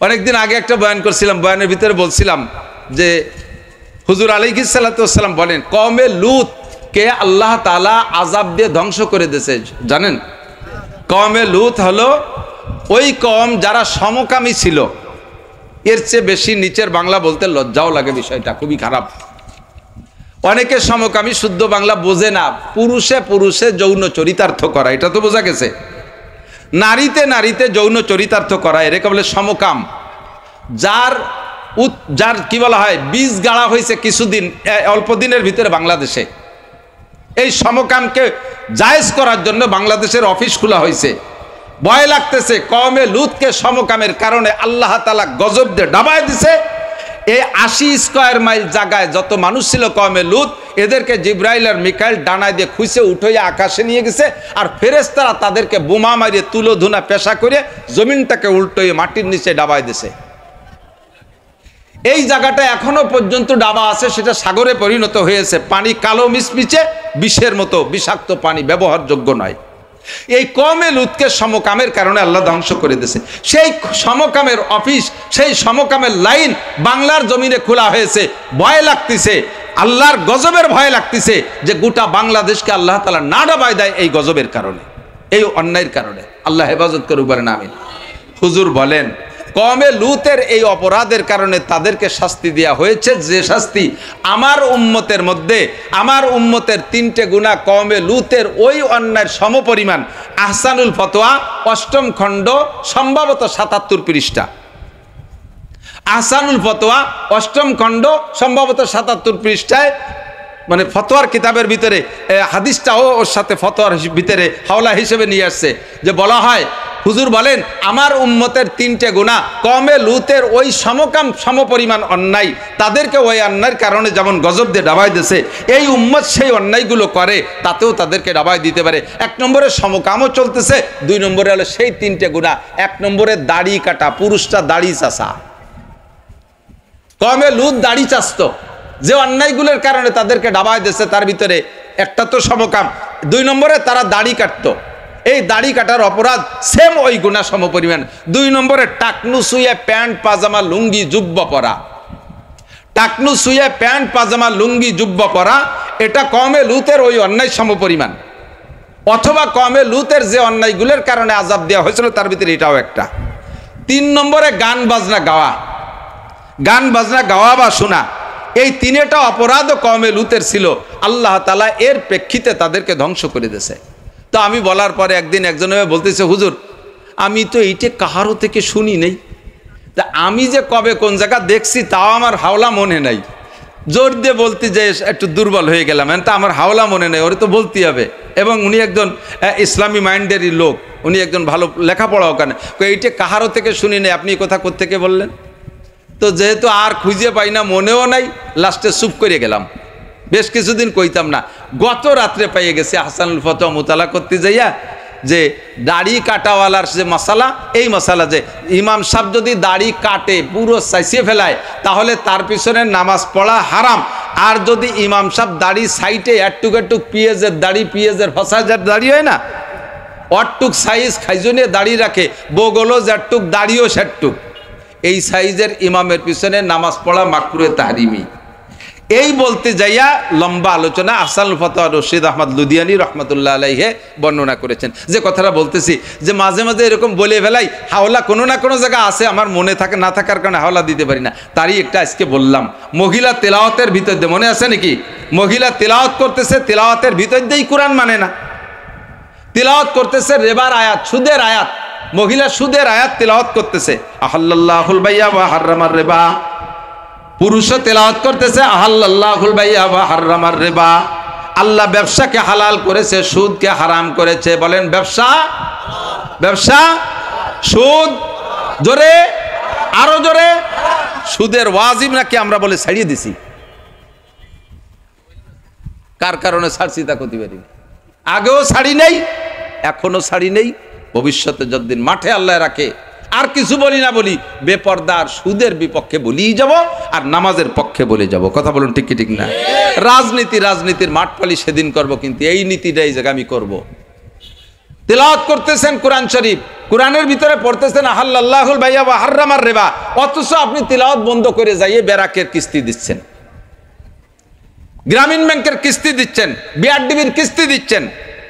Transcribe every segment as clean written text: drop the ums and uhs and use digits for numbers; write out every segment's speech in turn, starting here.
অনেকদিন আগে একটা বয়ান করছিলাম, বয়ানের ভিতরে বলছিলাম যে হুজুর আলাইহিস সালাতু ওয়াস সালাম বলেন কওমে লূত কে আল্লাহ তাআলা আযাব দিয়ে ধ্বংস করে দিয়েছে জানেন? কওমে লূত হলো ওই কওম যারা সমকামী ছিল। এর চেয়ে বেশি নিচের বাংলা বলতে লজ্জাও লাগে, বিষয়টা খুবই খারাপ। অনেকে সমকামী শুদ্ধ বাংলা বোঝে না। পুরুষে পুরুষে যৌন চরিতার্থ করা, এটা তো বোঝা গেছে। নারীতে নারীতে যৌন চরিতার্থ করা, এটাকে বলে সমকাম। যার কি বলা হয় বীজ গাড়া হয়েছে কিছুদিন, অল্প দিনের ভিতরে বাংলাদেশে এই সমকামকে জায়েজ করার জন্য বাংলাদেশের অফিস খোলা হয়েছে। ভয় লাগতেছে কওমে লূতকে সমকামের কারণে আল্লাহ তাআলা গজব দিয়ে ডাবায় দিছে। এই 80 স্কয়ার মাইল জায়গায় যত মানুষ ছিল কওমে লূত, এদেরকে জিব্রাইল আর মিকাইল ডানায় দিয়ে খুঁজে উঠাইয়া আকাশে নিয়ে গেছে, আর ফেরেশতারা তাদেরকে বোমা মারিয়ে তুলো ধুনা পেশা করে জমিনটাকে উল্টোয়ে মাটির নিচে ডাবায় দিছে। এই জায়গাটা এখনো পর্যন্ত ডাবা আছে, সেটা সাগরে পরিণত হয়েছে। পানি কালো মিশমিচে, বিষের মতো বিষাক্ত পানি, ব্যবহারযোগ্য নয়। এই কওমে লূতকে সমকামের কারণে আল্লাহ ধ্বংস করে দিয়েছে। সেই সমকামের অফিস, সেই সমকামের লাইন বাংলার জমিনে খোলা হয়েছে। ভয় লাগতেছে, আল্লাহর গজবের ভয় লাগতেছে যে গোটা বাংলাদেশকে আল্লাহ তাআলা না ডাবায় দেয় এই গজবের কারণে, এই অন্যায়ের কারণে। আল্লাহ হেফাজত করুক, বলেন আমিন। হুজুর বলেন কওমে লূতের এই অপরাধের কারণে তাদেরকে শাস্তি দেওয়া হয়েছে, যে শাস্তি আমার উম্মতের মধ্যে, আমার উম্মতের 3টে গুনাহ কওমে লূতের ওই অন্যায়ের সমপরিমাণ। আহসানুল ফতোয়া 8ম খণ্ড, সম্ভবত 77 পৃষ্ঠা। আহসানুল ফতোয়া 8ম খণ্ড, সম্ভবত 77 পৃষ্ঠায়, মানে ফতোয়ার কিতাবের ভিতরে হাদিসটাও ওর সাথে ফতোয়ার ভিতরে হাওলা হিসেবে নিয়ে আসছে। যে বলা হয়, হুজুর বলেন আমার উম্মতের 3টে গুনাহ কওমে লূতের ওই সমপরিমাণ অন্যায়, তাদেরকে ওই অন্যায়ের কারণে যেমন গজব দিয়ে ডাবাই দিয়েছে, এই উম্মত সেই অন্যায়গুলো করে তাতেও তাদেরকে ডাবাই দিতে পারে। 1 নম্বরে সমকামও চলতেছে, 2 নম্বরে হলো সেই 3টে গুনাহ। 1 নম্বরে দাড়ি কাটা, পুরুষটা দাড়ি চাষা। কওমে লূত দাড়ি চাষত, যে অন্যায়গুলোর কারণে তাদেরকে ডাবাই দিয়েছে তার ভিতরে একটা তো সমকাম। 2 নম্বরে তারা দাড়ি কাটতো, এই দাড়ি কাটার অপরাধ সেম ওই গুনাহ সমপরিমাণ। 2 নম্বরে টাকনু শুয়ে প্যান্ট পাজামা লুঙ্গি জুব্বা পরা, টাকনু শুয়ে প্যান্ট পাজামা লুঙ্গি জুব্বা পরা, এটা কওমে লূতের ওই অন্যায় সমপরিমাণ। অথবা কওমে লূতের যে অন্যায়গুলোর কারণে আযাব দেওয়া হয়েছিল তার ভিতরে এটাও একটা। 3 নম্বরে গান বাজনা গাওয়া, গান বাজনা গাওয়া বা শোনা, এই 3টা অপরাধও কওমে লূতের ছিল। আল্লাহ তাআলা এর প্রেক্ষিতে তাদেরকে ধ্বংস করে দিয়েছে। তো আমি বলার পরে একদিন একজনে বলতেছে, হুজুর আমি তো এইটা কাহারও থেকে শুনি নেই, তা আমি যে কবে কোন জায়গা দেখছি তাও আমার হাওলা মনে নাই। জোর দিয়ে বলতে যে একটু দুর্বল হয়ে গেলাম, তা আমার হাওলা মনে নেই, ওরে তো বলতেই হবে। এবং উনি একজন ইসলামী মাইন্ডেরই লোক, উনি একজন ভালো লেখাপড়া ওখানে। এইটা কাহারও থেকে শুনি নেই, আপনি কথা কোত্থেকে বললেন? তো যেহেতু আর খুঁজে পাই না, মনেও নাই, লাস্টে চুপ করে গেলাম। বেশ কিছুদিন কইতাম না। গত রাত্রে পাইয়ে গেছে আহসানুল ফতোয়া মোতালা করতে যাইয়া, যে দাড়ি কাটাওয়ালার যে মশালা, এই মশালা যে ইমাম সাহেব যদি দাড়ি কাটে পুরো চাইছিয়ে ফেলায় তাহলে তার পিছনে নামাজ পড়া হারাম। আর যদি ইমাম সাহেব দাড়ি সাইটে একটুক একটুক পিঁয়াজের দাড়ি, পিঁয়াজের ফসাজার দাড়ি হয় না, অটটুক সাইজ খাইজনে দাড়ি রাখে, বগলও যেটুক দাড়িও সেটুক, এই সাইজের ইমামের পিছনে নামাজ পড়া মাকরুহে তাহরিমি। এই বলতে যাইয়া লম্বা আলোচনা আহসানুল ফতোয়া রশিদ আহমদ লুধিয়ানি রহমতুল্লাহ আলাইহে বর্ণনা করেছেন। যে কথাটা বলতেছি, যে মাঝে মাঝে এরকম বলে ফেলাই, হাওলা কোনো না কোনো জায়গা আছে, আমার মনে থাকে না থাকার কারণে হাওলা দিতে পারি না। তারই একটা আজকে বললাম। মহিলা তেলাওয়াতের ভিতর দিয়ে, মনে আছে নাকি? মহিলা তেলাওয়াত করতেছে, তেলাওয়াতের ভিতর দিয়েই কোরআন মানে না, তেলাওয়াত করতেছে রেবার আয়াত, সুদের আয়াত। মহিলা সুদের আয়াত তেলাওয়াত করতেছে, আহাল্লাল্লাহুল বাইয়া ওয়া হাররামার রিবা। পুরুষও তেলাওয়াত করতেছে, আহাল্লাল্লাহুল বাইয়া ওয়া হাররামার রিবা। আল্লাহ ব্যবসাকে হালাল করেছে, সুদকে হারাম করেছে। বলেন ব্যবসা, ব্যবসা, সুদ, জোরে, আরো জোরে। সুদের ওয়াজিব নাকি আমরা বলে ছাড়িয়ে দিছি? কার কারণে ছাড়ছি তা করতে পারি? আগেও ছাড়ি নেই, এখনো ছাড়ি নেই, ভবিষ্যতে যতদিন মাঠে আল্লাহ রাখে আর কিছু বলি না বলি, বেপর্দার সুদের বিপক্ষে বলিই যাব, আর নামাজের পক্ষে বলে যাব। কথা বলুন ঠিক কি ঠিক না? রাজনীতির মাঠ পালি সেদিন করব, কিন্তু এই নীতিটাই জায়গা আমি করব। তিলাওয়াত করতেছেন কোরআন শরীফ, কোরআনের ভিতরে পড়তেছেন আহাল্লাহুল বাইয়া ওয়া হাররামার রিবা, অথচ আপনি তিলাওয়াত বন্ধ করে যাইয়ে ব্যারাকের কিস্তি দিচ্ছেন, গ্রামীণ ব্যাংকের কিস্তি দিচ্ছেন, বিআরডিবির কিস্তি দিচ্ছেন,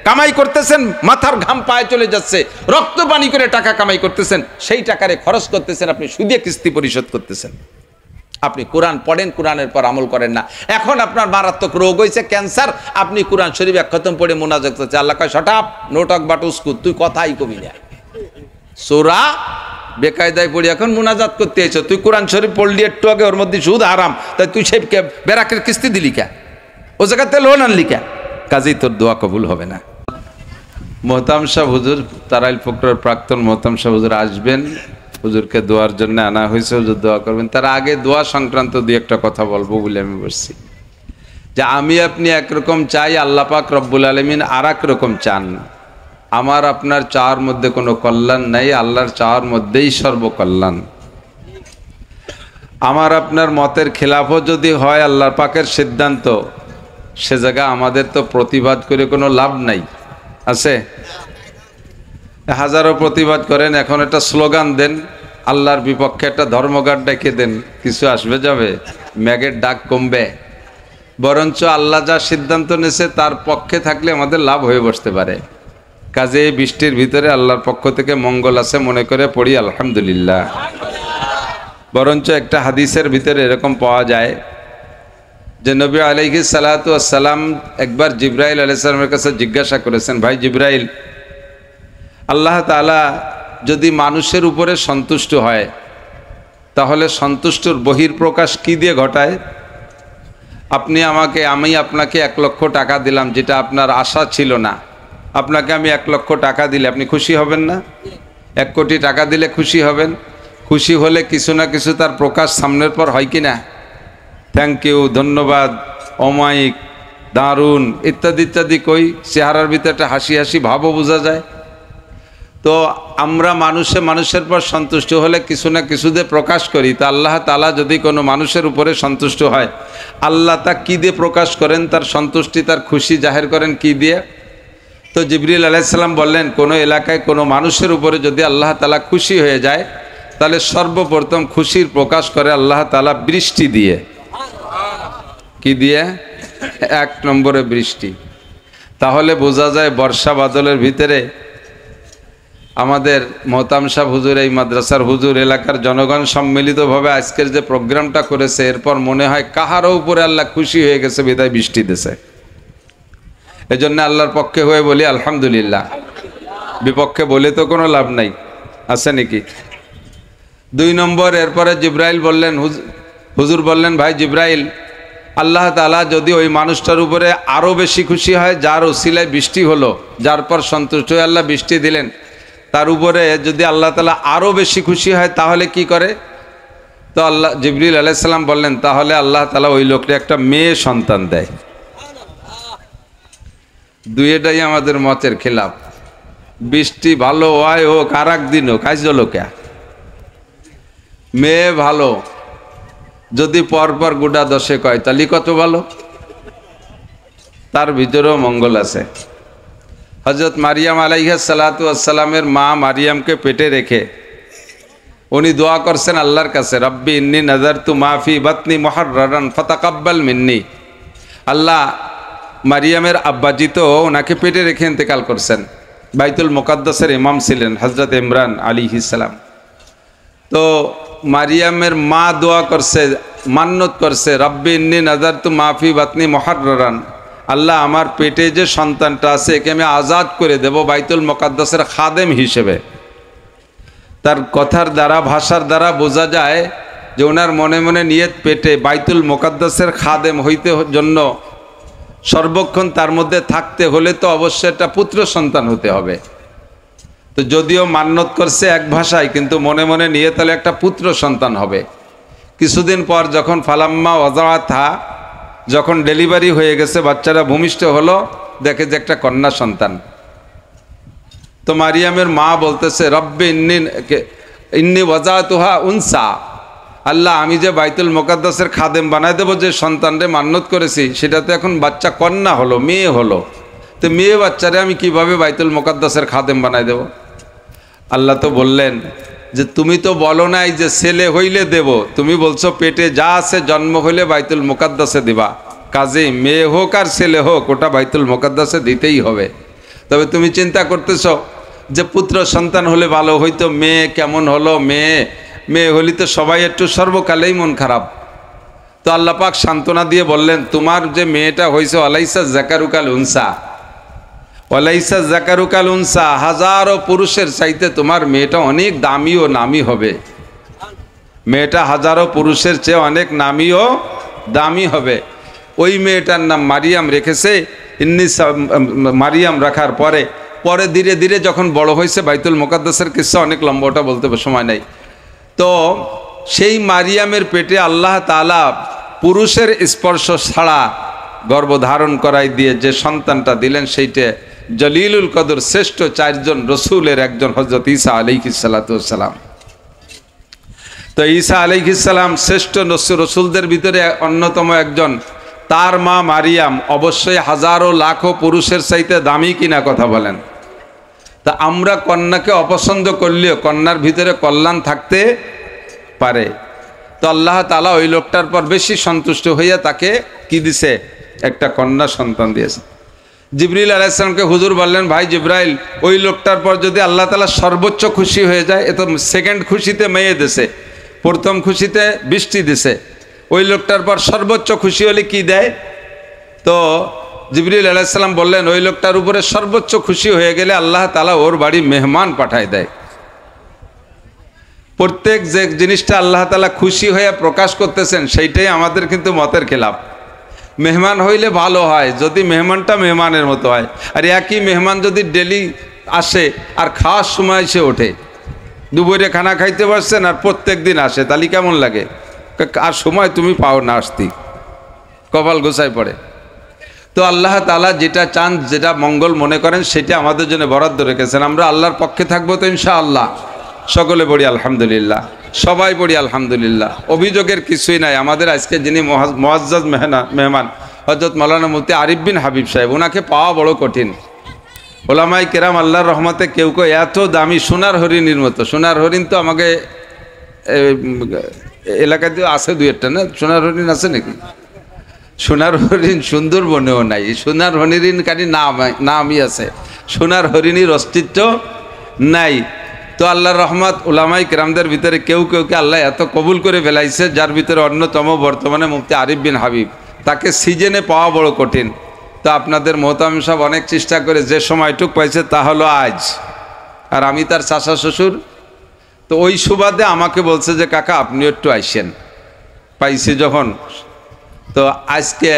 কামাই করতেছেন, মাথার ঘাম পায়ে চলে যাচ্ছে, রক্ত পানি করে টাকা কামাই করতেছেন, সেই টাকারে খরচ করতেছেন, আপনি সুদে কিস্তি পরিশোধ করতেছেন। আপনি কোরআন পড়েন, কোরআনের পর আমল করেন না। এখন আপনার মারাত্মক রোগ হয়েছে ক্যান্সার, আপনি কোরআন শরীফ এক খতম পড়ে মোনাজাত করছে, আল্লাহ কয় shut up, no talk but উস্কুত, তুই কথাই কবি না, সোরা বেকায়দায় পড়ি এখন মোনাজাত করতে এসো, তুই কোরআন শরীফ পড়লি একটু আগে, ওর মধ্যে সুদ হারাম, তাই তুই সেই বেরাকের কিস্তি দিলি কে, ও জায়গাতে লোন আনলি কে, কাজেই তোর দোয়া কবুল হবে না। মোহতাম শাহ হুজুর, তারাইল ফকরের প্রাক্তন মোহতাম শাহ হুজুর আসবেন, হুজুরকে দোয়ার জন্য আনা হয়েছে, হুজুর দোয়া করবেন। তার আগে দোয়া সংক্রান্ত দুই একটা কথা বলবো বলে আমি বলছি, যে আমি আপনি একরকম চাই, আল্লাহ পাক রব্বুল আলামিন আর এক রকম চান। আমার আপনার চাওয়ার মধ্যে কোনো কল্যাণ নাই, আল্লাহর চাওয়ার মধ্যেই সর্বকল্যাণ। আমার আপনার মতের খেলাফও যদি হয় আল্লাহর পাকের সিদ্ধান্ত, সে জায়গা আমাদের তো প্রতিবাদ করে কোনো লাভ নাই, আছে? হাজারো প্রতিবাদ করেন, এখন একটা স্লোগান দেন, আল্লাহর বিপক্ষে একটা ধর্মঘট ডেকে দেন, কিছু আসবে যাবে, ম্যাগের ডাক কমবে। বরঞ্চ আল্লাহ যা সিদ্ধান্ত নিয়েছে তার পক্ষে থাকলে আমাদের লাভ হয়ে বসতে পারে। কাজে এই বৃষ্টির ভিতরে আল্লাহর পক্ষ থেকে মঙ্গল আছে মনে করে পড়ি আলহামদুলিল্লাহ। বরঞ্চ একটা হাদিসের ভিতরে এরকম পাওয়া যায় যে নবী আলাইহিস সালাতু ওয়াস সালাম একবার জিবরাইল আলাইহিস সালামের কাছে জিজ্ঞাসা করেছেন, ভাই জিবরাইল, আল্লাহ তাআলা যদি মানুষের উপরে সন্তুষ্ট হয় তাহলে সন্তুষ্টর বহির্প্রকাশ কি দিয়ে ঘটায়? আমি আপনাকে 1 লক্ষ টাকা দিলাম, যেটা আপনার আশা ছিল না, আপনাকে আমি 1 লক্ষ টাকা দিলে আপনি খুশি হবেন না? 1 কোটি টাকা দিলে খুশি হবেন? খুশি হলে কিছু না কিছু তার প্রকাশ সামনের পর হয় কি না? থ্যাংক ইউ, ধন্যবাদ, অমায়িক, দারুণ ইত্যাদি ইত্যাদি কই, চেহারার ভিতরে একটা হাসি হাসি ভাবও বোঝা যায়। তো আমরা মানুষের পর সন্তুষ্ট হলে কিছু না কিছু দিয়ে প্রকাশ করি। তা আল্লাহ তাআলা যদি কোনো মানুষের উপরে সন্তুষ্ট হয়, আল্লাহ তা কী দিয়ে প্রকাশ করেন? তার সন্তুষ্টি, তার খুশি জাহের করেন কি দিয়ে? তো জিবরিল আলাইহিস সালাম বললেন, কোনো এলাকায় কোনো মানুষের উপরে যদি আল্লাহ তাআলা খুশি হয়ে যায়, তাহলে সর্বপ্রথম খুশির প্রকাশ করে আল্লাহ তাআলা বৃষ্টি দিয়ে। কি দিয়ে? 1 নম্বরে বৃষ্টি। তাহলে বোঝা যায় বর্ষা বাদলের ভিতরে আমাদের মোহতাম সাহেব হুজুর, এই মাদ্রাসার হুজুর, এলাকার জনগণ সম্মিলিতভাবে আজকের যে প্রোগ্রামটা করেছে, এরপর মনে হয় কাহারও উপরে আল্লাহ খুশি হয়ে গেছে বিদায় বৃষ্টি দিয়েছে। এই জন্য আল্লাহর পক্ষে হয়ে বলি আলহামদুলিল্লাহ, বিপক্ষে বলে তো কোনো লাভ নাই, আছে নাকি? 2 নম্বর, এরপরে জিবরাইল বললেন, হুজুর বললেন, ভাই জিবরাইল, আল্লাহ তাআলা যদি ওই মানুষটার উপরে আরও বেশি খুশি হয়, যার ওসিলায় বৃষ্টি হলো, যার পর সন্তুষ্ট হয়ে আল্লাহ বৃষ্টি দিলেন, তার উপরে যদি আল্লাহ তাআলা আরও বেশি খুশি হয় তাহলে কি করে? তো জিবরিল আলাইহিস সালাম বললেন, তাহলে আল্লাহ তাআলা ওই লোককে একটা মেয়ে সন্তান দেয়। দুইটাই আমাদের মতের খেলাফ। বৃষ্টি ভালো হয় হোক, আর একদিন হোক, কাজ লোকে মেয়ে ভালো যদি পরপর গোটা 10 কয়, তাহলে কত ভালো, তার ভিতরেও মঙ্গল আছে। হযরত মারিয়াম আলাইহিস সালাতু ওয়াস সালামের মা মারিয়ামকে পেটে রেখে উনি দোয়া করছেন আল্লাহর কাছে, রব্বি ইন্নী নাযারতু মা ফি বাতনি মুহাররারান ফাতাকাব্বাল মিন্নি। আল্লাহ, মারিয়ামের আব্বাজি তো ওনাকে পেটে রেখে ইন্তেকাল করছেন, বাইতুল মুকাদ্দাসের ইমাম ছিলেন হযরত ইমরান আলাইহিস সালাম। তো মারিয়ামের মা দোয়া করছে, মান্নত করছে, রব্বি ইন্নী নাযারতু মা ফি বাতনি মুহাররারান, আল্লাহ, আমার পেটে যে সন্তানটা আছে একে আমি আজাদ করে দেব বাইতুল মুকাদ্দাসের খাদেম হিসেবে। তার কথার দ্বারা, ভাষার দ্বারা বোঝা যায় যে ওনার মনে মনে নিয়ত, পেটে বাইতুল মুকাদ্দাসের খাদেম হইতে জন্য সর্বক্ষণ তার মধ্যে থাকতে হলে তো অবশ্যই একটা পুত্র সন্তান হতে হবে। তো যদিও মান্নত করছে এক ভাষায়, কিন্তু মনে মনে নিয়ত হলে একটা পুত্র সন্তান হবে। কিছুদিন পর যখন ফালাম্মা ওয়াযাআতহা, যখন ডেলিভারি হয়ে গেছে, বাচ্চারা ভূমিষ্ঠ হলো, দেখে যে একটা কন্যা সন্তান। তো মারিয়ামের মা বলতেছে, রব্বি ইন্নী ওয়াযাতুহা উনসা, আল্লাহ, আমি যে বাইতুল মুকাদ্দাসের খাদেম বানায় দেবো যে সন্তানরে মান্নত করেছি, সেটাতে এখন বাচ্চা কন্যা হলো, মেয়ে হলো। তো মেয়ে বাচ্চারে আমি কিভাবে বাইতুল মুকাদ্দাসের খাদেম বানাই দেব? আল্লাহ তো বললেন যে তুমি তো বলো নাই যে ছেলে হইলে দেব, তুমি বলছো পেটে যা আছে জন্ম হইলে বাইতুল মুকাদ্দাসে দিবা। কাজেই মেয়ে হোক আর ছেলে হোক ওটা বাইতুল মুকাদ্দাসে দিতেই হবে। তবে তুমি চিন্তা করতেছ যে পুত্র সন্তান হলে ভালো হইতো, মেয়ে কেমন হলো, মেয়ে হলি তো সবাই একটু সর্বকালেই মন খারাপ। তো আল্লাহ পাক সান্ত্বনা দিয়ে বললেন তোমার যে মেয়েটা হয়েছে ওয়ালাইসা জাকারুকাল উনসা, ওয়ালাইসা জাকারুকাল উনসা, হাজারো পুরুষের চাইতে তোমার মেয়েটা অনেক দামি ও নামি হবে। মেয়েটা হাজারো পুরুষের চেয়ে অনেক নামি ও দামি হবে। ওই মেয়েটার নাম মারিয়াম রেখেছে। মারিয়াম রাখার পরে ধীরে ধীরে যখন বড় হয়েছে, বাইতুল মুকাদ্দাসের কিস্সা অনেক লম্বা, ওটা বলতে সময় নাই। তো সেই মারিয়ামের পেটে আল্লাহ তাআলা পুরুষের স্পর্শ ছাড়া গর্ভধারণ করাই দিয়ে যে সন্তানটা দিলেন সেইটা জলিলুল কদর শ্রেষ্ঠ 4 জন রসুলের একজন হযরত ঈসা আলাইহিস সালাতু ওয়াস সালাম। তো ঈসা আলাইহিস সালাম শ্রেষ্ঠ রসুলদের ভিতরে অন্যতম একজন। তার মা মারিয়াম অবশ্যই হাজারো লাখো পুরুষের চাইতে দামি কিনা কথা বলেন। তা আমরা কন্যাকে অপছন্দ করলেও কন্যার ভিতরে কল্যাণ থাকতে পারে। তো আল্লাহ তাআলা ওই লোকটার পর বেশি সন্তুষ্ট হইয়া তাকে কি দিছে? একটা কন্যা সন্তান দিয়েছে। জিবরিল আলাইহিস সালামকে হুজুর বললেন, ভাই জিবরাইল, ওই লোকটার পর যদি আল্লাহ তাআলা সর্বোচ্চ খুশি হয়ে যায়, এ তো সেকেন্ড খুশিতে মেয়ে দিছে, প্রথম খুশিতে বৃষ্টি দিছে, ওই লোকটার পর সর্বোচ্চ খুশি হলে কি দেয়? তো জিবরিল আলাইহিস সালাম বললেন ওই লোকটার উপরে সর্বোচ্চ খুশি হয়ে গেলে আল্লাহ তাআলা ওর বাড়ি মেহমান পাঠায় দেয়। প্রত্যেক যে জিনিসটা আল্লাহ তাআলা খুশি হয়ে প্রকাশ করতেছেন সেইটাই আমাদের কিন্তু মতের খেলাফ। মেহমান হইলে ভালো হয় যদি মেহমানটা মেহমানের মতো হয়। আর একই মেহমান যদি ডেলি আসে আর খাওয়ার সময় সে ওঠে, দুপুরে খানা খাইতে পারছেন আর প্রত্যেক দিন আসে, তাহলে কেমন লাগে? আর সময় তুমি পাও না আসতি, কপাল গোছায় পড়ে। তো আল্লাহ তাআলা যেটা চান, যেটা মঙ্গল মনে করেন সেটা আমাদের জন্য বরাদ্দ রেখেছেন। আমরা আল্লাহর পক্ষে থাকবো তো ইনশাআল্লাহ। সকলে পড়ি আলহামদুলিল্লাহ, সবাই পড়ি আলহামদুলিল্লাহ। অভিযোগের কিছুই নাই। আমাদের আজকে যিনি মুআজ্জাজ মেহমান হযরত মাওলানা মুফতি আরিফ বিন হাবিব সাহেব, ওনাকে পাওয়া বড় কঠিন। ওলামায়ে কেরাম আল্লাহর রহমতে কেউ কেউ এত দামি সোনার হরিণের মতো, সোনার হরিণ তো আমাকে এলাকাতে আছে 2-1টা না, সোনার হরিণ আছে নাকি? সোনার হরিণ সুন্দরবনেও নাই। সোনার হরিণ কারি নামই আছে, সোনার হরিণীর অস্তিত্ব নাই। তো আল্লাহর রহমত উলামায়ে কেরামদের ভিতরে কেউ কেউকে আল্লাহ এত কবুল করে ফেলাইছে, যার ভিতরে অন্যতম বর্তমানে মুফতি আরিফ বিন হাবিব। তাকে সিজনে পাওয়া বড় কঠিন। তো আপনাদের মোহতামিম সাহেব অনেক চেষ্টা করে যে সময়টুক পাইছে তা হলো আজ। আর আমি তার চাচা শ্বশুর, তো ওই সুবাদে আমাকে বলছে যে কাকা আপনি একটু আইসেন। পাইছি যখন, তো আজকে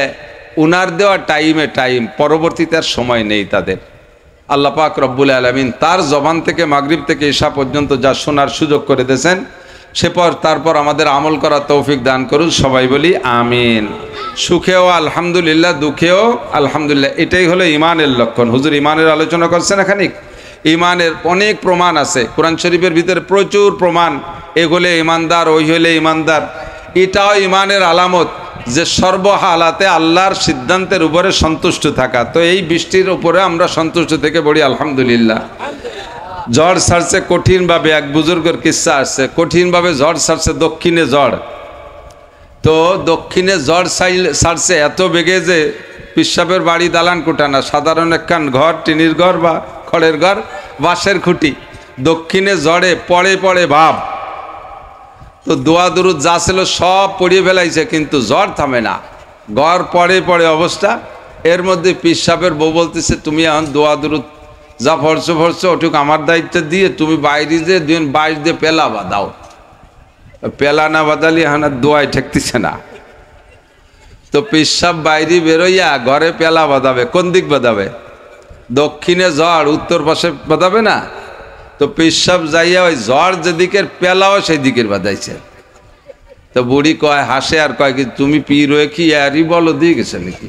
উনার দেওয়া টাইম, পরবর্তীতে আর সময় নেই তাদের। আল্লাহ পাক রব্বুল আলামিন তার জবান থেকে মাগরিব থেকে ঈশা পর্যন্ত যা শোনার সুযোগ করে দিয়েছেন, তারপর আমাদের আমল করার তৌফিক দান করুন। সবাই বলি আমিন। সুখেও আলহামদুলিল্লাহ, দুঃখেও আলহামদুলিল্লাহ। এটাই হলো ইমানের লক্ষণ। হুজুর ইমানের আলোচনা করছেন এখানে। ইমানের অনেক প্রমাণ আছে কোরআন শরীফের ভিতরে, প্রচুর প্রমাণ। এ হলে ইমানদার, ওই হলে ইমানদার। এটাও ইমানের আলামত যে সর্বহালাতে আল্লাহর সিদ্ধান্তের উপরে সন্তুষ্ট থাকা। তো এই বৃষ্টির উপরে আমরা সন্তুষ্ট থেকে বলি আলহামদুলিল্লাহ। ঝড় ছাড়ছে কঠিনভাবে, এক বুজুর্গের কিস্সা আসছে, কঠিনভাবে ঝড় ছাড়ছে, দক্ষিণে ঝড়। তো দক্ষিণে ঝড় ছাড়ছে এত বেগে যে পিসাবের বাড়ি দালান কোঠা না, সাধারণ একখান ঘর, টিনির ঘর বা খড়ের ঘর, বাঁশের খুঁটি। দক্ষিণে ঝড়ে পড়ে পড়ে ভাব। তো দোয়া দুরুদ যা ছিল সব পড়িয়ে ফেলাইছে, কিন্তু ঝড় থামে না, ঘর পড়ে পড়ে অবস্থা। এর মধ্যে পিসাবের বউ বলতেছে তুমি এখন দোয়া দুরুদ যা ফরছো ওটুক আমার দায়িত্ব দিয়ে তুমি বাইরে যে বাইরে দিয়ে পেলা বাঁধাও। পেলা না বাঁধালি এখন দোয়ায় ঠেকতেছে না। তো পিসাব বাইরে বেরোইয়া ঘরে পেলা বাঁধাবে, কোন দিক বাঁধাবে? দক্ষিণে ঝড়, উত্তর পাশে বাঁধাবে না। তো পিসাব যাইয়া ওই ঝড় যেদিকের পেলাও সেই দিকের বাঁধাইছে। তো বুড়ি কয়, হাসে আর কয় কি তুমি পি রয়ে কি আরই বলো দিয়ে গেছে নাকি?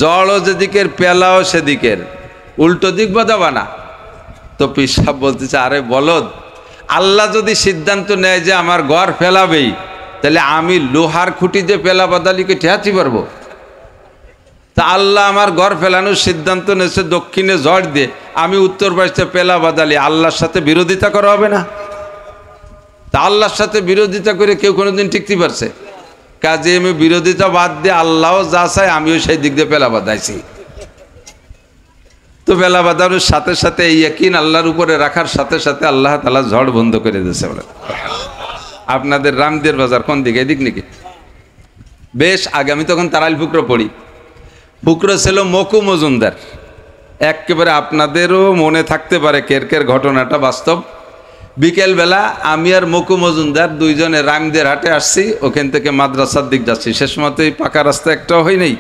ঝড়ও যেদিকের পেলাও সেদিকের, উল্টো দিক বাঁধাবা না। তো পিসাব বলতেছে আরে বলদ, আল্লাহ যদি সিদ্ধান্ত নেয় যে আমার ঘর ফেলাবেই, তাহলে আমি লোহার খুঁটি যে পেলা বাঁধালিকে ঠেয়াতে পারবো? তা আল্লাহ আমার ঘর ফেলানোর সিদ্ধান্ত নিয়েছে দক্ষিণে ঝড় দিয়ে, আমি উত্তর পাশে পেলা বাদালি, আল্লাহর সাথে বিরোধিতা করা হবে না? তা আল্লাহর সাথে বিরোধিতা করে কেউ কোনোদিন টিকতে পারছে? কাজে আমি বিরোধিতা বাদ দিয়ে আল্লাহও যা চাই আমিও সেই দিক দিয়ে পেলা বাদাইছি। তো পেলা বাদানোর সাথে সাথে এই ইয়াকিন আল্লাহর উপরে রাখার সাথে সাথে আল্লাহ তাআলা ঝড় বন্ধ করে দিয়েছে। বলে আপনাদের রামদের বাজার কোন দিকে? এদিক নাকি? বেশ আগে আমি তখন তারাইল ফুকরো পড়ি। ফুকরো ছিল মকু মজুমদার। একেবারে আপনাদেরও মনে থাকতে পারে কেরকের ঘটনাটা বাস্তব। বিকেলবেলা আমি আর মকু মজুমদার দুইজনে রামদের হাটে আসছি, ওখান থেকে মাদ্রাসার দিক যাচ্ছি। শেষ মতো পাকা রাস্তা একটাও হয় নাই,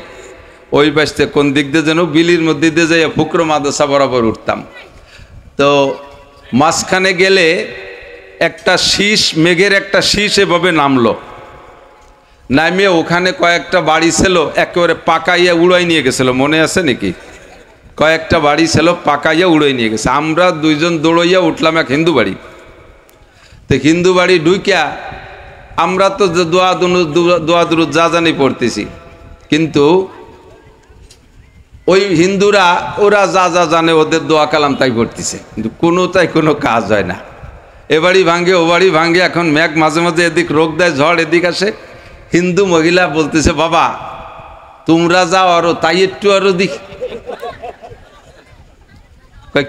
ওই পাশে কোন দিক দিয়ে যেন বিলির মধ্যে দিয়ে যাই ফুকরো মাদ্রাসা বরাবর উঠতাম। তো মাঝখানে গেলে একটা শীষ, মেঘের একটা শীষ এভাবে নামলো, নামিয়ে ওখানে কয়েকটা বাড়ি ছিল একেবারে পাকাইয়া উড়াই নিয়ে গেছিল। মনে আছে নাকি? কয়েকটা বাড়ি ছিল পাকাইয়া উড়াই নিয়ে গেছে। আমরা দুইজন দৌড়াইয়া উঠলাম এক হিন্দু বাড়ি। তো হিন্দু বাড়ি ঢুকিয়া আমরা তো দোয়া দুরুদ যা জানি পড়তেছি, কিন্তু ওই হিন্দুরা ওরা যা যা জানে ওদের দোয়া কালাম তাই পড়তেছে, কিন্তু কোনো কাজ হয় না। এ বাড়ি ভাঙ্গে ও বাড়ি ভাঙ্গে। এখন মেঘ মাঝে মাঝে এদিক রোগ দেয়, ঝড় এদিক আসে। হিন্দু মহিলা বলতেছে, বাবা তোমরা যাও আরো, তাই একটু আরো দিক।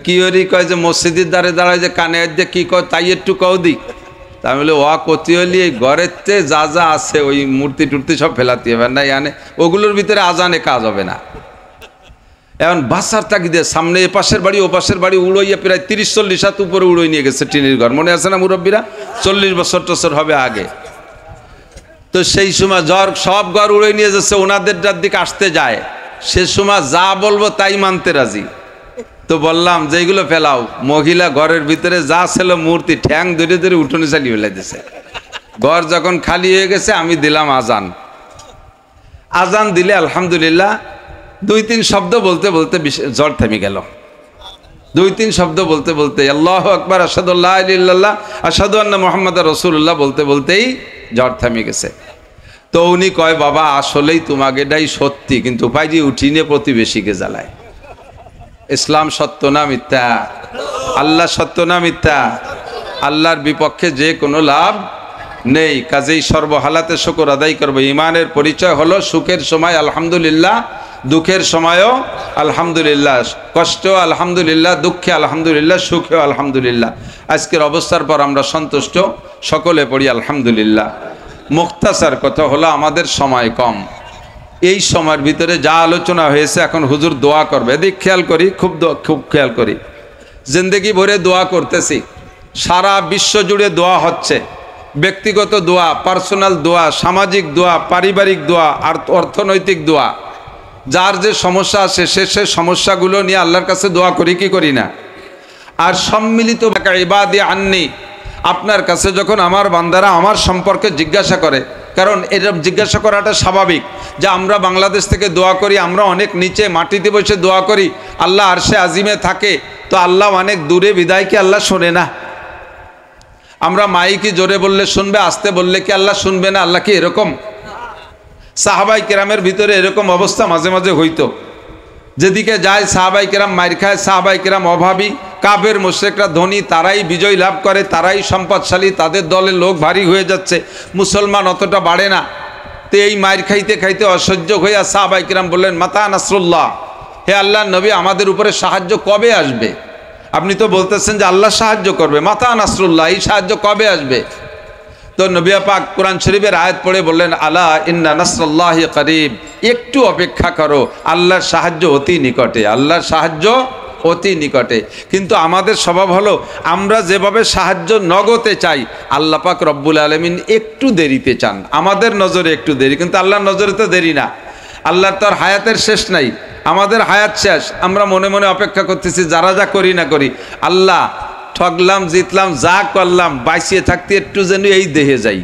কি ওরি কয় যে মসজিদের দ্বারে দাঁড়ায় যে কানে দিয়ে কি কয় তাই একটু কও দিক। তা বলে ওয়া কতি হলি এই ঘরের যা যা আছে ওই মূর্তি টুর্তি সব ফেলাতে হবে না, ইয়ানে ওগুলোর ভিতরে আজানে কাজ হবে না। এখন বাসার তাগিদে সামনে এ পাশের বাড়ি ও পাশের বাড়ি উড়াইয়া প্রায় 30-40 হাত উপরে উড়াই নিয়ে গেছে টিনের ঘর। মনে আছে না মুরব্বীরা? 40 বছর টছর হবে আগে। তো সেই সময় ঝড় সব ঘর উড়ে নিয়ে যাচ্ছে, ওনাদের দিকে আসতে যায়। সে সময় যা বলবো তাই মানতে রাজি। তো বললাম যেগুলো ফেলাও। মহিলা ঘরের ভিতরে যা ছিল মূর্তি ঠ্যাং ধরে ধরে উঠোনে চালিয়ে ফেলে দিছে। ঘর যখন খালি হয়ে গেছে আমি দিলাম আজান। আজান দিলে আলহামদুলিল্লাহ 2-3 শব্দ বলতে বলতে ঝড় থেমে গেল। 2-3 শব্দ বলতে বলতে আল্লাহু আকবার, আশহাদু আল্লা ইলাহা ইল্লাল্লাহ, আশহাদু আন্না মুহাম্মাদার রাসূলুল্লাহ বলতে বলতেই ঝড় থেমে গেছে। তো উনি কয়, বাবা আসলেই তোমাকে এটাই সত্যি, কিন্তু উপায় যে উঠিনে প্রতিবেশীকে জ্বালায়। ইসলাম সত্য না মিথ্যা? আল্লাহ সত্য না মিথ্যা? আল্লাহর বিপক্ষে যে কোনো লাভ নেই। কাজেই সর্বহালাতে শুকর আদায় করবো। ইমানের পরিচয় হলো সুখের সময় আলহামদুলিল্লাহ, দুঃখের সময়ও আলহামদুলিল্লাহ, কষ্ট আলহামদুলিল্লাহ, দুঃখে আলহামদুলিল্লাহ, সুখেও আলহামদুলিল্লাহ। আজকের অবস্থার পর আমরা সন্তুষ্ট, সকলে পড়ি আলহামদুলিল্লাহ। মুখতাসার কথা হলো আমাদের সময় কম। এই সময়ের ভিতরে যা আলোচনা হয়েছে এখন হুজুর দোয়া করবে, এদিক খেয়াল করি, খুব খেয়াল করি। জিন্দেগি ভরে দোয়া করতেছি, সারা বিশ্ব জুড়ে দোয়া হচ্ছে। ব্যক্তিগত দোয়া, পার্সোনাল দোয়া, সামাজিক দোয়া, পারিবারিক দোয়া আর অর্থনৈতিক দোয়া। যার যে সমস্যা আছে সে সমস্যাগুলো নিয়ে আল্লাহর কাছে দোয়া করি কি করি না? আর সম্মিলিত ইবাদি আন্নি, আপনার কাছে যখন আমার বান্দারা আমার সম্পর্কে জিজ্ঞাসা করে, কারণ এটা জিজ্ঞাসা করাটা স্বাভাবিক যে আমরা বাংলাদেশ থেকে দোয়া করি, আমরা অনেক নিচে মাটিতে বসে দোয়া করি, আল্লাহ আরশে আজিমে থাকে, তো আল্লাহ অনেক দূরে, বিদায় কি আল্লাহ শোনে না? আমরা মাইকি জোরে বললে শুনবে, আস্তে বললে কি আল্লাহ শুনবে না? আল্লাহ কি এরকম? সাহাবাই কেরামের ভিতরে এরকম অবস্থা মাঝে মাঝে হইতো, যেদিকে যায় সাহাবাই কেরাম মাইর খায়, সাহাবাই কেরাম অভাবী, কাফের মুশরিকরা ধনী, তারাই বিজয় লাভ করে, তারাই সম্পদশালী, তাদের দলের লোক ভারী হয়ে যাচ্ছে, মুসলমান অতটা বাড়ে না। তো এই মাইর খাইতে খাইতে অসহ্য হইয়া সাহাবাই কেরাম বললেন, মাতা নাসরুল্লাহ, হে আল্লাহ নবী আমাদের উপরে সাহায্য কবে আসবে? আপনি তো বলতেছেন যে আল্লাহ সাহায্য করবে, মাতা নাসরুল্লাহ, এই সাহায্য কবে আসবে? তো নবী পাক কোরআন শরীফের আয়াত পড়ে বললেন, আলা ইন্না নাসরাল্লাহি করিব, একটু অপেক্ষা করো, আল্লাহর সাহায্য অতি নিকটে, আল্লাহর সাহায্য অতি নিকটে। কিন্তু আমাদের স্বভাব হলো আমরা যেভাবে সাহায্য নগদে চাই, আল্লাহ পাক রব্বুল আলামিন একটু দেরিতে চান। আমাদের নজরে একটু দেরি, কিন্তু আল্লাহর নজরে তো দেরি না। আল্লাহর তো আর হায়াতের শেষ নাই, আমাদের হায়াত শেষ। আমরা মনে মনে অপেক্ষা করতেছি, যারা যা করি না করি, আল্লাহ ঠকলাম জিতলাম যা করলাম, বাঁচিয়ে থাকতে একটু যেন এই দেহে যাই।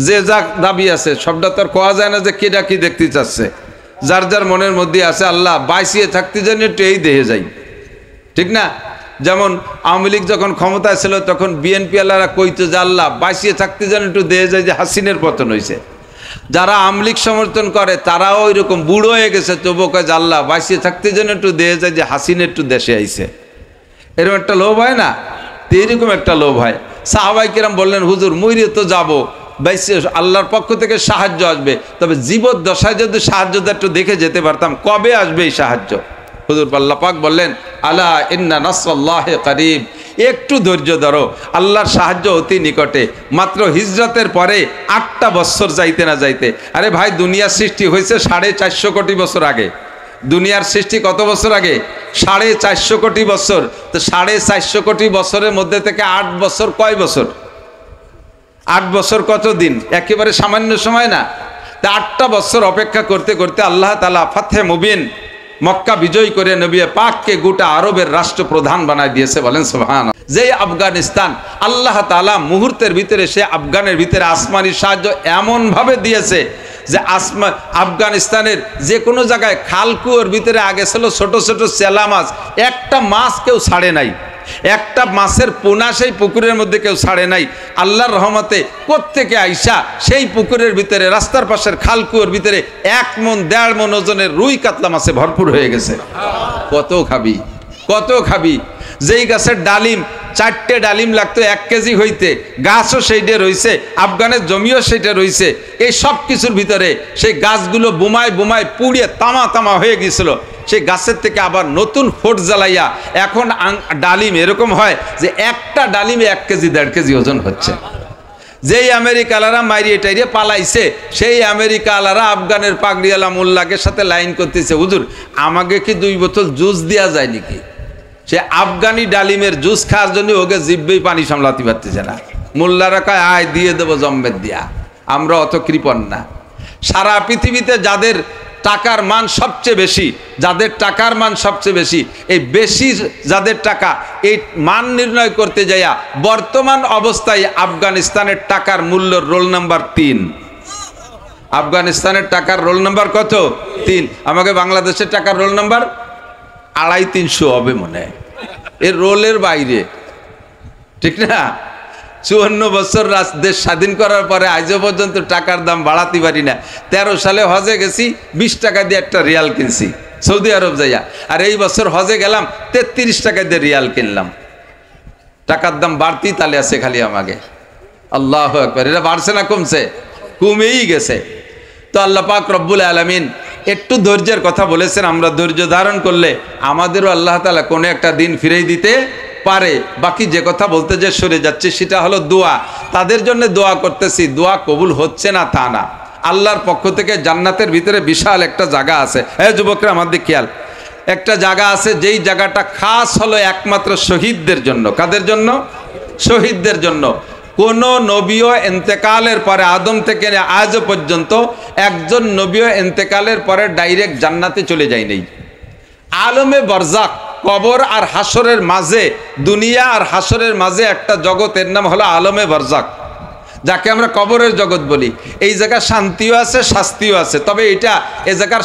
যে যা দাবি আছে সবটা তো আর কোয়া যায় না যে কেটা কি দেখতে চাচ্ছে, যার যার মনের মধ্যে আছে, আল্লাহ বাঁচিয়ে থাকতে যেন একটু এই দেহে যাই, ঠিক না? যেমন আওয়ামী লীগ যখন ক্ষমতায় ছিল তখন বিএনপি আল্লাহরা কইতো যে আল্লাহ বাঁচিয়ে থাকতে যেন একটু দেহে যায়, যে হাসিনের পতন হয়েছে। যারা আমলিক সমর্থন করে তারাও ওই রকম বুড়ো হয়ে গেছে, তবুও কয় যে আল্লাহ বাঁচিয়ে থাকতে যেন একটু দিয়ে যায় যে হাসিনা একটু দেশে আইছে, এরকম একটা লোভ হয় না? তো এরকম একটা লোভ হয়। সাহাবাই কিরাম বললেন হুজুর মইরে তো যাবো, আল্লাহর পক্ষ থেকে সাহায্য আসবে, তবে জীবদ্দশায় যদি সাহায্যটা একটু দেখে যেতে পারতাম, কবে আসবে এই সাহায্য? হুজুর আল্লাহ পাক বললেন আলা ইন্না নাসরাল্লাহি করিব, একটু ধৈর্য ধরো, আল্লাহর সাহায্য অতি নিকটে। মাত্র হিজরতের পরে 8টা বছর যাইতে না যাইতে, আরে ভাই দুনিয়ার সৃষ্টি হয়েছে 450 কোটি বছর আগে। দুনিয়ার সৃষ্টি কত বছর আগে? 450 কোটি বছর। তো 450 কোটি বছরের মধ্যে থেকে 8 বছর কয় বছর? 8 বছর কত দিন? একেবারে সামান্য সময় না। তা 8টা বছর অপেক্ষা করতে করতে আল্লাহ তাআলা ফাতহে মুবিন মক্কা বিজয় করে নবী পাককে গোটা আরবের রাষ্ট্রপ্রধান বানায় দিয়েছে, বলেন সুবহানাল্লাহ। যে আফগানিস্তান, আল্লাহ তাআলা মুহূর্তের ভিতরে সে আফগানের ভিতরে আসমানি সাহায্য এমন ভাবে দিয়েছে যে আফগানিস্তানের যে কোনো জায়গায় খালকুয়োর ভিতরে আগে ছিল ছোট ছোট চেলা মাছ, একটা মাছ কেউ ছাড়ে নাই, একটা মাছের পোনা সেই পুকুরের মধ্যে কেউ ছাড়ে নাই। আল্লাহর রহমতে প্রত্যেকে আইসা সেই পুকুরের ভিতরে রাস্তার পাশের খালকুয়োর ভিতরে 1 মণ 1.5 মণ ওজনের রুই কাতলা মাছে ভরপুর হয়ে গেছে। কত খাবি, কত খাবি? যেই গাছের ডালিম 4টে ডালিম লাগতো 1 কেজি হইতে, গাছও সেইটা রয়েছে, আফগানের জমিও সেইটা রয়েছে। এই সব কিছুর ভিতরে সেই গাছগুলো বোমায় বোমায় পুড়িয়ে তামা তামা হয়ে গিয়েছিল। সেই গাছের থেকে আবার নতুন ফোট জ্বালাইয়া এখন ডালিম এরকম হয় যে একটা ডালিমে 1 কেজি 1.5 কেজি ওজন হচ্ছে। যেই আমেরিকালারা মাইরিয়ে টাইরিয়ে পালাইছে, সেই আমেরিকালারা আফগানের পাগড়িওয়ালা মোল্লাকে সাথে লাইন করতেছে, হুজুর আমাকে কি 2 বোতল জুস দেওয়া যায় নাকি? সে আফগানি ডালিমের জুস খাওয়ার জন্য ওকে জিব্বেই পানি সামলাতে পারতেছে না। মোল্লারা কয় আয় দিয়ে দেবো জম্মের দিয়া, আমরা অত কৃপণ না। সারা পৃথিবীতে যাদের টাকার মান সবচেয়ে বেশি, যাদের টাকার মান সবচেয়ে বেশি, এই বেশি যাদের টাকা, এই মান নির্ণয় করতে যাইয়া বর্তমান অবস্থায় আফগানিস্তানের টাকার মূল্য রোল নাম্বার 3। আফগানিস্তানের টাকার রোল নাম্বার কত? 3। আমাকে বাংলাদেশের টাকার রোল নাম্বার 250-300 হবে মনে হয়, এর রোলের বাইরে, ঠিক না? 54 বছর দেশ স্বাধীন করার পরে আজও পর্যন্ত টাকার দাম বাড়াতে পারি না। 13 সালে হজে গেছি, 20 টাকা দিয়ে একটা রিয়াল কিনছি সৌদি আরব যাইয়া, আর এই বছর হজে গেলাম 33 টাকা দিয়ে রিয়াল কিনলাম। টাকার দাম বাড়তি তালে আছে খালি আমাকে। আল্লাহু আকবার। এটা বাড়ছে না কমছে? কমেই গেছে। তো আল্লাহ পাক রব্বুল আলামিন একটু ধৈর্যের কথা বলেছেন, আমরা ধৈর্য ধারণ করলে আমাদেরও আল্লাহ তাআলা কোনো একটা দিন ফিরিয়ে দিতে পারে। বাকি যে কথা বলতে যে সরে যাচ্ছে সেটা হলো দোয়া। তাদের জন্য দোয়া করতেছি, দোয়া কবুল হচ্ছে না তা না। আল্লাহর পক্ষ থেকে জান্নাতের ভিতরে বিশাল একটা জায়গা আছে। যুবকরা আমাদের খেয়াল, একটা জায়গা আছে যেই জায়গাটা খাস হলো একমাত্র শহীদদের জন্য। কাদের জন্য? শহীদদের জন্য। কোন নবীও ইন্তেকালের পরে, আদম থেকে আজ পর্যন্ত একজন নবীও ইন্তেকালের পরে ডাইরেক্ট জান্নাতে চলে যায় নাই। আলমে বরজাক, কবর আর হাসরের মাঝে, দুনিয়া আর হাসরের মাঝে একটা জগতের নাম হলো আলমে বরজাক, যাকে আমরা কবরের জগৎ বলি। এই জায়গায় শান্তিও আছে, শাস্তিও আছে। তবে এটা এ জায়গার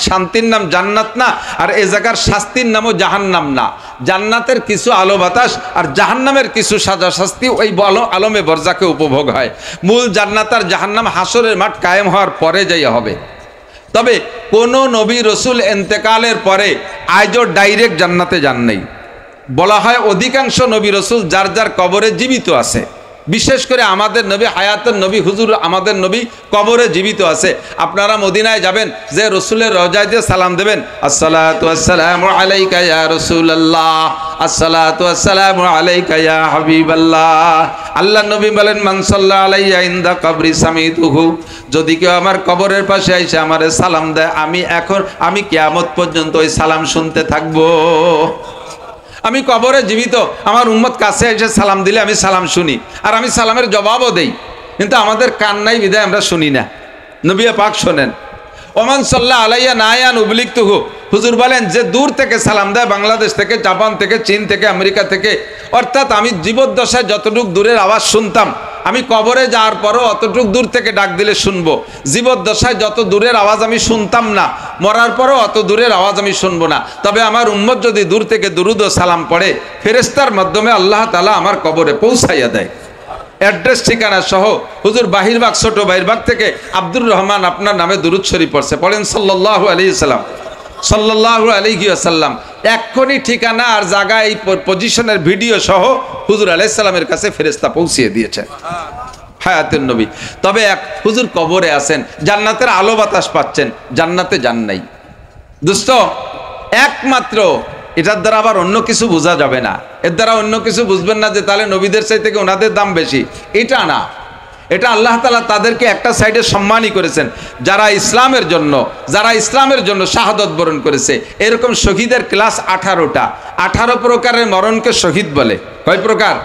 শান্তির নাম জান্নাত না, আর এ জায়গার শাস্তির নামও জাহান্নাম না। জান্নাতের কিছু আলো বাতাস আর জাহান্নামের কিছু সাজা শাস্তি ওই আলমে বরজাকে উপভোগ হয়। মূল জান্নাত আর জাহান্নাম হাসরের মাঠ কায়েম হওয়ার পরে যাই হবে। তবে কোন নবী রসুল ইন্তেকালের পরে আজও ডাইরেক্ট জান্নাতে যান নাই। বলা হয় অধিকাংশ নবী রসুল যার যার কবরে জীবিত আছে। বিশেষ করে আমাদের নবী হায়াতের নবী হুজুর আমাদের নবী কবরে জীবিত আছে। আপনারা মদিনায় যাবেন, যে রসুলের রওজায় দিয়ে সালাম দেবেন, আসসালাতু ওয়াসসালামু আলাইকা ইয়া রাসূলুল্লাহ, আসসালাতু ওয়াসসালামু আলাইকা ইয়া হাবিবাল্লাহ। আল্লাহ নবী বলেন, মান সাল্লা আলাইয়া ইনদা কবরি সামিতুহু, যদি কেউ আমার কবরের পাশে এসে আমারে সালাম দেয়, আমি কিয়ামত পর্যন্ত ওই সালাম শুনতে থাকবো। আমি কবরে জীবিত, আমার উম্মত কাছে এসে সালাম দিলে আমি সালাম শুনি, আর আমি সালামের জবাবও দেই। কিন্তু আমাদের কান নাই বিধায় আমরা শুনি না। নবী পাক শোনেন, ওমান সাল্লাহ আলাইয়া নায়ান উবলিকতুহু, হুজুর বলেন যে দূর থেকে সালাম দেয়, বাংলাদেশ থেকে, জাপান থেকে, চীন থেকে, আমেরিকা থেকে, অর্থাৎ আমি জীবদ্দশায় যতটুক দূরের আওয়াজ শুনতাম, আমি কবরে যাওয়ার পরও অতটুক দূর থেকে ডাক দিলে শুনবো। জীবদ্দশায় যত দূরের আওয়াজ আমি শুনতাম না, মরার পরও অত দূরের আওয়াজ আমি শুনবো না। তবে আমার উম্মত যদি দূর থেকে দুরুদ ও সালাম পড়ে, ফেরেশতার মাধ্যমে আল্লাহ তাআলা আমার কবরে পৌঁছাইয়া দেয়। অ্যাড্রেস ঠিকানা সহ হুজুর বাহিরবাগ ছোট বাহিরবাগ থেকে আব্দুর রহমান আপনার নামে দুরূদ শরীফ পড়ছে, পড়েন সাল্লাল্লাহু আলাইহি সাল্লাম, সাল্লাল্লাহু আলাইহি ওয়াসাল্লাম। এক্ষুনি ঠিকানা আর জায়গা এই পজিশনের ভিডিও সহ হুজুর আলাইহিস সালামের কাছে ফেরেশতা পৌঁছিয়ে দিয়েছে হায়াতের নবী। তবে এক হুজুর কবরে আছেন, জান্নাতের আলো বাতাস পাচ্ছেন, জান্নাতে যান নাই। দোস্ত, একমাত্র এটার দ্বারা আবার অন্য কিছু বোঝা যাবে না, এর দ্বারা অন্য কিছু বুঝবেন না যে তাহলে নবীদের চাইতে থেকে ওনাদের দাম বেশি, এটা না। এটা আল্লাহ তাআলা তাদেরকে একটা সাইডে সম্মানই করেছেন, যারা ইসলামের জন্য শাহাদত বরণ করেছে। এরকম শহীদের ক্লাস 18টা। 18 প্রকারের মরণকে শহীদ বলে। কয় প্রকার?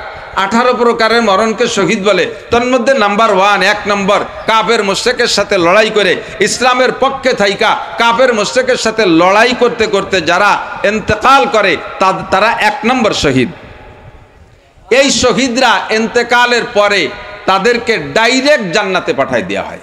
18 প্রকারের মরণকে শহীদ বলে। তন্মধ্যে নাম্বার 1, 1 নম্বর, কাফের মুশরিকের সাথে লড়াই করে ইসলামের পক্ষে থাইকা কাফের মুশরিকের সাথে লড়াই করতে করতে যারা ইন্তেকাল করে তারা 1 নম্বর শহীদ। এই শহীদরা ইন্তেকালের পরে তাদেরকে ডাইরেক্ট জান্নাতে পাঠায় দেওয়া হয়,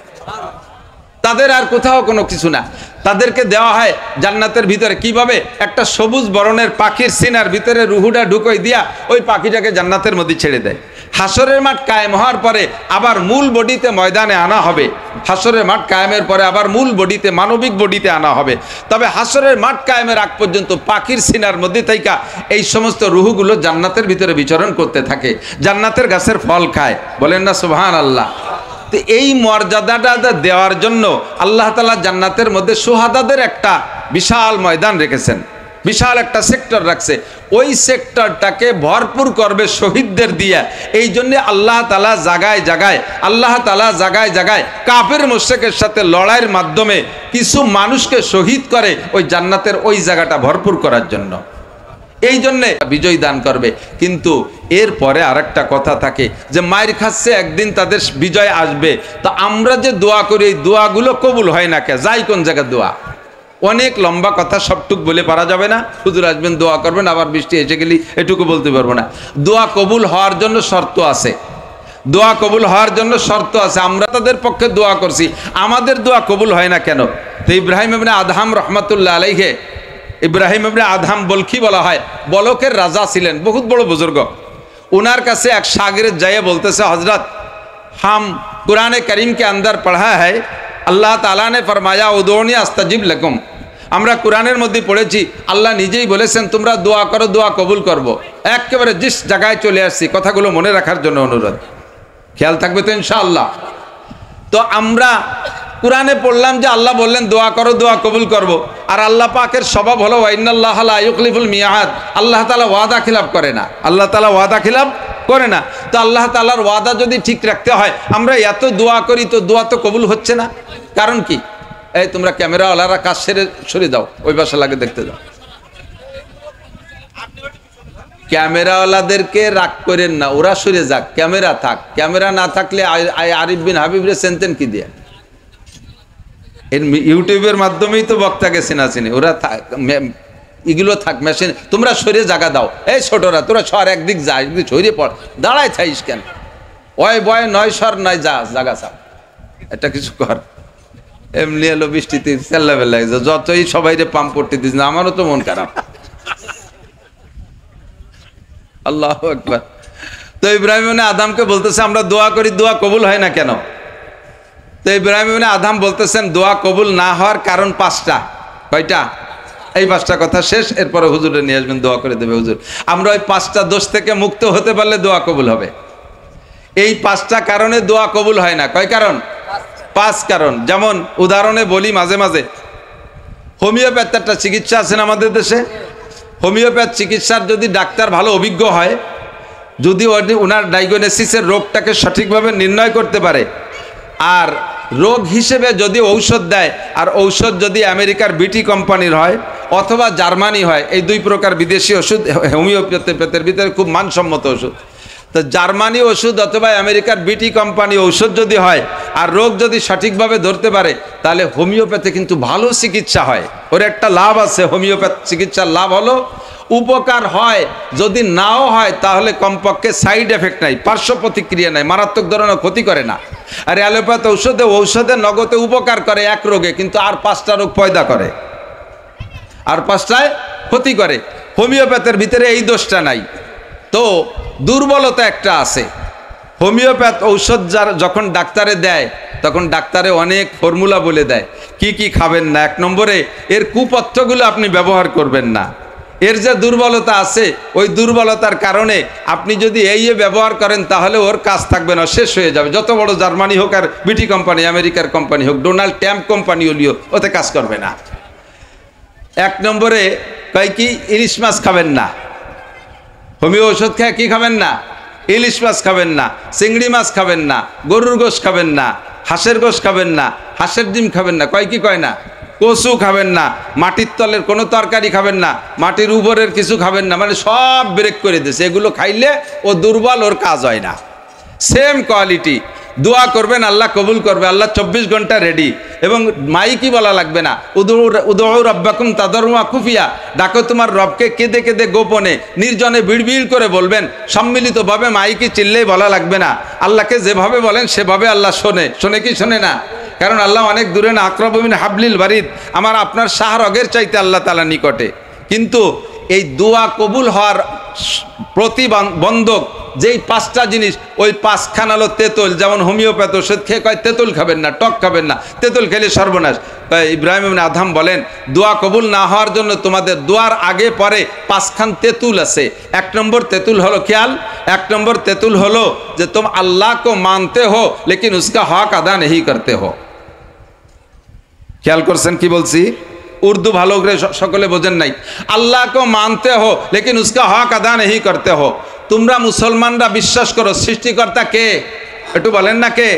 তাদের আর কোথাও কোনো কিছু না, তাদেরকে দেওয়া হয় জান্নাতের ভিতরে। কিভাবে? একটা সবুজ বরণের পাখির সিনার ভিতরে রুহুটা ঢুকোই দিয়া ওই পাখিটাকে জান্নাতের মধ্যে ছেড়ে দেয়। হাসরের মাঠ কায়েম হওয়ার পরে আবার মূল বডিতে ময়দানে আনা হবে, হাসরের মাঠ কায়েমের পরে আবার মূল বডিতে মানবিক বডিতে আনা হবে। তবে হাসরের মাঠ কায়েমের আগ পর্যন্ত পাখির সিনার মধ্যে থাইকা এই সমস্ত রুহুগুলো জান্নাতের ভিতরে বিচরণ করতে থাকে, জান্নাতের গাছের ফল খায়। বলেন না সুবহানাল্লাহ। তো এই মর্যাদাটা দেওয়ার জন্য আল্লাহ তাআলা জান্নাতের মধ্যে সুহাদাদের একটা বিশাল ময়দান রেখেছেন, বিশাল একটা সেক্টর রাখছে। ওই সেক্টরটাকে ভরপুর করবে শহীদদের দিয়ে। এই জন্য আল্লাহ তাআলা জায়গায় জায়গায় কাফের মুশরিকের সাথে লড়াইয়ের মাধ্যমে কিছু মানুষকে শহীদ করে ওই জান্নাতের ওই জায়গাটা ভরপুর করার জন্য। এই জন্যে বিজয় দান করবে। কিন্তু এরপরে আরেকটা কথা থাকে যে মায়ের খাচ্ছে একদিন তাদের বিজয় আসবে। তো আমরা যে দোয়া করি এই দোয়াগুলো কবুল হয় না কে? যাই কোন জায়গায় দোয়া? অনেক লম্বা কথা, সবটুক বলে পারা যাবে না। হুজুর আসবেন, দোয়া করবেন, আবার বৃষ্টি এসে গেলি এটুকু বলতে পারবো না। দোয়া কবুল হওয়ার জন্য শর্ত আছে, দোয়া কবুল হওয়ার জন্য শর্ত আছে। আমরা তাদের পক্ষে দোয়া করছি, আমাদের দোয়া কবুল হয় না কেন? তো ইব্রাহিম ইবনে আদহাম রহমাতুল্লাহ আলাইহি, ইব্রাহিম ইবনে আদহাম বলখি বলা হয়, বলকের রাজা ছিলেন, বহুত বড় বুজুর্গ। उनार कासे एक शागिर्द जाए बोलते से हजरत हम कुरान करीम के अंदर पढ़ा है अल्लाह ताला ने फरमाया उदोनी अस्तजिब लकुम। আমরা কোরআনের মধ্যে পড়েছি আল্লাহ নিজেই বলেছেন তোমরা দোয়া করো, দোয়া কবুল করব। একেবারে জিস জায়গায় চলে আসছি, কথাগুলো মনে রাখার জন্য অনুরোধ, খেয়াল থাকবে তো ইনশাআল্লাহ। তো আমরা কোরআনে পড়লাম যে আল্লাহ বললেন দোয়া করো, দোয়া কবুল করব। আর আল্লাহ পাকের স্বভাব হলো ওয়াইনাল্লাহা লা ইউখলিফুল মিয়াদ, আল্লাহ তাআলা ওয়াদা খিলাফ করে না, আল্লাহ তাআলা ওয়াদা খিলাফ করে না। তো আল্লাহ তাআলার ওয়াদা যদি ঠিক রাখতে হয়, আমরা এত দোয়া করি তো দোয়া তো কবুল হচ্ছে না, কারণ কি? এই তোমরা ক্যামেরাওয়ালারা কাজ সেরে সরে যাও, ওই বাসা লাগে দেখতে যাও। ক্যামেরাওয়ালাদেরকে রাগ করেন না, ওরা সরে যাক, ক্যামেরা থাক। ক্যামেরা না থাকলে আরিফ বিন হাবিবরে চেনতেন কি দিয়ে? ইউটিউবের মাধ্যমেই তো বক্তাকে চেনাচিনি, ওরা এগুলো থাক মেশিন। তোমরা সরে জায়গা দাও, এই ছোটরা তোরা সর, একদিক যা, একদিক সরে পড়, দাঁড়ায় থাইস কেন? ওই বয় নয় সর নয় যা, জায়গা চাপ, এটা কিছু কর। এমনি এলো বৃষ্টিতে চেল্লা বেলা, যতই সবাই রে পাম্প করতে দিস না, আমারও তো মন খারাপ। আল্লাহু আকবার। তো ইব্রাহিম ইবনে আদমকে বলতেছে আমরা দোয়া করি, দোয়া কবুল হয় না কেন? তো ইব্রাহিম ইবনে আদম বলতেছেন দোয়া কবুল না হওয়ার কারণ 5টা। কয়টা? এই 5টা কথা শেষ, এরপরে হুজুরে নিয়ে আসবেন, দোয়া করে দেবে হুজুর। আমরা ওই 5টা দোষ থেকে মুক্ত হতে পারলে দোয়া কবুল হবে। এই 5টা কারণে দোয়া কবুল হয় না। কয় কারণ? 5 কারণ। যেমন উদাহরণে বলি, মাঝে মাঝে হোমিওপ্যাথ একটা চিকিৎসা আছেন আমাদের দেশে। হোমিওপ্যাথ চিকিৎসার যদি ডাক্তার ভালো অভিজ্ঞ হয়, যদি ওনার ডায়াগনোসিসের রোগটাকে সঠিকভাবে নির্ণয় করতে পারে, আর রোগ হিসেবে যদি ঔষধ দেয়, আর ঔষধ যদি আমেরিকার বিটি কোম্পানির হয় অথবা জার্মানি হয়, এই 2 প্রকার বিদেশি ওষুধ হোমিওপ্যাথের ভিতরে খুব মানসম্মত ওষুধ। তো জার্মানি ওষুধ অথবা আমেরিকার বিটি কোম্পানি ঔষধ যদি হয় আর রোগ যদি সঠিকভাবে ধরতে পারে, তাহলে হোমিওপ্যাথে কিন্তু ভালো চিকিৎসা হয়। ওর একটা লাভ আছে, হোমিওপ্যাথ চিকিৎসার লাভ হলো উপকার হয়, যদি নাও হয় তাহলে কমপক্ষে সাইড এফেক্ট নাই, পার্শ্ব প্রতিক্রিয়া নাই, মারাত্মক ধরনের ক্ষতি করে না। আর অ্যালোপ্যাথ ঔষধে নগদে উপকার করে এক রোগে, কিন্তু আর 5টা রোগ পয়দা করে, আর 5টায় ক্ষতি করে। হোমিওপ্যাথের ভিতরে এই দোষটা নাই। তো দুর্বলতা একটা আছে, হোমিওপ্যাথ ঔষধ যখন ডাক্তারে দেয় তখন ডাক্তারে অনেক ফর্মুলা বলে দেয় কি কি খাবেন না। 1 নম্বরে এর কুপথ্যগুলো আপনি ব্যবহার করবেন না। এর যে দুর্বলতা আছে ওই দুর্বলতার কারণে আপনি যদি এই ব্যবহার করেন তাহলে ওর কাজ থাকবে না, শেষ হয়ে যাবে। যত বড় জার্মানি হোক আর ব্রিটিশ কোম্পানি, আমেরিকার কোম্পানি হোক, ডোনাল্ড ট্রাম্প কোম্পানি হলিও ওতে কাজ করবে না। 1 নম্বরে কয় কি ইলিশ মাছ খাবেন না। হোমিও ওষুধ খেয়ে কি খাবেন না? ইলিশ মাছ খাবেন না, চিংড়ি মাছ খাবেন না, গরুর গোশ খাবেন না, হাঁসের গোশ খাবেন না, হাঁসের ডিম খাবেন না, কয় কি কয় না, কচু খাবেন না, মাটির তলের কোনো তরকারি খাবেন না, মাটির উপরের কিছু খাবেন না, মানে সব ব্রেক করে দিয়েছে। এগুলো খাইলে ও দুর্বল, ওর কাজ হয় না। সেম কোয়ালিটি দোয়া করবেন, আল্লাহ কবুল করবে, আল্লাহ 24 ঘন্টা রেডি। এবং মাইকি বলা লাগবে না, উদউ রাব্বাকুম তাদাররুআ খুফিয়া, ডাকো তোমার রবকে কেঁদে কেঁদে গোপনে নির্জনে বিড়বিড় করে বলবেন। সম্মিলিতভাবে মাইকি চিল্লেই বলা লাগবে না। আল্লাহকে যেভাবে বলেন সেভাবে আল্লাহ শোনে কি শোনে না? কারণ আল্লাহ অনেক দূরে না, আকরাবু মিন হাবলিল বারিদ, আমার আপনার শাহরগের চাইতে আল্লাহ তাআলা নিকটে। কিন্তু এই দোয়া কবুল হওয়ার প্রতিবন্ধক যেই 5টা জিনিস, ওই 5খান হলো তেঁতুল। যেমন হোমিওপ্যাথ ওষুধ খেয়ে কয় তেঁতুল খাবেন না, টক খাবেন না, তেঁতুল খেলে সর্বনাশ। ইব্রাহিম ইবনে আদহাম বলেন দোয়া কবুল না হওয়ার জন্য তোমাদের দোয়ার আগে পরে 5খান তেঁতুল আছে। 1 নম্বর তেঁতুল হলো খেয়াল, 1 নম্বর তেঁতুল হলো যে तुम अल्लाह को मानते हो लेकिन उसका हक अदा नहीं करते हो। খেয়াল করছেন কি বলছি? উর্দু ভালো করে সকলে বোঝেন নাই। আল্লাহ কো মানতে হো লেকিন উসকা হক আদা নেহি করতে হো। তোমরা মুসলমানরা বিশ্বাস করো সৃষ্টিকর্তা কে, একটু বলেন না কে।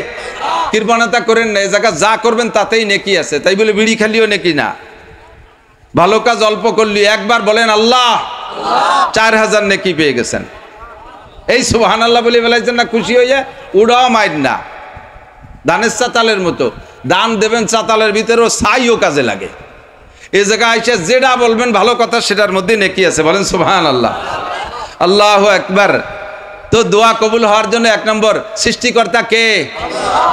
কৃপণতা করেন না, এই জায়গা যা করবেন তাতেই নেকি আছে, তাই বলে বিড়ি খালিও নেকি না। ভালো কাজ অল্প করলি একবার বলেন আল্লাহ, 4000 নেকি পেয়ে গেছেন। এই সুবহানাল্লাহ বলে ফেলাইছেন না, খুশি হয়ে যায়, উড়াও মাইর না। দানের চাতালের মতো দান দেবেন, চাতালের ভিতরেও ছাইও কাজে লাগে। এই জায়গায় এসে যেটা বলবেন ভালো কথা সেটার মধ্যে নেকি আছে, বলেন সুবহানাল্লাহ, আল্লাহু আকবার। তো দোয়া কবুল হওয়ার জন্য 1 নম্বর সৃষ্টিকর্তা কে,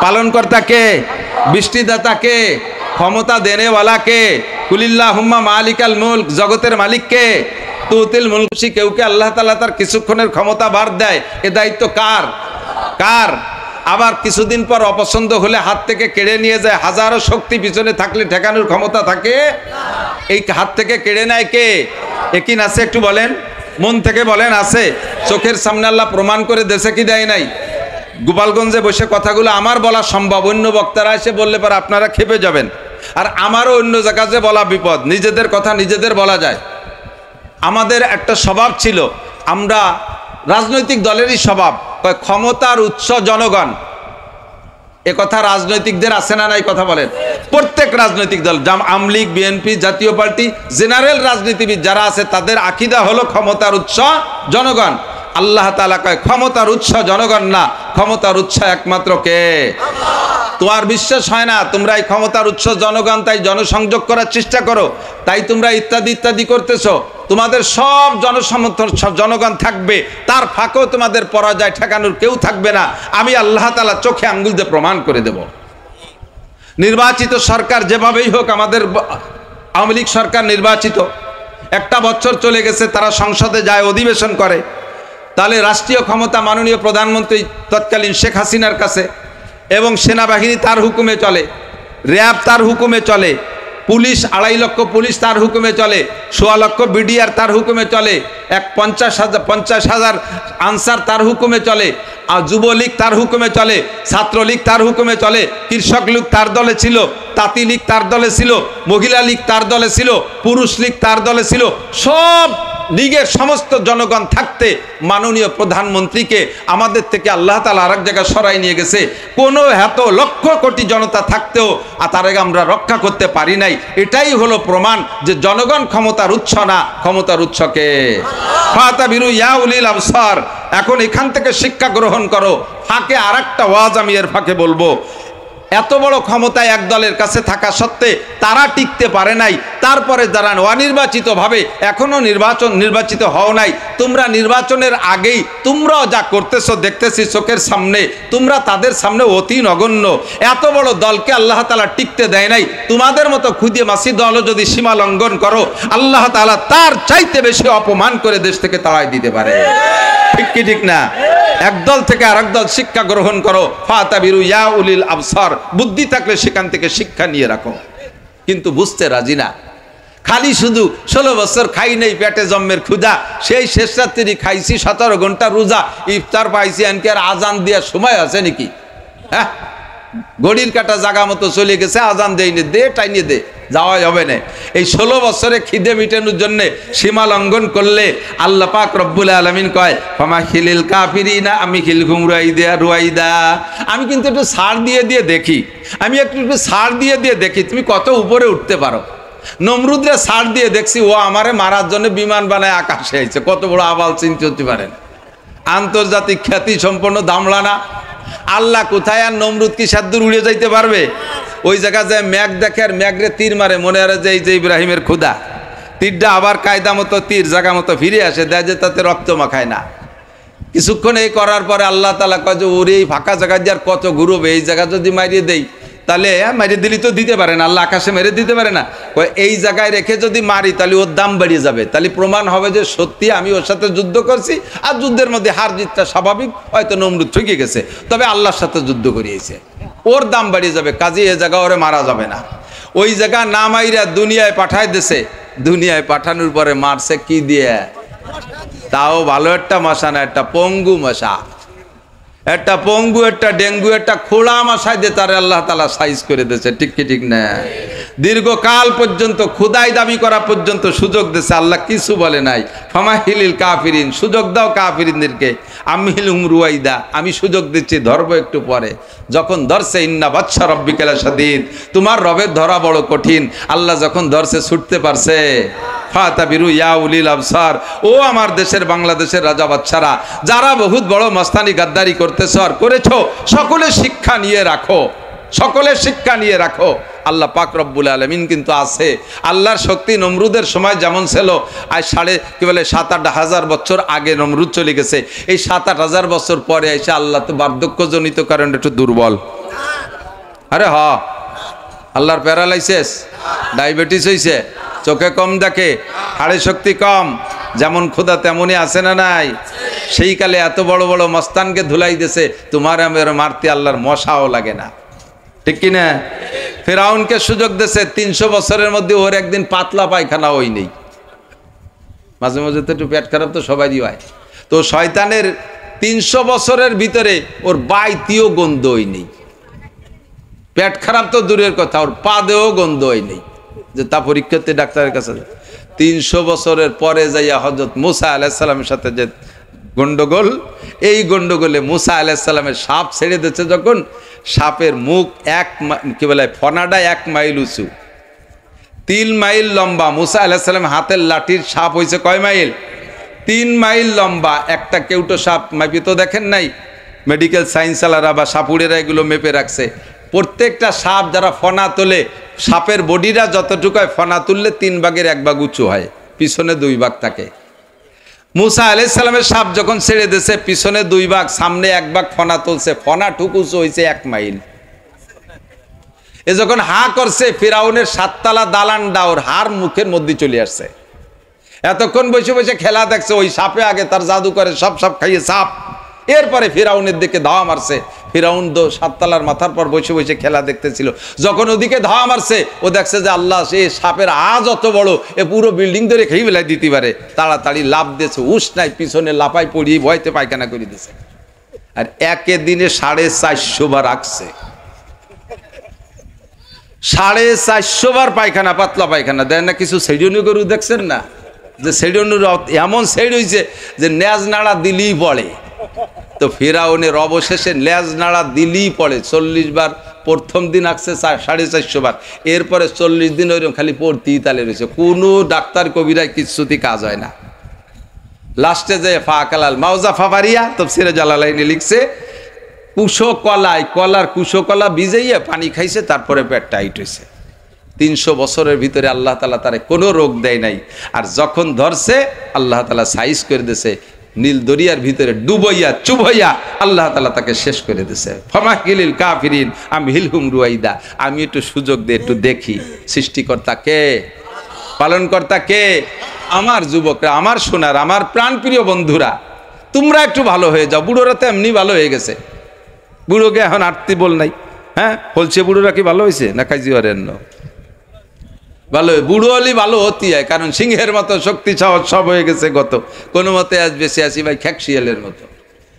পালনকর্তা কে, বৃষ্টিদাতা কে, ক্ষমতা দেনেওয়ালা কে, কুলিল্লাহুম্মা মালিকাল মুলক, জগতের মালিক কে, তুতিল মুলক। কেউকে আল্লাহ তাআলা তার কিছুক্ষণের ক্ষমতা বার দেয়, এ দায়িত্ব কার? কার? আবার কিছুদিন পর অপছন্দ হলে হাত থেকে কেড়ে নিয়ে যায়। হাজারো শক্তি পিছনে থাকলে ঠেকানোর ক্ষমতা থাকে? এই হাত থেকে কেড়ে নেয় কে? একিন আছে একটু বলেন, মন থেকে বলেন আছে? চোখের সামনে আল্লাহ প্রমাণ করে দেশে কি দেয় নাই? গোপালগঞ্জে বসে কথাগুলো আমার বলা সম্ভব, অন্য বক্তারা এসে বললে পর আপনারা খেপে যাবেন। আর আমারও অন্য জায়গায় বলা বিপদ, নিজেদের কথা নিজেদের বলা যায়। আমাদের একটা স্বভাব ছিল, আমরা রাজনৈতিক দলেরই স্বভাব, ক্ষমতার উৎস জনগণ। এ কথা রাজনৈতিকদের আছে না নাই? কথা বলেন। প্রত্যেক রাজনৈতিক দল, আওয়ামী লীগ, বিএনপি, জাতীয় পার্টি, জেনারেল রাজনীতিবিদ যারা আছে তাদের আকীদা হলো ক্ষমতার উৎস জনগণ। আল্লাহ তাআলা কয় ক্ষমতার উৎস জনগণ না, ক্ষমতার উৎস একমাত্র কে? তোমার বিশ্বাস হয় না, তোমরা এই ক্ষমতার উৎস জনগণ, তাই জনসংযোগ করার চেষ্টা করো, তাই তোমরা ইত্যাদি ইত্যাদি করতেছো। তোমাদের সব জনসমর্থন জনগণ থাকবে, তার ফাঁকেও তোমাদের পরাজয় ঠেকানোর কেউ থাকবে না। আমি আল্লাহ তাআলা চোখে আঙ্গুল দিয়ে প্রমাণ করে দেব। নির্বাচিত সরকার যেভাবেই হোক, আমাদের আওয়ামী লীগ সরকার নির্বাচিত, 1টা বছর চলে গেছে, তারা সংসদে যায়, অধিবেশন করে। তাহলে রাষ্ট্রীয় ক্ষমতা মাননীয় প্রধানমন্ত্রী তৎকালীন শেখ হাসিনার কাছে, এবং সেনাবাহিনী তার হুকুমে চলে, র্যাব তার হুকুমে চলে, পুলিশ 2.5 লক্ষ পুলিশ তার হুকুমে চলে, 1.25 লক্ষ বিডিআর তার হুকুমে চলে, 50,000 আনসার তার হুকুমে চলে, আর যুবলীগ তার হুকুমে চলে, ছাত্রলীগ তার হুকুমে চলে, কৃষক লীগ তার দলে ছিল, তাঁতি লীগ তার দলে ছিল, মহিলা লীগ তার দলে ছিল, পুরুষ লীগ তার দলে ছিল। সব লীগের সমস্ত জনগণ থাকতে মাননীয় প্রধানমন্ত্রীকে আমাদের থেকে আল্লাহ তাআলা আরেক জায়গায় সরাই নিয়ে গেছে। কোনো এত লক্ষ কোটি জনতা থাকতেও তার আগে আমরা রক্ষা করতে পারি নাই। এটাই হলো প্রমাণ যে জনগণ ক্ষমতার উৎস না, ক্ষমতার উৎসকে ফাতাবিরু ইয়া উলিল আবসার। এখন এখান থেকে শিক্ষা গ্রহণ করো। ফাঁকে আরেকটা ওয়াজ আমি এর ফাঁকে বলবো। এত বড় ক্ষমতা এক দলের কাছে থাকা সত্ত্বে তারা টিকতে পারে নাই, তারপরে যারা অনির্বাচিতভাবে এখনো নির্বাচিত হও নাই, তোমরা নির্বাচনের আগেই তোমরাও যা করতেছো দেখতেছি চোখের সামনে, তোমরা তাদের সামনে অতি নগণ্য। এত বড় দলকে আল্লাহ তাআলা টিকতে দেয় নাই। তোমাদের মতো খুদে মাসি দলও যদি সীমা লঙ্ঘন করো, আল্লাহ তাআলা তার চাইতে বেশি অপমান করে দেশ থেকে তাড়াই দিতে পারে। ঠিক কি ঠিক না? একদল থেকে আরেক দল শিক্ষা গ্রহণ করো। ফাতাবিরু ইয়া উলিল আবসার, বুদ্ধি থাকলে সেখান থেকে শিক্ষা নিয়ে রাখো। কিন্তু বুঝতে রাজি না, খালি শুধু 16 বছর খাই নেই, পেটে জন্মের ক্ষুধা, সেই শেষ রাত্রি খাইছি 17 ঘন্টা রোজা, ইফতার পাইছি, এনকে আর আজান দেওয়ার সময় আছে নাকি? হ্যাঁ, ঘড়ির কাটা জাগা মতো চলে গেছে, আজান দেয়নি, দে টাইনি দে, যাওয়া হবে না। এই 16 বছরে খিদে মিটানোর জন্য সীমা লঙ্ঘন করলে আল্লাহ পাক রব্বুল আলামিন কয় ফামা খিলিল কাফিরিনা আমি খিলহুম রুয়াইদা। আমি কিন্তু একটু ছাড় দিয়ে দিয়ে দেখি, আমি একটু ছাড় দিয়ে দিয়ে দেখি তুমি কত উপরে উঠতে পারো। নমরুদরে ছাড় দিয়ে দেখছি, ও আমারে মারার জন্য বিমান বানায় আকাশে আইছে, কত বড় আবাল চিন্তা করতে পারেন। আন্তর্জাতিক খ্যাতি সম্পন্ন দামলানা। আল্লাহ কোথায়, আর নমরুদ কি সাদ্দুর উড়ে যাইতে পারবে? ওই জায়গা যায় ম্যাগ দেখে আর ম্যাগরে তীর মারে, মনে হয় যে এই যে ইব্রাহিমের ক্ষুদা, তীরটা আবার কায়দা মতো তীর জায়গা মতো ফিরে আসে, দেয় যে তাতে রক্ত মাখায় না। কিছুক্ষণ এই করার পরে আল্লাহ তাআলা কয় যে ওরে এই ফাঁকা জায়গা দিয়ে আর কত ঘুরবে, এই জায়গা যদি মারিয়ে দেই তাহলে মারিয়ে দিলি তো দিতে পারে না, আল্লাহ আকাশে মেরে দিতে পারে না, এই জায়গায় রেখে যদি মারি তাহলে ওর দাম বেড়ে যাবে, তাহলে প্রমাণ হবে যে সত্যি আমি ওর সাথে যুদ্ধ করছি। আর যুদ্ধের মধ্যে হার জিতটা স্বাভাবিক, হয়তো নমরুদ ঠকে গেছে, তবে আল্লাহর সাথে যুদ্ধ করিয়েছে, ওর দাম বেড়ে যাবে, কাজে এ জায়গা ওরে মারা যাবে না। ওই জায়গা না মাইরা দুনিয়ায় পাঠায় দিছে, দুনিয়ায় পাঠানোর পরে মারছে কি দিয়ে? তাও ভালো একটা মশা না, একটা পঙ্গু মশা, একটা পঙ্গু, একটা ডেঙ্গু, একটা খোলা মশায় দিয়ে তারে আল্লাহ তাআলা সাইজ করে দিয়েছে। ঠিক কি ঠিক না? দীর্ঘকাল পর্যন্ত খুদাই দাবি করা পর্যন্ত সুযোগ দিয়েছে, আল্লাহ কিছু বলে নাই। ফামাহিলিল কাফিরিন, সুযোগ দাও কাফিরিনদেরকে, আমহিলহুম রুয়াইদা, আমি সুযোগ দিচ্ছি, ধরবো একটু পরে। যখন ধরছে ইন্না বাচ্চা রব্বিকা লাশাদীদ, তোমার রবের ধরা বড় কঠিন। আল্লাহ যখন ধরছে ছুটতে পারছে। ফাতাবিরু ইয়া উলিল আবসার, ও আমার দেশের বাংলাদেশের রাজা বাচ্চারা, যারা বহুত বড় মস্তানি গাদ্দারি করতেছ আর করেছো, সকলে শিক্ষা নিয়ে রাখো, সকলে শিক্ষা নিয়ে রাখো। আল্লাহ পাক রব্বুল আলামিন কিন্তু আছে। আল্লাহর শক্তি নমরুদের সময় যেমন ছিল, আজ 7-8 হাজার বছর আগে নমরুদ চলে গেছে, এই 7-8 হাজার বছর পরে এসে আল্লাহ তো বার্ধক্যজনিত কারণে একটু দুর্বল। আরে হ, আল্লাহর প্যারালাইসিস, ডায়াবেটিস হয়েছে, চোখে কম দেখে, হাড়ে শক্তি কম, যেমন ক্ষুধা তেমনই আছে না নাই? সেই কালে এত বড় বড় মস্তানকে ধুলাই দিয়েছে, তোমার আমার মারতে আল্লাহর মশাও লাগে না। ঠিক কিনা? ফেরাউনকে সুযোগ দিয়েছে, 300 বছরের মধ্যে ওর একদিন পাতলা পায়খানা ওই নেই। মাঝে মাঝে তো একটু পেট খারাপ তো সবারই হয়, তো শয়তানের 300 বছরের ভিতরে ওর বাইতিও গন্ধই নেই। পেট খারাপ তো দূরের কথা, ওর পা দেও গন্ধই নেই, যে তা পরীক্ষাতে ডাক্তারের কাছে। 300 বছরের পরে যাইয়া হযরত মুসা আলাইহিস সালামের সাথে যে গন্ডগোল, এই গন্ডগোলে মুসা আলাইহিস সালামের সাপ ছেড়ে দিচ্ছে যখন, সাপের মুখ কি বলে ফনাডা 1 মাইল উঁচু, 3 মাইল লম্বা। মুসা আলাইহিস সালাম হাতের লাঠির সাপ হয়েছে কয় মাইল? 3 মাইল লম্বা। একটা কেউটো সাপ মাপি তো দেখেন নাই, মেডিকেল সায়েন্স আলারা বা সাপুড়েরা এগুলো মেপে রাখছে। প্রত্যেকটা সাপ যারা ফনা তোলে, সাপের বডিটা যতটুকু হয়, ফনা তুললে 3 ভাগের 1 ভাগ উঁচু হয়, পিছনে 2 ভাগ থাকে। মুসা আলাইহিস সালামের সাপ যখন ছেড়ে দিয়েছে, পিছনে 2 ভাগ, সামনে 1 ভাগ ফনা তুলছে, ফনা ঠুক উঁচু হয়েছে 1 মাইল। এ যখন হা করছে, ফিরাউনের 7 তলা দালানটা ওর হার মুখের মধ্যে চলে আসছে। এতক্ষণ বসে বসে খেলা দেখছে, ওই সাপে আগে তার জাদু করে সব সাপ খাইয়ে সাপ, এরপরে ফিরাউনের দিকে ধাওয়া মারছে। ফিরাউন 7 তলার মাথার পর বসে বসে খেলা দেখতেছিল, যখন ওদিকে ধাওয়া মারছে, ও দেখছে যে আল্লাহ সে সাপের আজ অত বড়, এ পুরো বিল্ডিং ধরে খেয়ে বেলায় দিতে পারে। তাড়াতাড়ি লাভ দিয়েছে, উস নাই, পিছনে লাফাই পড়িয়ে ভয়তে পায়খানা করে দিয়েছে। আর একে দিনে 450 বার রাখছে, 450 বার পায়খানা, পাতলা পায়খানা দেয় না। কিছু সেডিয়নি গরু দেখছেন না, যে সেডিয়নির এমন সেড হয়েছে যে ন্যাজ নাড়া দিলেই পড়ে। তো ফিরাউনের অবশেষে লেজ নাড়া দিলেই পড়ে। 40 বার, প্রথম দিন আসছে 450 বার, এরপরে 40 দিন ওইরকম খালি পড়তেই তালে রয়েছে, কোনো ডাক্তার কবিরায় কিছুতেই কাজ হয় না। লাস্টে যে ফাকালাল মাউজা ফাবারিয়া তাফসীরে জালালাইনে লিখছে, কুশো কলায়, কলার কুশো কলা ভিজাইয়া পানি খাইছে, তারপরে পেট টাইট হয়েছে। 300 বছরের ভিতরে আল্লাহ তাআলা তারে কোনো রোগ দেয় নাই। আর যখন ধরছে, আল্লাহ তাআলা সাইজ করে দিয়েছে, নীল দরিয়ার ভিতরে ডুবাইয়া চুবাইয়া আল্লাহ তাআলা তাকে শেষ করে দিয়েছে। ফামাহিলিল কাফিরিন আমহিলহুম রুয়াইদা, আমি একটু সুযোগ দিয়ে একটু দেখি সৃষ্টিকর্তা কে, পালনকর্তা কে। আমার যুবকরা, আমার সোনার, আমার প্রাণপ্রিয় বন্ধুরা, তোমরা একটু ভালো হয়ে যাও। বুড়োরা তো এমনি ভালো হয়ে গেছে, বুড়োকে এখন আটতি বল নাই। হ্যাঁ বলছে বুড়োরা কি ভালো হয়েছে না খাইছি অরেন্য ভালো, বুড়ো হলেই ভালো হতে হয়, কারণ সিংহের মতো শক্তি সাহস সব হয়ে গেছে গত, কোনো মতে আজ বেঁচে আছি ভাই খ্যাক শিয়ালের মতো।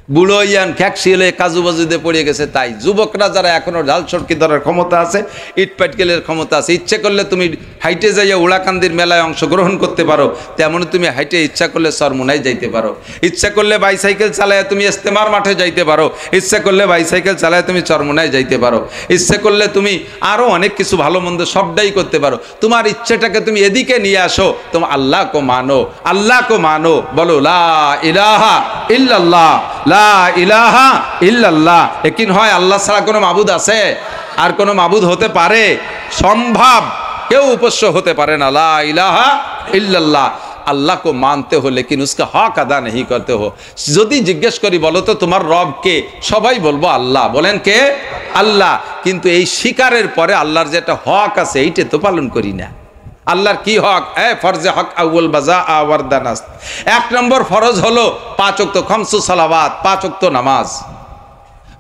বুড়ো ইয়ান খ্যাক শিয়ালে কাজু বাজুতে পড়ে গেছে। তাই যুবকরা যারা এখনো ঢাল সরকি ধরার ক্ষমতা আছে, ইট পাটকেলের ক্ষমতা আছে, ইচ্ছে করলে তুমি হাইটে যাইয়া উড়াকান্দির মেলায় অংশগ্রহণ করতে পারো, তেমন তুমি হাইটে ইচ্ছা করলে সরমুনায় যাইতে পারো, ইচ্ছা করলে বাইসাইকেল চালায় তুমি ইস্তেমার মাঠে যাইতে পারো, ইচ্ছা করলে বাইসাইকেল চালায় তুমি চরমুনায় যাইতে পারো, ইচ্ছে করলে তুমি আরো অনেক কিছু ভালো মন্দ সবটাই করতে পারো। তোমার ইচ্ছেটাকে তুমি এদিকে নিয়ে আসো, তোমার আল্লাহ কো মানো, আল্লাহ কো মানো, বলো লা ইলাহা ইল্লাল্লাহ, লা ইলাহা ইল্লাল্লাহ। একিন হয় আল্লাহ ছাড়া কোনো মাবুদ আছে? আর কোনো মাবুদ হতে পারে? সম্ভব, কেউ উপাস্য হতে পারে না। লা ইলাহা ইল্লাল্লাহ। अल्लाह को मानते हो लेकिन उसका हक अदा नहीं करते हो। যদি জিজ্ঞেস করি বলো তো তোমার রব কে, সবাই বলবো আল্লাহ। বলেন কে? আল্লাহ। কিন্তু এই শিকারের পরে আল্লাহর যেটা হক আছে এইটা তো পালন করি না। আল্লাহর কি হক? ফরজে হক আউয়াল বাজা আওয়ারদানাস। এক নম্বর ফরজ হলো 5 ওয়াক্ত খামসু সালাওয়াত, 5 ওয়াক্ত নামাজ।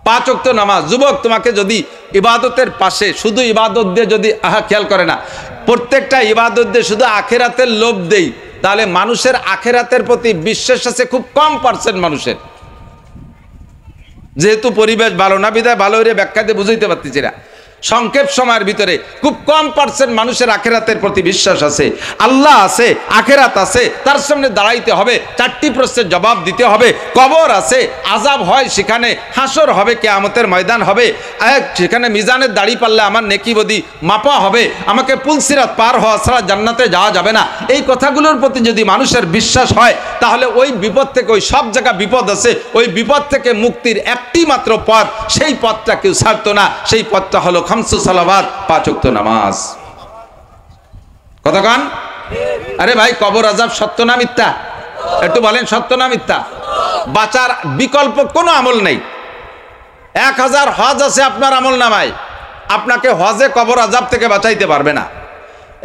5 ওয়াক্ত নামাজ। যুবক তোমাকে যদি ইবাদতের পাশে শুধু ইবাদত দিয়ে যদি খেয়াল করে না, প্রত্যেকটা ইবাদত দিয়ে শুধু আখিরাতের লোভ দেই, তাহলে মানুষের আখিরাতের প্রতি বিশ্বাস আছে খুব কম পার্সেন্ট মানুষের। যেহেতু পরিবেশ ভালো না বিধায় ভালো করে ব্যাখ্যা দিয়ে বুঝাইতে পারতেছি না, সংক্ষেপ সময়ের ভিতরে খুব কম পার্সেন্ট মানুষের আখিরাতের প্রতি বিশ্বাস আছে। আল্লাহ আছে, আখিরাত আছে, তার সামনে দাঁড়াইতে হবে, 4টি প্রশ্নের জবাব দিতে হবে, কবর আছে, আযাব হয় সেখানে, হাসর হবে, কিয়ামতের ময়দান হবে, সেখানে মিজানের দাড়ি পাল্লে আমার নেকি বদি মাপা হবে, আমাকে পুলসিরাত পার হওয়া ছাড়া জান্নাতে যাওয়া যাবে না। এই কথাগুলোর প্রতি যদি মানুষের বিশ্বাস হয়, তাহলে ওই বিপদ থেকে, ওই সব জায়গা বিপদ আছে, ওই বিপদ থেকে মুক্তির একটি মাত্র পথ, সেই পথটা কেউ ছাড়তো না। সেই পথটা হলো খামসু সালাওয়াত, 5 ওয়াক্ত নামাজ। কথা কান? আরে ভাই, কবর আযাব সত্য না মিথ্যা? একটু বলেন সত্য না মিথ্যা? বাঁচার বিকল্প কোনো আমল নেই। 1000 হজ আছে আপনার আমল নামায়, আপনাকে হজে কবর আযাব থেকে বাঁচাইতে পারবে না।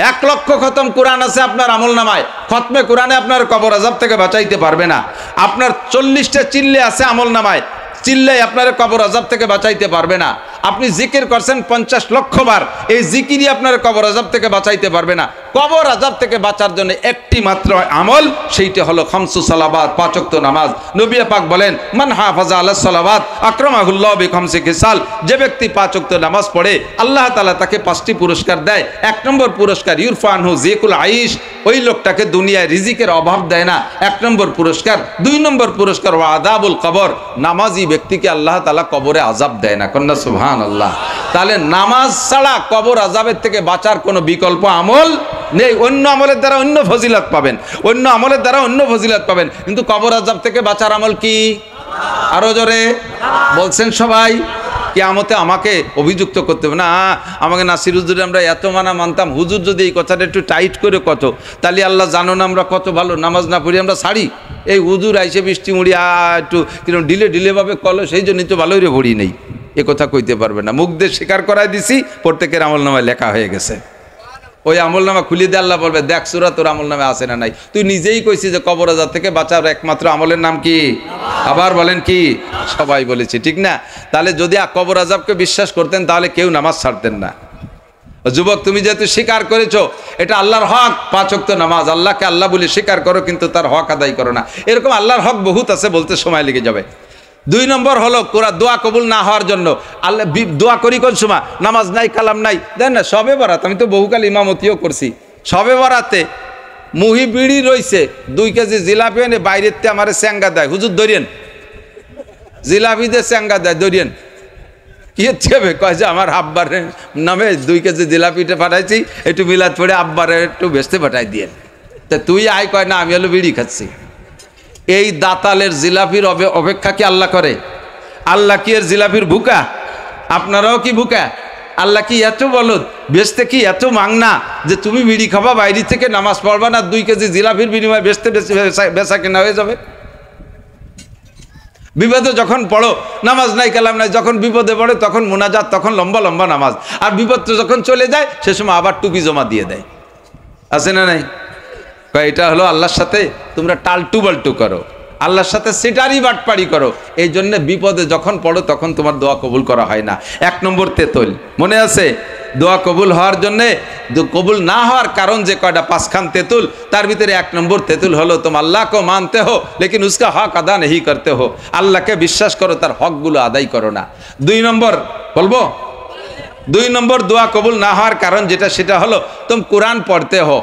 1 লক্ষ খতম কোরআন আছে আপনার আমল নামায়, খতমে কোরআনে আপনার কবর আযাব থেকে বাঁচাইতে পারবে না। আপনার 40টা চিল্লে আছে আমল নামায়, চিল্লাই আপনার কবর আযাব থেকে বাঁচাইতে পারবে না। আপনি জিকির করছেন 50 লক্ষ বার, এই জিকিরই আপনার কবর আযাব থেকে বাঁচাইতে পারবে না। কবর আযাব থেকে বাঁচার জন্য একটি মাত্র আমল, সেইটা হলো খামসু সালাওয়াত, 5 ওয়াক্ত নামাজ। নবী পাক বলেন, মান হাফাজা আলাস সালাওয়াত আকরামাহুল্লাহ বিখামসি খিসাল। যে ব্যক্তি 5 ওয়াক্ত নামাজ পড়ে, আল্লাহ তাআলা তাকে 5টি পুরস্কার দেয়। 1 নম্বর পুরস্কার ইরফানহু যিকুল আইশ, ওই লোকটাকে দুনিয়ায় রিজিকের অভাব দেয় না, 1 নম্বর পুরস্কার। 2 নম্বর পুরস্কার ওয়া আযাবুল কবর, নামাজি ব্যক্তিকে আল্লাহ তাআলা কবরে আযাব দেয় না। কন্যা সুবহানাল্লাহ। তাহলে নামাজ ছাড়া কবর আযাবের থেকে বাঁচার কোনো বিকল্প আমল নেই। অন্য আমলের দ্বারা অন্য ফজিলত পাবেন, অন্য আমলের দ্বারা অন্য ফজিলত পাবেন, কিন্তু কবর আযাব থেকে বাঁচার আমল কি? আরো জোরে বলছেন সবাই। কিয়ামতে আমাকে অভিযুক্ত করতে হবে না, আমাকে নাসির হুজুর আমরা এত মানতাম, হুজুর যদি এই কথাটা একটু টাইট করে কত, তাহলে আল্লাহ জানো না আমরা কত ভালো নামাজ না পড়ি আমরা ছাড়ি। এই হুজুর আইসে বৃষ্টি মুড়ি একটু কিরকম ঢিলে ভাবে কলো, সেই জন্যই তো ভালোই রে ভরি নেই, এ কথা কইতে পারবে না। মুখ দিয়ে স্বীকার করাই দিছি, প্রত্যেকের আমল নামায় লেখা হয়ে গেছে। ওই আমল নামা খুলে দিয়ে আল্লাহ বলবে, দেখ সূরা তোর আমল নামে আছে না নাই। তুই নিজেই কইছিস যে কবর আযাব থেকে বাঁচার একমাত্র আমলের নাম কি? আবার বলেন কি? সবাই বলেছে, ঠিক না? তাহলে যদি কবর আযাবকে বিশ্বাস করতেন, তাহলে কেউ নামাজ ছাড়তেন না। যুবক, তুমি যেহেতু স্বীকার করেছো এটা আল্লাহর হক, 5 ওয়াক্ত নামাজ, আল্লাহকে আল্লাহ বলে স্বীকার করো, কিন্তু তার হক আদায় করো না। এরকম আল্লাহর হক বহুত আছে, বলতে সময় লেগে যাবে। 2 নম্বর হলো দোয়া কবুল না হওয়ার জন্য আল্লাহ দোয়া করি কোন সময়? নামাজ নাই, কালাম নাই। দেন না, শবে বরাত, আমি তো বহুকাল ইমামতিও করছি। শবে বরাতে মুহি বিড়ি রইছে, 2 কেজি জিলাপি এনে বাইরেতে আমার স্যাঙ্গা দেয়, হুজুর ধরিয়েন, জিলাপি দিয়ে স্যাঙ্গা দেয়, ধরিয়েন। কি হচ্ছে? কয় যে আমার আব্বার নামে 2 কেজি জিলাপিটা পাঠাইছি, একটু মিলাদ পড়ে আব্বারে একটু বেচতে পাঠাই দিয়ে। তা তুই আয়, কয় না আমি হলো বিড়ি খাচ্ছি। এই দাতালের জিলাপির অপেক্ষা কি আল্লাহ করে? আল্লাহ কি এর জিলাপির ভুকা? আপনারাও কি ভুকা? আল্লাহ কি এত বলদ, বেচতে কি এত মাংনা যে তুমি বিড়ি খাবা, বাইরে থেকে নামাজ পড়বা না, 2 কেজি জিলাপির বিনিময়ে বেচা কেনা হয়ে যাবে? বিপদে যখন পড়ো, নামাজ নাই, কালাম নাই, যখন বিপদে পড়ে তখন মুনাজাত, তখন লম্বা লম্বা নামাজ, আর বিপদ যখন চলে যায় সে সময় আবার টুপি জমা দিয়ে দেয়। আছে না নাই? এটা হলো আল্লাহর সাথে তোমরা টালটু বাল্টু করো। আল্লাহর সাথে সিটারি বাটপাড়ি করো, এই জন্য বিপদে যখন পড়ো তখন তোমার দোয়া কবুল করা হয় না। 1 নম্বর তেতুল মনে আছে? দোয়া কবুল হওয়ার জন্যে, কবুল না হওয়ার কারণ যে কয়টা 5খান তেতুল, তার ভিতরে 1 নম্বর তেতুল হলো তুম আল্লাহ কো মানতে হো লেকিন উসকা হক আদা नहीं করতে হো, আল্লাহকে বিশ্বাস করো তার হকগুলো আদায় করো না। 2 নম্বর বলবো, 2 নম্বর দোয়া কবুল না হওয়ার কারণ যেটা, সেটা হলো तुम कुरान पढ़ते हो,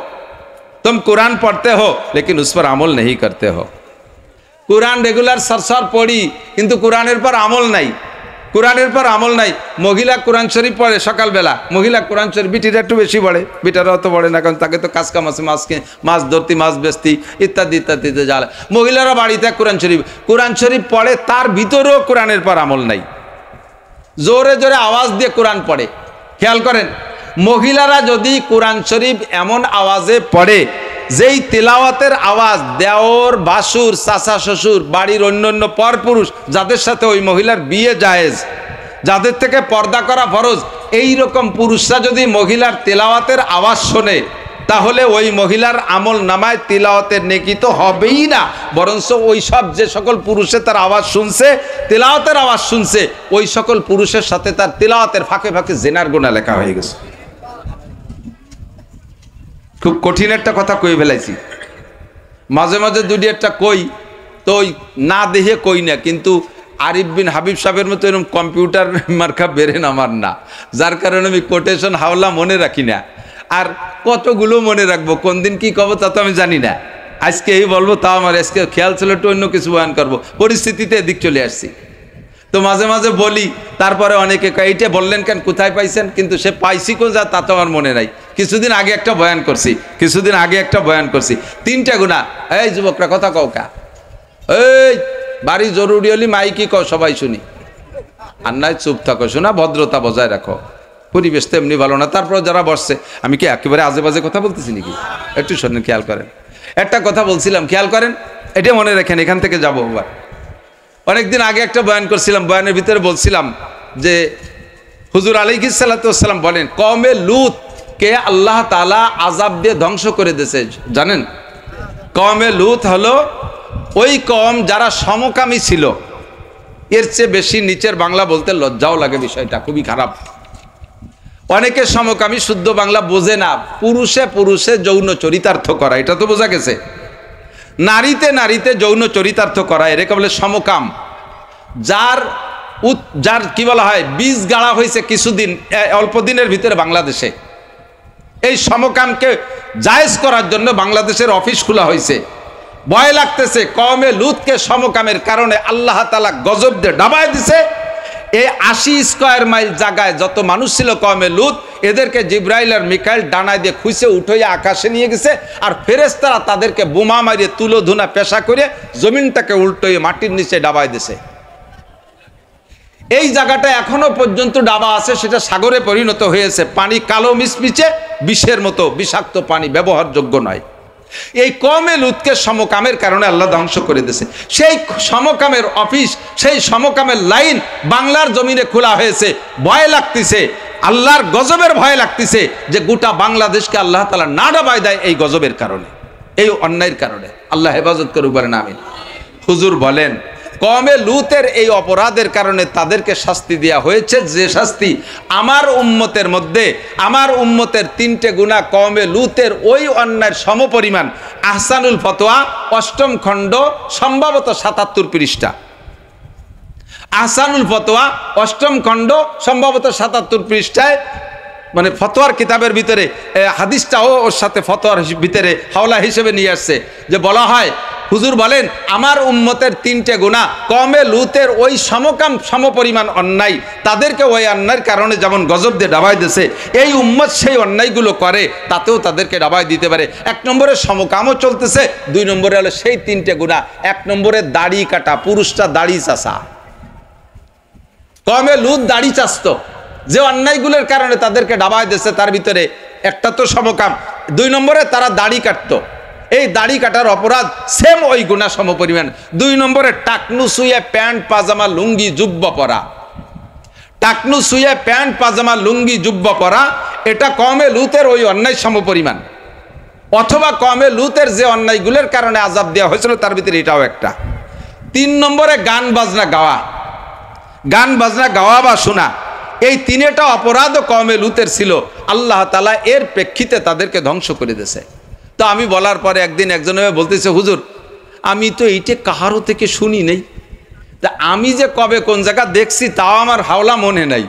तुम कुरान पढ़ते हो लेकिन उस पर अमल नहीं करते हो। कुरान रेगुलर सरसर पढ़ी কিন্তু কোরআনের পর আমল নাই, কোরআনের পর আমল নাই। মহিলা কোরআন শরীফ পড়ে সকালবেলা, মহিলা কোরআন শরীফ, বিটিরা একটু বেশি পড়ে, বিটারা অত পড়ে না, কারণ তাকে তো কাজ কাম আছে, মাছ ধরতি, মাছ বেচতি ইত্যাদি ইত্যাদিতে যাওয়া। মহিলারা বাড়িতে কোরআন শরীফ পড়ে, তার ভিতরেও কোরআনের পর আমল নাই, জোরে জোরে আওয়াজ দিয়ে কোরআন পড়ে। খেয়াল করেন, মহিলারা যদি কোরআন শরীফ এমন আওয়াজে পড়ে যেই তেলাওয়াতের আওয়াজ দেওর, বাসুর, চাচা শ্বশুর, বাড়ির অন্যান্য পরপুরুষ যাদের সাথে ওই মহিলার বিয়ে জায়েজ, যাদের থেকে পর্দা করা ফরজ, এই রকম পুরুষরা যদি মহিলার তেলাওয়াতের আওয়াজ শোনে, তাহলে ওই মহিলার আমল নামায় তিলাওয়াতের নেকি তো হবেই না, বরঞ্চ ওই সব যে সকল পুরুষে তার আওয়াজ শুনছে, তেলাওয়াতের আওয়াজ শুনছে, ওই সকল পুরুষের সাথে তার তেলাওয়াতের ফাঁকে ফাঁকে জিনার গুনাহ লেখা হয়ে গেছে। খুব কঠিন একটা কথা কই ফেলাইছি, মাঝে মাঝে দুটি একটা কই তো না দেখে কই না, কিন্তু আরিফ বিন হাবিব সাহেবের মতো এরকম কম্পিউটার মার্কা বেরেন আমার না, যার কারণে আমি কোটেশন হাওলা মনে রাখি না। আর কতগুলো মনে রাখবো, কোন দিন কি কব তা তো আমি জানি না। আজকে এই বলবো, তাও আমার আজকে খেয়াল ছিল একটু অন্য কিছু বয়ান করবো, পরিস্থিতিতে এদিক চলে আসছি। তো মাঝে মাঝে বলি, তারপরে অনেকে এইটা বললেন কেন, কোথায় পাইছেন, কিন্তু সে পাইছি কোন যা তা তো আমার মনে নাই। কিছুদিন আগে একটা বয়ান করছি, 3টা গুনাহ। এই যুবকরা কথা কও কা, এই বাড়ি জরুরি হলি মাইকি কও, সবাই শুনি, আর নাই চুপ থাকো, শোনা ভদ্রতা বজায় রাখো, পরিবেশ তো এমনি ভালো না। তারপর যারা বসছে, আমি কি একেবারে আজে বাজে কথা বলতেছি নাকি? একটু শোনেন, খেয়াল করেন। একটা কথা বলছিলাম, খেয়াল করেন, এটা মনে রাখেন, এখান থেকে যাবো আবার। অনেকদিন আগে একটা বয়ান করছিলাম, বয়ানের ভিতরে বলছিলাম যে হুজুর আলাইহিস সালাতু ওয়াস সালাম বলেন, কওমে লুত কে আল্লাহ তাআলা আযাব দিয়ে ধ্বংস করে দিয়েছে। জানেন, কওমে লুত হলো ওই কওম যারা সমকামী ছিল। এর চেয়ে বেশি নিচের বাংলা বলতে লজ্জাও লাগে, বিষয়টা খুবই খারাপ। অনেকে সমকামী শুদ্ধ বাংলা বোঝে না, পুরুষে পুরুষে যৌন চরিতার্থ করা, এটা তো বোঝা গেছে। নারীতে নারীতে যৌন চরিতার্থ করা, এটাকে বলে সমকাম। যার কি বলা হয়, বীজ গাড়া হয়েছে কিছুদিন, অল্প দিনের ভিতরে বাংলাদেশে। এই সমকামকে জায়েজ করার জন্য বাংলাদেশের অফিস খোলা হয়েছে। ভয় লাগতেছে, কওমে লুতকে সমকামের কারণে আল্লাহ তাআলা গজব দিয়ে ডাবায় দিছে। এই 80 স্কয়ার মাইল জায়গায় যত মানুষ ছিল কওমে লুত, এদেরকে জিব্রাইল আর মিকাইল ডানায় দিয়ে খুঁজে উঠাইয়া আকাশে নিয়ে গেছে, আর ফেরেশতারা তাদেরকে বোমা মারিয়ে তুলো ধুনা পেশা করে জমিনটাকে উল্টোয়ে মাটির নিচে ডাবায় দিছে। এই জায়গাটা এখনো পর্যন্ত ডাবা আছে, সেটা সাগরে পরিণত হয়েছে। পানি কালো মিশমিচে, বিষের মতো বিষাক্ত পানি, ব্যবহারযোগ্য নয়। এই কওমে লুতকে সমকামের কারণে আল্লাহ ধ্বংস করে দিয়েছে। সেই সমকামের অফিস, সেই সমকামের লাইন বাংলার জমিনে খোলা হয়েছে। ভয় লাগতেছে, আল্লাহর গজবের ভয় লাগতেছে যে গোটা বাংলাদেশকে আল্লাহ তাআলা না ডাবায় দেয় এই গজবের কারণে, এই অন্যায়ের কারণে। আল্লাহ হেফাজত করুক, বলেন আমিন। হুজুর বলেন, কওমে লুতের এই অপরাধের কারণে তাদেরকে শাস্তি দেওয়া হয়েছে, যে শাস্তি আমার উম্মতের মধ্যে, আমার উম্মতের 3টে গুনাহ কওমে লুতের ওই অন্যায়ের সমপরিমাণ। আহসানুল ফতোয়া 8ম খণ্ড, সম্ভবত 77 পৃষ্ঠা। আহসানুল ফতোয়া 8ম খণ্ড, সম্ভবত 77 পৃষ্ঠায়, মানে ফতোয়ার কিতাবের ভিতরে হাদিসটাও ওর সাথে ফতোয়ার ভিতরে হাওলা হিসেবে নিয়ে আসছে, যে বলা হয়, হুজুর বলেন, আমার উম্মতের 3টে গুনাহ কওমে লুতের ওই সমপরিমাণ অন্যায়, তাদেরকে ওই অন্যায়ের কারণে যেমন গজব দিয়ে ডাবায় দিয়েছে, এই উম্মত সেই অন্যায়গুলো করে, তাতেও তাদেরকে ডাবায় দিতে পারে। 1 নম্বরে সমকামও চলতেছে, 2 নম্বরে হলো সেই 3টে গুনাহ। 1 নম্বরে দাড়ি কাটা, পুরুষটা দাড়ি চাষা। কওমে লুত দাড়ি চাষত, যে অন্যায়গুলোর কারণে তাদেরকে ডাবায় দিয়েছে, তার ভিতরে একটা তো সমকাম। 2 নম্বরে তারা দাড়ি কাটতো, এই দাড়ি কাটার অপরাধ সেম ওই গুনাহ সমপরিমাণ। 2 নম্বরে টাকনু শুয়ে প্যান্ট পাজামা লুঙ্গি জুব্বা পরা, টাকনু শুয়ে প্যান্ট পাজামা লুঙ্গি জুব্বা পরা, এটা কওমে লুতের ওই অন্যায় সমপরিমাণ। অথবা কওমে লুতের যে অন্যায়গুলোর কারণে আযাব দেওয়া হয়েছিল, তার ভিতরে এটাও একটা। 3 নম্বরে গান বাজনা গাওয়া, গান বাজনা গাওয়া বা শোনা, এই তিনটা অপরাধ কওমে লুতের ছিল। আল্লাহ তাআলা এর প্রেক্ষিতে তাদেরকে ধ্বংস করে দিয়েছে। তো আমি বলার পরে একদিন একজনে বলতেছে, হুজুর আমি তো এইটা কাহারও থেকে শুনি নেই, তা আমি যে কবে কোন জায়গা দেখছি তাও আমার হাওলা মনে নাই।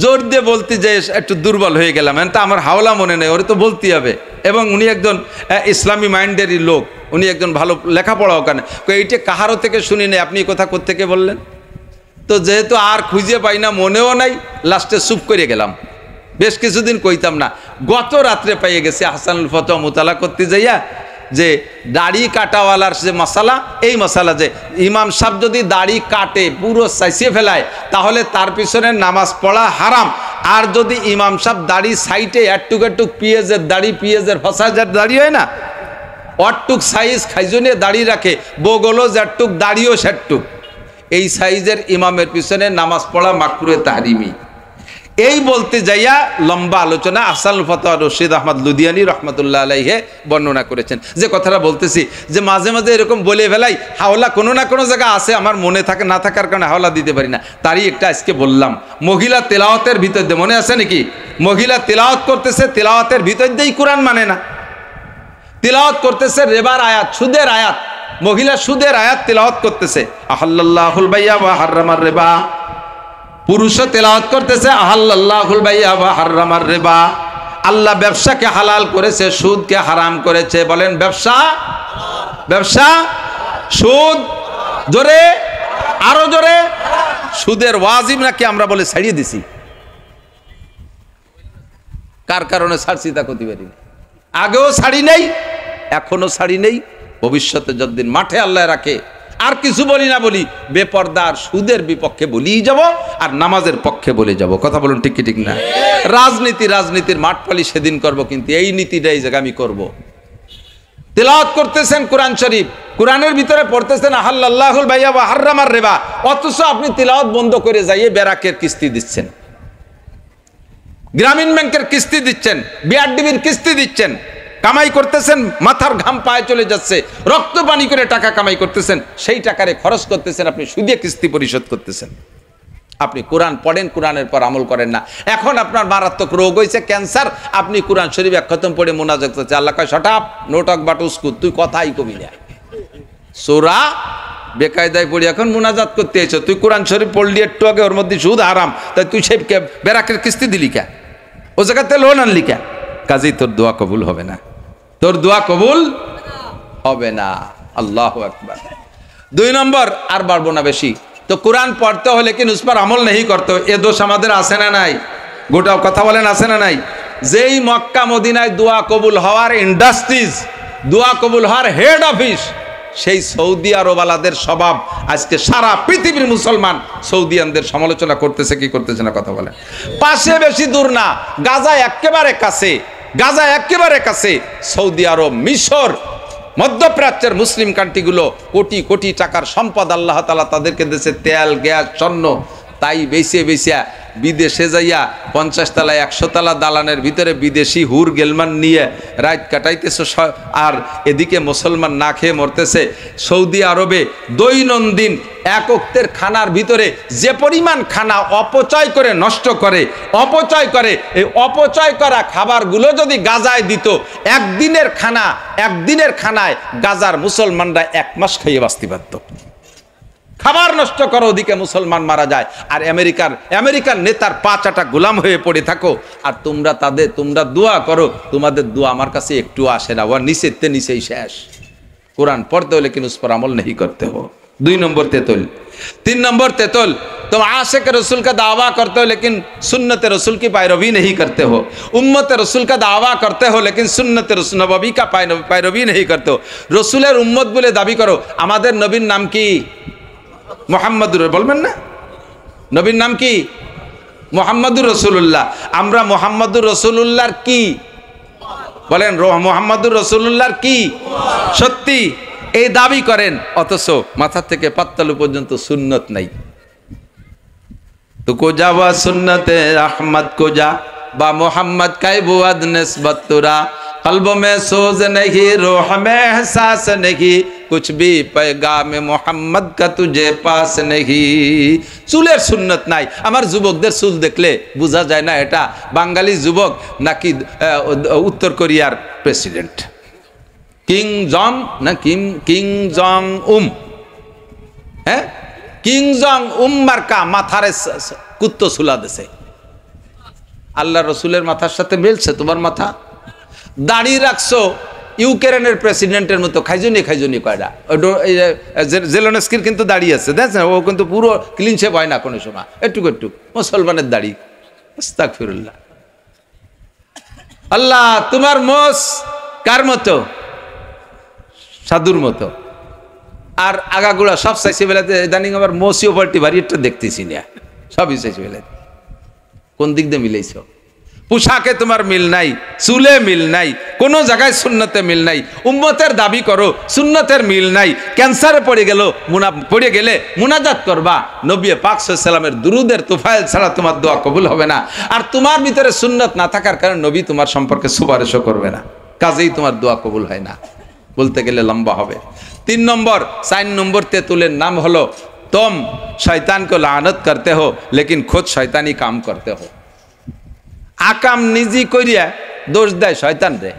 জোর দিয়ে বলতে যে একটু দুর্বল হয়ে গেলাম, তা আমার হাওলা মনে নেই, ওরে তো বলতে হবে। এবং উনি একজন ইসলামী মাইন্ডেরই লোক, উনি একজন ভালো লেখাপড়া ওখানে, এইটা কাহারও থেকে শুনি নেই, আপনি এই কথা কোত্থেকে বললেন? তো যেহেতু আর খুঁজে পাই না, মনেও নাই, লাস্টে চুপ করে গেলাম, বেশ কিছুদিন কইতাম না। গত রাত্রে পাইয়ে গেছে হাসানুল ফতোয়া মোতালা করতে যাইয়া যে দাড়ি কাটাওয়ালার যে মশালা, এই মশালা যে ইমাম সাহেব যদি দাড়ি কাটে পুরো চাইছিয়ে ফেলায় তাহলে তার পিছনে নামাজ পড়া হারাম। আর যদি ইমাম সাহেব দাড়ি সাইটে একটুক একটুক পিঁয়াজের দাড়ি, পিঁয়াজের ফসাজার দাড়ি হয় না, অটটুক সাইজ খাইজনে দাড়ি রাখে, বগলও যেটুক দাড়িও সেটুক, এই সাইজের ইমামের পিছনে নামাজ পড়া মাকরুহে তাহরিমি। এই বলতে যাইয়া লম্বা আলোচনা আহসানুল ফতোয়া রশিদ আহমদ লুধিয়ানি রহমতুল্লাহ আলাইহে বর্ণনা করেছেন। যে কথাটা বলতেছি যে মাঝে মাঝে এরকম বলে ফেলাই, হাওলা কোনো না কোনো জায়গা আছে, আমার মনে থাকে না থাকার কারণে হাওলা দিতে পারি না, তারই একটা আজকে বললাম। মহিলা তেলাওয়াতের ভিতর দিয়ে, মনে আছে নাকি? মহিলা তেলাওয়াত করতেছে, তেলাওয়াতের ভিতর দিয়েই কোরআন মানে না, তেলাওয়াত করতেছে রেবার আয়াত, সুদের আয়াত, মহিলা সুদের আয়াত তেলাওয়াত করতেছে, আহাল্লাল্লাহুল বাইয়া ওয়া হাররামার রিবা। পুরুষও তেলাওয়াত করতেছে আহাল্লাল্লাহুল বাইয়া ওয়া হাররামার রিবা। আল্লাহ ব্যবসাকে হালাল করেছে, সুদকে হারাম করেছে। বলেন ব্যবসা, ব্যবসা, সুদ, জোরে, আরো জোরে। সুদের ওয়াজিব নাকি আমরা বলে ছাড়িয়ে দিছি? কার কারণে ছাড়ছি তা করতে পারি না, আগেও ছাড়ি নেই, এখনো ছাড়ি নেই, ভবিষ্যতে যতদিন মাঠে আল্লাহ রাখে আর কিছু বলি না বলি, বেপরদার সুদের বিপক্ষে বলিই যাব আর নামাজের পক্ষে বলে যাব। কথা বলুন ঠিক কি ঠিক না? রাজনীতি, রাজনীতির মাঠ পালি সেদিন করব, কিন্তু এই নীতিটাই জায়গা আমি করব। তেলাওয়াত করতেছেন কোরআন শরীফ, কোরআনের ভিতরে পড়তেছেন আহাল্লাল্লাহুল বাইয়া ওয়া হাররামার রিবা, অথচ আপনি তেলাওয়াত বন্ধ করে যাইয়ে ব্যারাকের কিস্তি দিচ্ছেন, গ্রামীণ ব্যাংকের কিস্তি দিচ্ছেন, বিআরডিবির কিস্তি দিচ্ছেন, কামাই করতেছেন, মাথার ঘাম পায়ে চলে যাচ্ছে, রক্ত পানি করে টাকা কামাই করতেছেন, সেই টাকারে খরচ করতেছেন, আপনি সুদে কিস্তি পরিশোধ করতেছেন। আপনি কোরআন পড়েন, কোরআনের পর আমল করেন না। এখন আপনার মারাত্মক রোগ হয়েছে ক্যান্সার, আপনি কোরআন শরীফ এক খতম পড়ে মোনাজাত করছে, আল্লাহ কয় শটাপ, নোটক বাটুস্কুত, তুই কথাই কবি না, সোরা বেকায়দায় পড়ি এখন মোনাজাত করতে এসো, তুই কোরআন শরীফ পড়লি একটু আগে, ওর মধ্যে সুদ হারাম, তাই তুই সেই বেরাকের কিস্তি দিলি কে, ও জায়গাতে লোন আনলি কে? কাজেই তোর দোয়া কবুল হবে না, তোর দোয়া কবুল হবে না। আল্লাহু আকবার। 2 নম্বর, আর বাড়বো না বেশি, তো কোরআন পড়তে হলে কি উস पर আমল नहीं করতে, এ দোষ আমাদের আছে না নাই? গোটা কথা বলেন, আছে না নাই? যেই মক্কা মদিনায় দোয়া কবুল হওয়ার ইন্ডাস্ট্রিজ, দোয়া কবুল হওয়ার হেড অফিস, সেই সৌদি আরবালাদের স্বভাব আজকে সারা পৃথিবীর মুসলমান সৌদিয়ানদের সমালোচনা করতেছে কি করতেছে না? কথা বলেন। পাশে বেশি দূর না, গাজা একেবারে কাছে, গাজা একেবারে কাছে, সৌদি আরব, মিশর, মধ্যপ্রাচ্যের মুসলিম কান্ট্রিগুলো কোটি কোটি টাকার সম্পদ আল্লাহ তাআলা তাদেরকে দিয়েছে, তেল, গ্যাস, স্বর্ণ। তাই বেশি বেশি বিদেশে যাইয়া 50 তলা 100 তলা দালানের ভিতরে বিদেশি হুর গেলমান নিয়ে রাত কাটাইতেছে, আর এদিকে মুসলমান না খেয়ে মরতেছে। সৌদি আরবে দৈনন্দিন এক ওক্তের খানার ভিতরে যে পরিমাণ খানা অপচয় করে নষ্ট করে, অপচয় করে, এই অপচয় করা খাবারগুলো যদি গাজায় দিত, একদিনের খানায় গাজার মুসলমানরা 1 মাস খাইয়ে বাঁচতে পারত। খাবার নষ্ট করো, ওদিকে মুসলমান মারা যায়, আর আমেরিকার নেতার 5 গোলাম হয়ে পড়ে থাকো, আর তোমরা দোয়া করো, তোমাদের দোয়া আমার কাছে একটু আসে না, ওর নিচেই শেষ। কোরআন পড়তে হলে কিন্তু উস पर আমল नहीं करते हो। 2 নম্বর তেতুল। 3 নম্বর तेतुल, तुम आशिक रसूल का दावा करते हो लेकिन सुन्नत रसूल की पैरवी नहीं करते हो। उम्मत रसूल का दावा करते हो लेकिन सुन्नत रसूल नबी का पैरवी नहीं करते हो। रसूलेर उम्मत बोले दाबी करो, আমাদের নবীর নাম কি? মুহাম্মদুর, বলবেন না? নবীর নাম কি? মুহাম্মদুর রাসূলুল্লাহ। আমরা মুহাম্মদুর রাসূলুল্লাহর কি বলেন? মুহাম্মদুর রাসূলুল্লাহর কি সত্যি এই দাবি করেন, অথচ মাথা থেকে পাত্তালু পর্যন্ত সুন্নত নাই। তো কোজা ওয়া সুন্নতে আহমদ কোজা বা মোহাম্মদ কাই বুয়াদ নিসবত তুরা, कल्ब में सोज नहीं, रूह में एहसास नहीं, कुछ भी पैगाम मोहम्मद का तुझे पास नहीं। চুলের সুন্নত নাই। আমার যুবকদের চুল দেখলে বোঝা যায় না এটা বাঙালি যুবক নাকি উত্তর কোরিয়ার প্রেসিডেন্ট কিং জং না কিং জং হ্যাঁ কিং জং মার্কা মাথারে কুত্তো চুলা দেছে। আল্লাহ রসুলের মাথার সাথে মিলছে তোমার মাথা? দাড়ি রাখছো ইউক্রেনের প্রেসিডেন্টের মতো খাইজনি কয়টা। জেলেনস্কির কিন্তু দাড়ি আছে দেখছেন, ও কিন্তু পুরো ক্লিন শেভ হয় না কোনো সময়, একটু মুসলমানের দাড়ি। আস্তাগফিরুল্লাহ। আল্লাহ তোমার মোষ কার মতো? সাধুর মতো। আর আগাগুড়া সব চাইছে বেলাতে ইদানিং আবার মোষিও পাল্টি ভারী একটা দেখতেছি না, সবই চাইছে বেলাতে। কোন দিক দিয়ে মিলাইছ? পোশাকে তোমার মিল নাই, চুলে মিল নাই, কোনো জায়গায় সুন্নতে মিল নাই। উম্মতের দাবি করো, সুন্নতের মিল নাই। ক্যান্সারে পড়ে গেলে মুনাজাত করবা, নবী পাক সাল্লাল্লাহু আলাইহি ওয়াসাল্লামের দুরুদের তুফাইল ছাড়া তোমার দোয়া কবুল হবে না। আর তোমার ভিতরে সুন্নত না থাকার কারণে নবী তোমার সম্পর্কে সুপারিশও করবে না, কাজেই তোমার দোয়া কবুল হয় না। বলতে গেলে লম্বা হবে। 3 নম্বর 4 নম্বর তেতুলের নাম হলো तुम शैतान को लानत करते हो लेकिन खुद शैतानी काम करते हो। আকাম নিজি করিয়া দোষ দেয় শয়তান রে,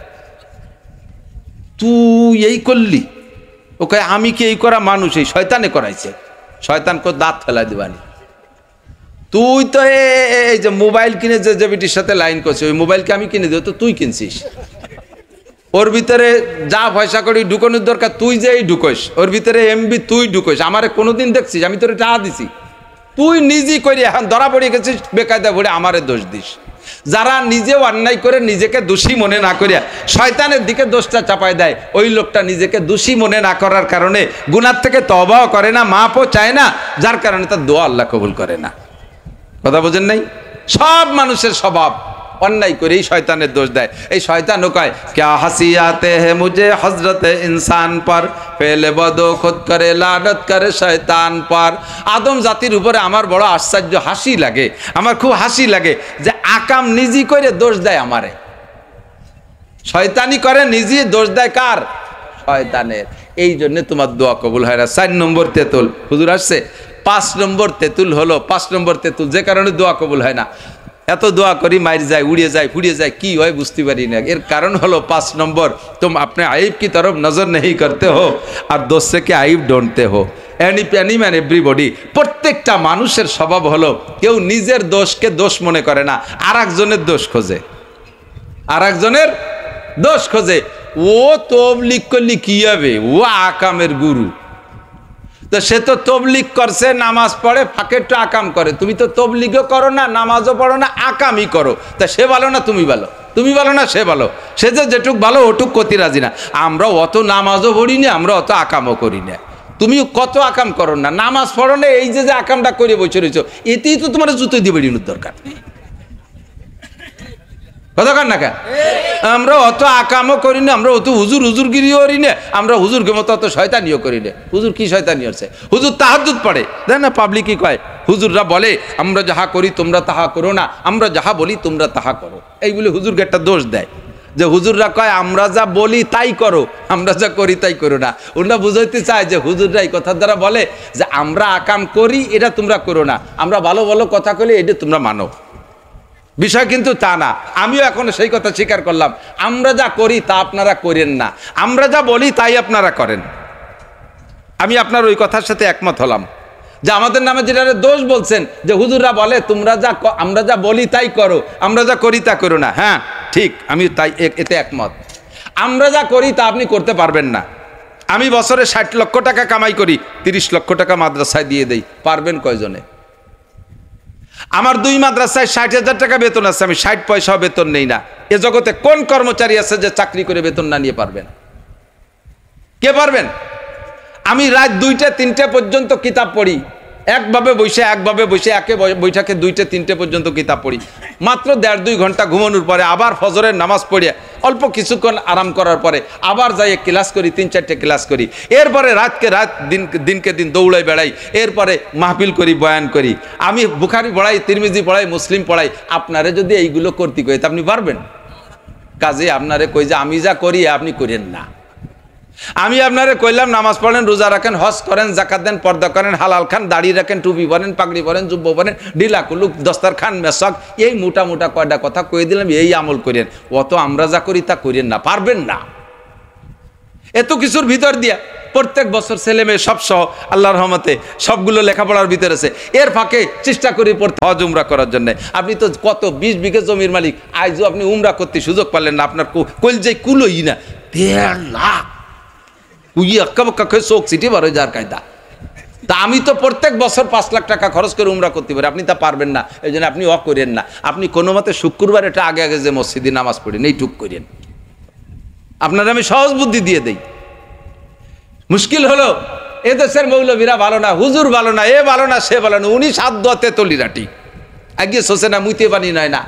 তুই এই করলি, ওকে আমি কি এই করা মানুষ, এই শয়তানে করাইছে, শয়তানকে দাঁত ফেলাই দিবানি। তুই তো এই যে মোবাইল কিনে যে বিটির সাথে লাইন করছে, ওই মোবাইলকে আমি কিনে দেব, তো তুই কিনছিস। ওর ভিতরে যা পয়সা করি ঢুকানোর দরকার তুই যে এই ঢুকোস, ওর ভিতরে এমবি তুই ঢুকোস। আমারে কোনোদিন দেখছিস আমি তোরে টাকা দিছি? তুই নিজেই করি, এখন ধরা পড়ে গেছিস বেকায়দা ভরে আমারে দোষ দিস। যারা নিজেও অন্যায় করে নিজেকে দোষী মনে না করিয়া শয়তানের দিকে দোষটা চাপায় দেয়, ওই লোকটা নিজেকে দোষী মনে না করার কারণে গুনাহ থেকে তওবাও করে না, মাপও চায় না, যার কারণে তার দোয়া আল্লাহ কবুল করে না। কথা বোঝেন নাই? সব মানুষের স্বভাব অন্যায় করেই শয়তানের দোষ দেয়। এই শয়তানও কয় ক্যা হাসি আতে হে মুঝে হযরত ইনসান পর, ফেলে বদো খুদ করে লানত করে শয়তান পর। আদম জাতির উপরে আমার বড় আশ্চর্য হাসি লাগে, আমার খুব হাসি লাগে যে আকাম নিজি করে দোষ দেয় আমারে। শয়তানি করে নিজে দোষ দেয় কার? শয়তানের। এই জন্য তোমার দোয়া কবুল হয় না। 4 নম্বর তেতুল হুজুর আসছে। 5 নম্বর তেতুল হলো, 5 নম্বর তেতুল যে কারণে দোয়া কবুল হয় না। এত দোয়া করি মার যায়, উড়িয়ে যায়, ফুড়িয়ে যায়, কি হয় বুঝতে পারি না। এর কারণ হলো 5 নম্বর, तुम अपने आइब की तरफ नजर नहीं करते हो और दूसरे के आइब ढूंढते हो। Any man everybody. প্রত্যেকটা মানুষের স্বভাব হলো কেউ নিজের দোষকে দোষ মনে করে না, আরেকজনের দোষ খোঁজে, আরেকজনের দোষ খোঁজে। ও তবলিগ করলি কি হবে, ও আকামের গুরু, তো সে তো তবলিগ করছে, নামাজ পড়ে, ফাঁকে একটু আকাম করে। তুমি তো তবলিগও করো না, নামাজও পড়ো না, আকামই করো। তা সে ভালো না তুমি ভালো? তুমি ভালো না সে ভালো? সে যে যেটুক ভালো ওটুক করতে রাজি না। আমরা অত নামাজও পড়ি না, আমরা অত আকামও করি না। তুমি কত আকাম করো না, নামাজ পড়ো না, এই যে আকামটা করে বসে রয়েছো, এতেই তো তোমার জুতো দিয়ে বেরিয়ে দরকার। কথা কার না? আমরা অত আকামও করি না, আমরা অত হুজুরগিরিও করি না, আমরা হুজুরকে মতো অত শয়তানিও করি না। হুজুর কি শয়তানি হচ্ছে? হুজুর তাহাজ্জুদ পড়ে, দেখ না পাবলিকই কয়, হুজুররা বলে আমরা যাহা করি তোমরা তাহা করো না, আমরা যাহা বলি তোমরা তাহা করো। এই বলে হুজুরকে একটা দোষ দেয় যে হুজুররা কয় আমরা যা বলি তাই করো, আমরা যা করি তাই করো না। ওরা বুঝাইতে চায় যে হুজুররা এই কথার দ্বারা বলে যে আমরা আকাম করি এটা তোমরা করো না, আমরা ভালো ভালো কথা কইলে এটা তোমরা মানো। বিষয় কিন্তু তা না। আমিও এখন সেই কথা স্বীকার করলাম, আমরা যা করি তা আপনারা করেন না, আমরা যা বলি তাই আপনারা করেন। আমি আপনার ওই কথার সাথে একমত হলাম যে আমাদের নামে যেটা দোষ বলছেন যে হুজুররা বলে তোমরা যা আমরা যা বলি তাই করো, আমরা যা করি তা করো না। হ্যাঁ ঠিক, আমি তাই এতে একমত। আমরা যা করি তা আপনি করতে পারবেন না। আমি বছরে 60 লক্ষ টাকা কামাই করি, 30 লক্ষ টাকা মাদ্রাসায় দিয়ে দেই, পারবেন কয়জনে? আমার 2 মাদ্রাসায় 60,000 টাকা বেতন আছে, আমি 60 পয়সাও বেতন নেই না। এ জগতে কোন কর্মচারী আছে যে চাকরি করে বেতন না নিয়ে পারবেন? কে পারবেন? আমি রাত 2টা 3টে পর্যন্ত কিতাব পড়ি, একভাবে বসে একে বৈঠাকে 2টে 3টে পর্যন্ত কিতাব পড়ি। মাত্র 1.5-2 ঘন্টা ঘুমানোর পরে আবার ফজরের নামাজ পড়িয়া অল্প কিছুক্ষণ আরাম করার পরে আবার যাই ক্লাস করি, 3-4টে ক্লাস করি। এরপরে রাতকে রাত, দিনকে দিন দৌড়াই বেড়াই, এরপরে মাহফিল করি, বয়ান করি। আমি বুখারি পড়াই, তিরমিজি পড়াই, মুসলিম পড়াই। আপনারে যদি এইগুলো করতে কই তা আপনি পারবেন? কাজে আপনারে কই যে আমি যা করি আপনি করেন না। আমি আপনারে কইলাম নামাজ পড়েন, রোজা রাখেন, হজ করেন, জাকাত দেন, পর্দা করেন, হালাল খান, দাড়ি রাখেন, টুপি পরেন, পাগড়ি পরেন, জুব্বো পরেন, ঢিলা কুলুক, দস্তার খান, মেশক, এই মোটা মোটা কয়টা কথা কয়ে দিলাম, এই আমল করেন। অত আমরা যা করি তা করেন না, পারবেন না। এত কিছুর ভিতর দিয়া প্রত্যেক বছর ছেলে মেয়ে সব সহ আল্লাহর রহমতে সবগুলো লেখাপড়ার ভিতরে আছে। এর ফাঁকে চেষ্টা করি পড়তে হজ উমরা করার জন্য। আপনি তো কত 20 বিঘা জমির মালিক, আজও আপনি উমরা করতে সুযোগ পারলেন না। আপনার কইল যে কুলোই না, 1.5 লাখ চোখ সিটি বার হয়ে যাওয়ার কায়দা। তা আমি তো প্রত্যেক বছর 5 লাখ টাকা খরচ করে উমরা করতে পারি, আপনি তা পারবেন না। এই জন্য আপনি করেন না। আপনি কোনো মতে শুক্রবার এটা আগে আগে যে মসজিদে নামাজ পড়েন, এইটুক করেন। আপনার আমি সহজ বুদ্ধি দিয়ে দেই। মুশকিল হলো এদেশের মৌলবীরা ভালো না, হুজুর ভালো না, এ ভালো না, সে ভালো না, উনি সাধ্যতে তলিরাটি আগে সোসে না, মুইতে বানি নয় না,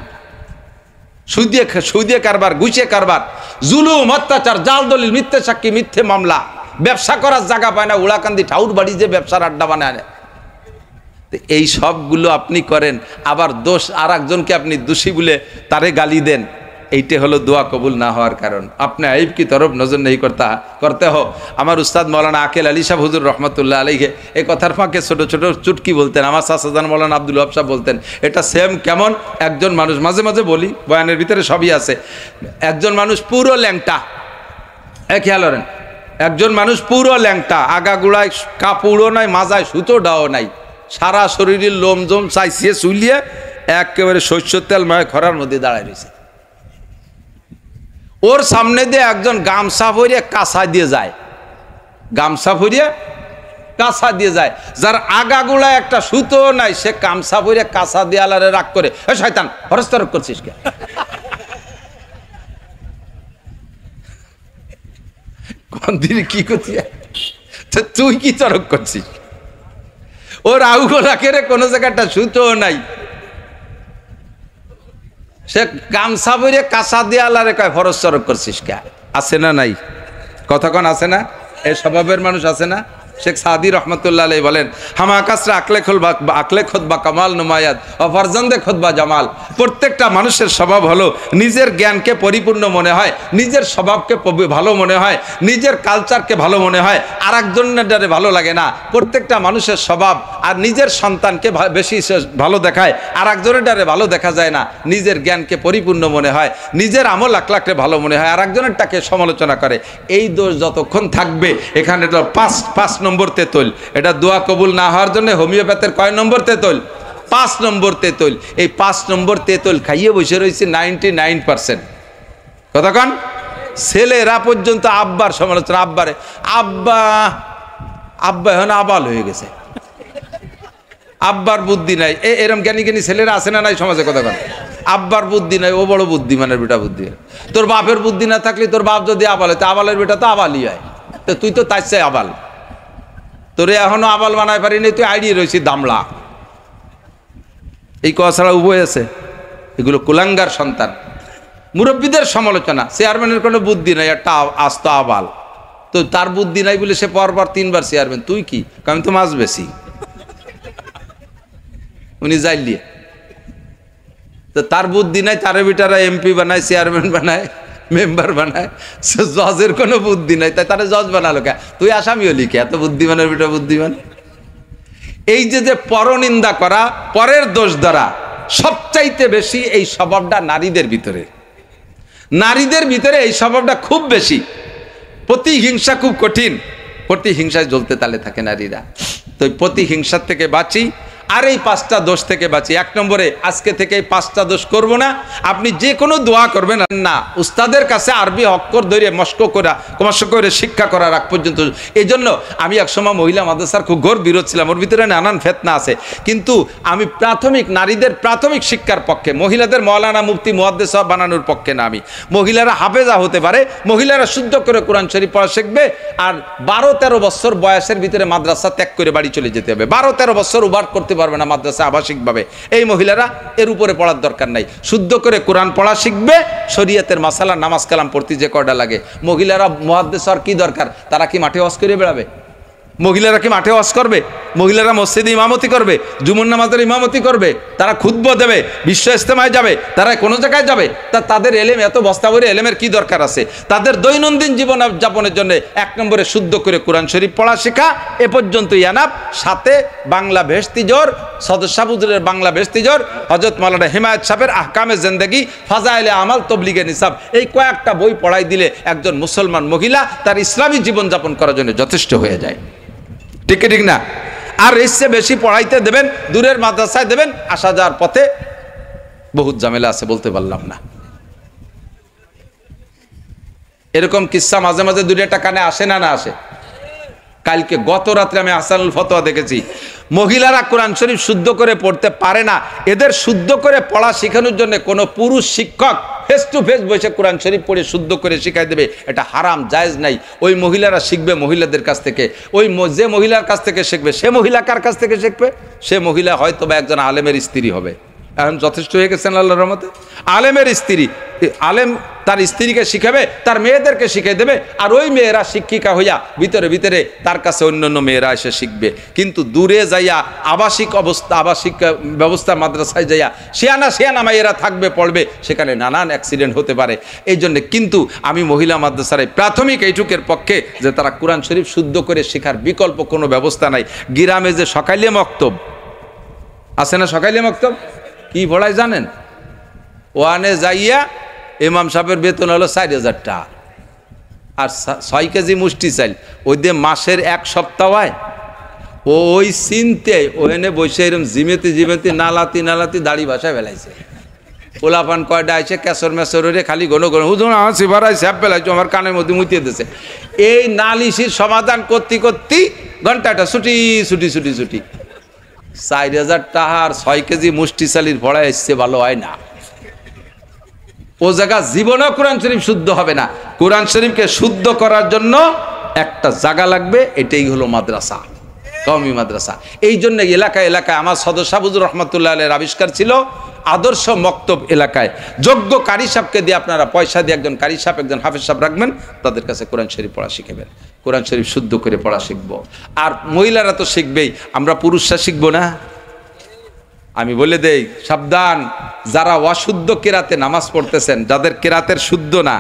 সুদিয়ে কারবার, ঘুষে কারবার, জুলুম, অত্যাচার, জাল দলিল, মিথ্যে সাক্ষী, মিথ্যে মামলা, ব্যবসা করার জায়গা পায় না, উড়াকান্দি ঠাউর বাড়ি যে ব্যবসার আড্ডা বানায়। এই সবগুলো আপনি করেন, আবার দোষ আর একজনকে আপনি দোষী বলে তারে গালি দেন। এইটা হলো দোয়া কবুল না হওয়ার কারণ। আপনি আইব কি তরফ নজর নেই করতে হো। আমার উস্তাদ মৌলানা আকেল আলী সাহেব হুজুর রহমতুল্লাহ আলাইহি এই কথার ফাঁকে ছোট ছোট চুটকি বলতেন। আমার চাচাজান মৌলানা আব্দুল ওয়াহাব সাহেব বলতেন, এটা সেম কেমন, একজন মানুষ, মাঝে মাঝে বলি, বয়ানের ভিতরে সবই আছে, একজন মানুষ পুরো ল্যাংটা, খেয়াল করেন, একজন মানুষ পুরো ল্যাংটা, আগাগুড়ায় কাপড়ও নাই, মাজায় সুতোটাও নাই, সারা শরীরের লোমজোম চাইছিয়ে চুলিয়ে একেবারে শস্যর তেল মায় খরার মধ্যে দাঁড়ায় রয়েছে। ওর সামনে দিয়ে একজন গামছা ভরিয়ে কাঁচা দিয়ে যায়, গামছা ভরিয়ে কাঁচা দিয়ে যায়, যার আগাগুলা একটা সুতো নাই, সে গামছা ভরিয়ে কাঁচা দিয়ে আলারে রাগ করে, এ শয়তান হরস্তরক করছিস কে? কোন দিন কি করছিস তুই, কি তরক করছিস? ওর আউগুলা কেড়ে কোনো জায়গাটা সুতো নাই, সে গামছা বইরে কাঁচা দিয়ে আলারে কয় ফরজ চরক করছিস কে? আছে না নাই? কতক্ষণ আছে না? এই স্বভাবের মানুষ আছে না? শেখ সাদি রহমতুল্লাহ আলাইহি বলেন, হামা কাসরা আকলে খুতবা কামাল নুমায়াত ও ফরজন্দে খুতবা জামাল। প্রত্যেকটা মানুষের স্বভাব হলো নিজের জ্ঞানকে পরিপূর্ণ মনে হয়, নিজের স্বভাবকে ভালো মনে হয়, নিজের কালচারকে ভালো মনে হয়, আর একজনের ভালো লাগে না। প্রত্যেকটা মানুষের স্বভাব আর নিজের সন্তানকে বেশি ভালো দেখায়, আর একজনের দ্বারে ভালো দেখা যায় না। নিজের জ্ঞানকে পরিপূর্ণ মনে হয়, নিজের আমল আখলাককে ভালো মনে হয়, আর একজনেরটাকে সমালোচনা করে। এই দোষ যতক্ষণ থাকবে, এখানে তো পাঁচ নম্বর তেতল। এটা দোয়া কবুল না হওয়ার জন্য হোমিওপ্যাথের কয় নম্বর তেতল? 5 নম্বর তেতল। এই 5 নম্বর তেতল খাইয়ে বসে রয়েছে 99%। কতক্ষণ? ছেলেরা পর্যন্ত আব্বার সমালোচনা, আব্বারে আব্বা এখন আবাল হয়ে গেছে, আব্বার বুদ্ধি নাই। এরম জ্ঞানী জ্ঞানী ছেলেরা আছে না নাই সমাজে? কতক্ষণ? আব্বার বুদ্ধি নাই, ও বড় বুদ্ধিমানের বেটা বুদ্ধি। তোর বাপের বুদ্ধি না থাকলে তোর বাপ যদি আবাল হয়, আবালের বেটা তো আবালই হয়, তো তুই তো তার চাই আবাল। তোরে এখনো আবাল বানায় পারিনি, তুই আইডিয়ে রয়েছিস দামলা। এই কথা ছাড়া উভয় আছে। এগুলো কুলাঙ্গার সন্তান। মুরব্বীদের সমালোচনা, চেয়ারম্যানের কোনো বুদ্ধি নাই, একটা আস্ত আবাল। তো তার বুদ্ধি নাই বলে সে পরপর 3 বার চেয়ারম্যান। তুই কি? আমি তো মাছ বেশি, উনি যাইলিয়ে। তো তার বুদ্ধি নাই, তারে বিটারা এমপি বানায়, চেয়ারম্যান বানায়, মেম্বার বানায়। জজের কোনো বুদ্ধি নাই, তাই তারা জজ বানালো কে? তুই আসামি হলি কে? এত বুদ্ধিমানের বেটা বুদ্ধিমান। এই যে পরনিন্দা করা, পরের দোষ ধরা, সবচাইতে বেশি এই স্বভাবটা নারীদের ভিতরে। নারীদের ভিতরে এই স্বভাবটা খুব বেশি। প্রতিহিংসা খুব কঠিন, প্রতিহিংসায় জ্বলতে তালে থাকে নারীরা। তো প্রতিহিংসার থেকে বাঁচি, আর এই 5টা দোষ থেকে বাঁচি। 1 নম্বরে, আজকে থেকে এই 5টা দোষ করব না। আপনি যে কোনো দোয়া করবেন না, উস্তাদের কাছে আরবি অক্ষর ধরে মস্ক করে শিক্ষা করার আগ পর্যন্ত। এই জন্য আমি একসময় মহিলা মাদ্রাসার খুব ঘোর বিরোধ ছিলাম। ওর ভিতরে নানান ফেতনা আছে, কিন্তু আমি নারীদের প্রাথমিক শিক্ষার পক্ষে, মহিলাদের মৌলানা মুফতি মুহাদ্দিস বানানোর পক্ষে না। আমি মহিলারা হাফেজা হতে পারে, মহিলারা শুদ্ধ করে কোরআন শরীফ পড়া শিখবে, আর 12-13 বছর বয়সের ভিতরে মাদ্রাসা ত্যাগ করে বাড়ি চলে যেতে হবে। 12-13 বছর উবার করতে পারবে না মাদ্রাসা আবাসিকভাবে। এই মহিলারা এর উপরে পড়ার দরকার নাই, শুদ্ধ করে কোরআন পড়া শিখবে, শরীয়তের মাসালা, নামাজ কালাম পড়তে যে কয়টা লাগে। মহিলারা মুহাদ্দিস হওয়ার কি দরকার? তারা কি মাঠে ওয়াজ করে বেড়াবে? মহিলারা কি মাঠে ওয়াজ করবে? মহিলারা মসজিদে ইমামতি করবে, জুমুর নামাজের ইমামতি করবে, তারা খুতবা দেবে, বিশ্ব ইজতেমায় যাবে, তারা কোনো জায়গায় যাবে? তাদের এলেম এত বস্তা ভরে এলেমের কি দরকার আছে? তাদের দৈনন্দিন জীবন যাপনের জন্য 1 নম্বরে শুদ্ধ করে কোরআন শরীফ পড়া শেখা, এ পর্যন্ত ইয়ানাব। সাথে বাংলা ভেস্তিজোর, সদস্য হুজুরের বাংলা ভেস্তিজোর, হযরত মাওলানা হিমায়েত সাহেবের আহকামে জিন্দেগি, ফাজাইলে আমাল, তবলিগে নিসাব, এই কয়েকটা বই পড়াই দিলে একজন মুসলমান মহিলা তার ইসলামী জীবনযাপন করার জন্য যথেষ্ট হয়ে যায়। ঠিক ঠিক না? আর এসে বেশি পড়াইতে দেবেন, দূরের মাদ্রাসায় দেবেন, আসা যাওয়ার পথে বহুত ঝামেলা আছে, বলতে পারলাম না। এরকম কিসসা মাঝে মাঝে 2-1টা কানে আসে না? না আসে? কালকে গত রাত্রে আমি আহসানুল ফতোয়া দেখেছি, মহিলারা কোরআন শরীফ শুদ্ধ করে পড়তে পারে না, এদের শুদ্ধ করে পড়া শেখানোর জন্য কোনো পুরুষ শিক্ষক ফেস টু ফেস বসে কোরআন শরীফ পড়ে শুদ্ধ করে শিখাই দেবে, এটা হারাম, জায়েজ নাই। ওই মহিলারা শিখবে মহিলাদের কাছ থেকে। ওই যে মহিলার কাছ থেকে শিখবে, সে মহিলা কার কাছ থেকে শিখবে? সে মহিলা হয়তো বা একজন আলেমের স্ত্রী হবে। এখন যথেষ্ট হয়ে গেছেন আল্লাহর রহমতে। আলেমের স্ত্রী, আলেম তার স্ত্রীকে শিখাবে, তার মেয়েদেরকে শিখিয়ে দেবে, আর ওই মেয়েরা শিক্ষিকা হইয়া ভিতরে ভিতরে তার কাছে অন্যান্য মেয়েরা এসে শিখবে। কিন্তু দূরে যাইয়া আবাসিক ব্যবস্থা মাদ্রাসায় যাইয়া শিয়ানা মায়েরা থাকবে, পড়বে, সেখানে নানান অ্যাক্সিডেন্ট হতে পারে। এই জন্যে কিন্তু আমি মহিলা মাদ্রাসার প্রাথমিক এইটুকের পক্ষে যে তারা কোরআন শরীফ শুদ্ধ করে শেখার বিকল্প কোনো ব্যবস্থা নাই। গ্রামে যে সকালে মক্তব আছে না, সকালে মক্তব কি পড়ায় জানেন? ওয়ানে যাইয়া ইমাম সাহেবের বেতন হলো 4,000 টাকা, আর 6 কেজি মুষ্টি চাইল, ওই দিয়ে মাসের 1 সপ্তাহ হয়। ওই চিনতে ওখানে বসে এরকম জিমেতি নালাতি দাড়ি ভাষায় ফেলাইছে। পোলাপান কয়টা আছে ক্যাসর মেসরে খালি ঘন হুজুর আমার সিভারাই স্যাপ ফেলাইছো, আমার কানের মধ্যে মুতিয়ে দিয়েছে। এই নালিশির সমাধান করতে ঘন্টাটা ছুটি 4,000 টাকার 6 কেজি মুষ্টি চালির ভরা এসছে, ভালো হয় না। ও জায়গা জীবনেও কোরআন শরীফ শুদ্ধ হবে না। কোরআন শরীফকে শুদ্ধ করার জন্য একটা জায়গা লাগবে, এটাই হলো মাদ্রাসা, কওমি মাদ্রাসা। এই জন্য এলাকায় আমার সদস্য হুজুর রহমাতুল্লাহ আলাইহির আবিষ্কার ছিল আদর্শ মক্তব এলাকায় যোগ্য কারি সাহেবকে দিয়ে, আপনারা পয়সা দিয়ে একজন কারি সাহেব, একজন হাফেজ সাহেব রাখবেন, তাদের কাছে কোরআন শরীফ পড়া শিখাবেন, কোরআন শরীফ শুদ্ধ করে পড়া শিখবো। আর মহিলারা তো শিখবেই, আমরা পুরুষরা শিখবো না? আমি বলে দেই, সাবধান, যারা অশুদ্ধ কেরাতে নামাজ পড়তেছেন, যাদের কেরাতের শুদ্ধ না,